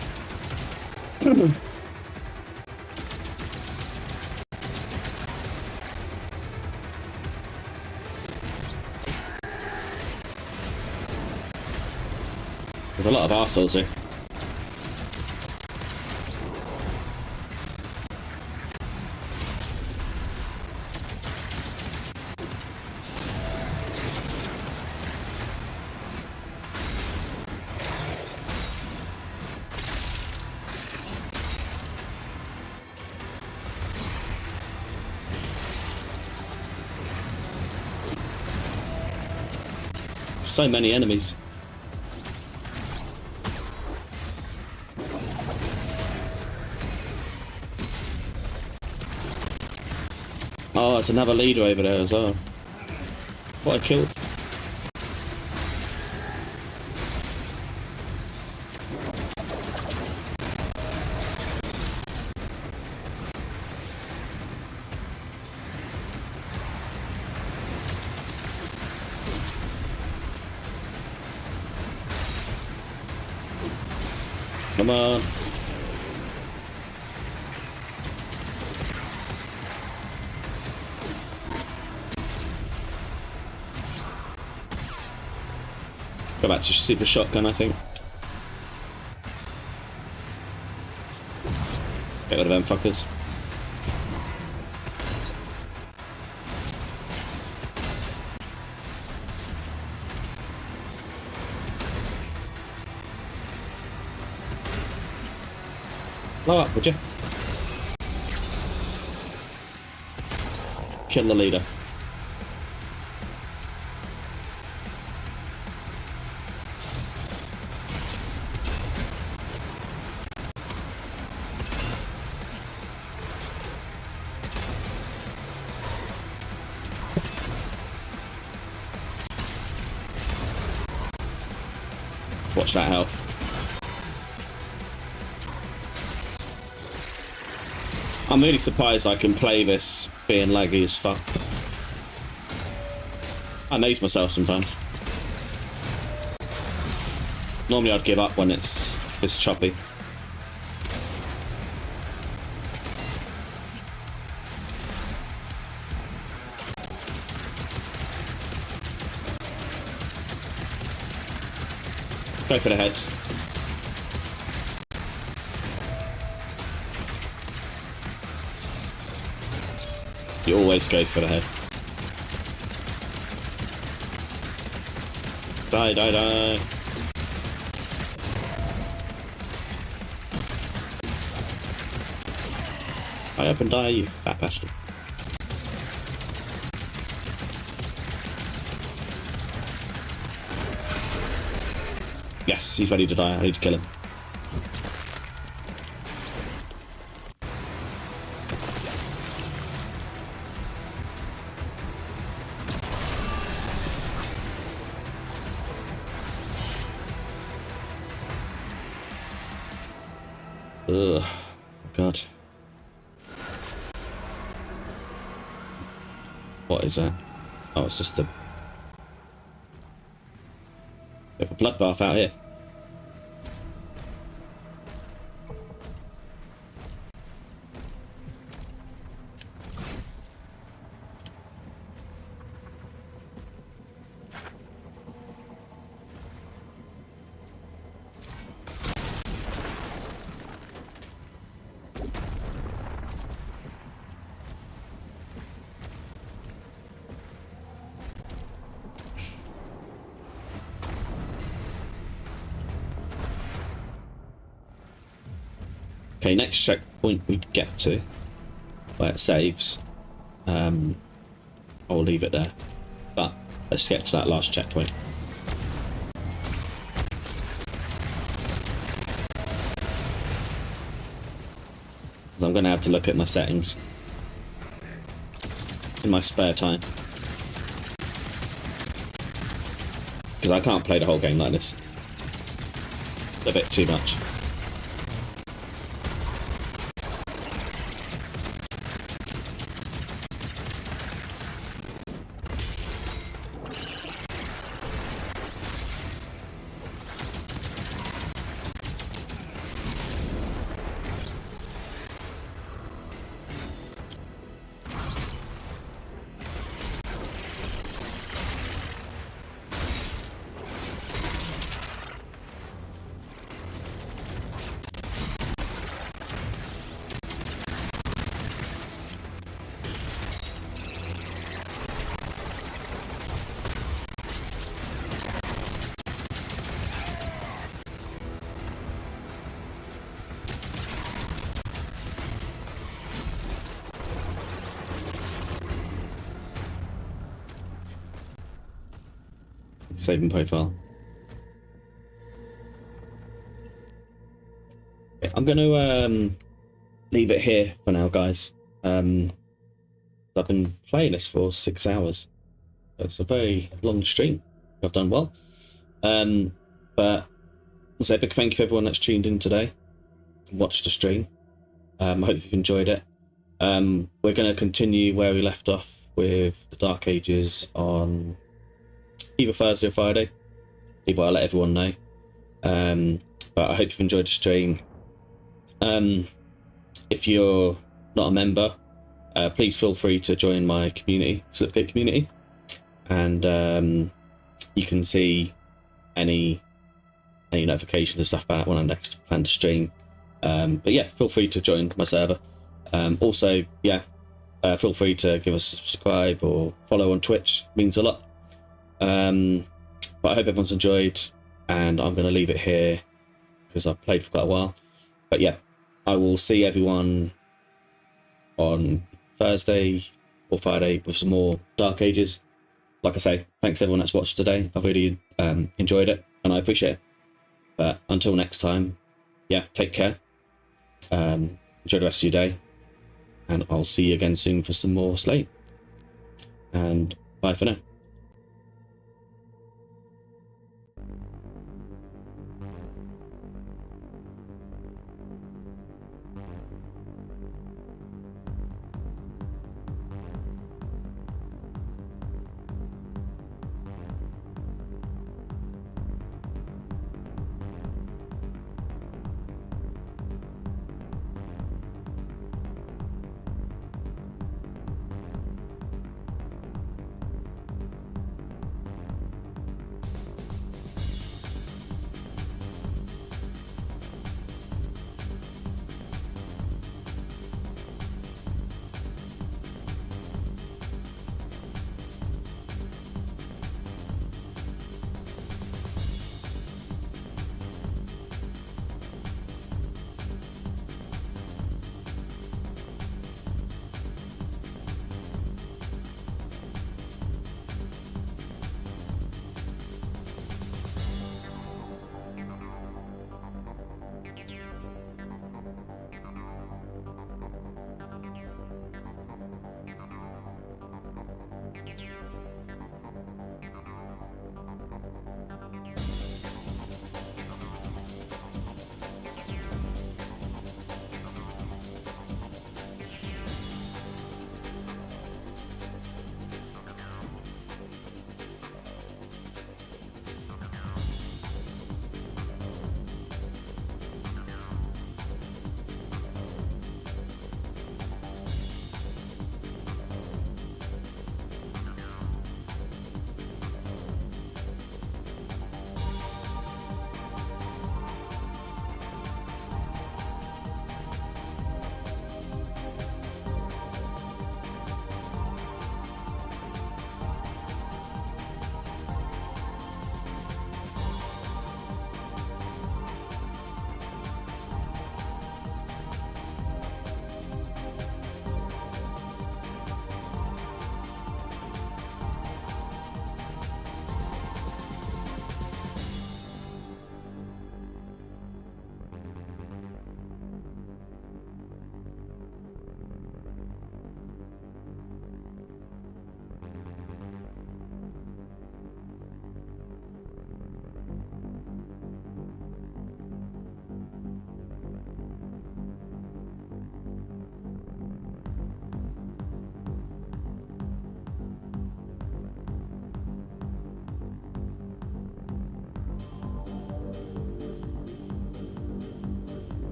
S1: There's a lot of arseholes here. So many enemies. Oh, there's another leader over there as well. What I killed. Come on. Go back to super shotgun, I think. Get rid of them fuckers. Blow up, would you? Kill the leader. Watch that health. I'm really surprised I can play this being laggy as fuck. I amaze myself sometimes. Normally I'd give up when it's choppy. Go for the head. You always go for the head. Die, die, die. Hurry up and die, you fat bastard. Yes, he's ready to die. I need to kill him. Ugh, God. What is that? Oh, it's just a... bit of a bloodbath out here. Okay, next checkpoint we get to, where it saves, I'll leave it there. But let's get to that last checkpoint. I'm going to have to look at my settings in my spare time, because I can't play the whole game like this. It's a bit too much. Saving profile. Okay, I'm going to leave it here for now, guys. I've been playing this for 6 hours. It's a very long stream. I've done well. But I'll say a big thank you for everyone that's tuned in today, watched the stream. I hope you've enjoyed it. We're going to continue where we left off with the Dark Ages on either Thursday or Friday. Either I'll let everyone know. But I hope you've enjoyed the stream. If you're not a member, please feel free to join my community, Slipgate community, and you can see any notifications and stuff about when I next plan to stream. But yeah, feel free to join my server. Also, yeah, feel free to give us a subscribe or follow on Twitch. It means a lot. But I hope everyone's enjoyed, and I'm going to leave it here because I've played for quite a while. But yeah, I will see everyone on Thursday or Friday with some more Dark Ages. Like I say, thanks everyone that's watched today. I've really enjoyed it, and I appreciate it. But until next time, yeah, take care. Enjoy the rest of your day, and I'll see you again soon for some more Slate. And bye for now.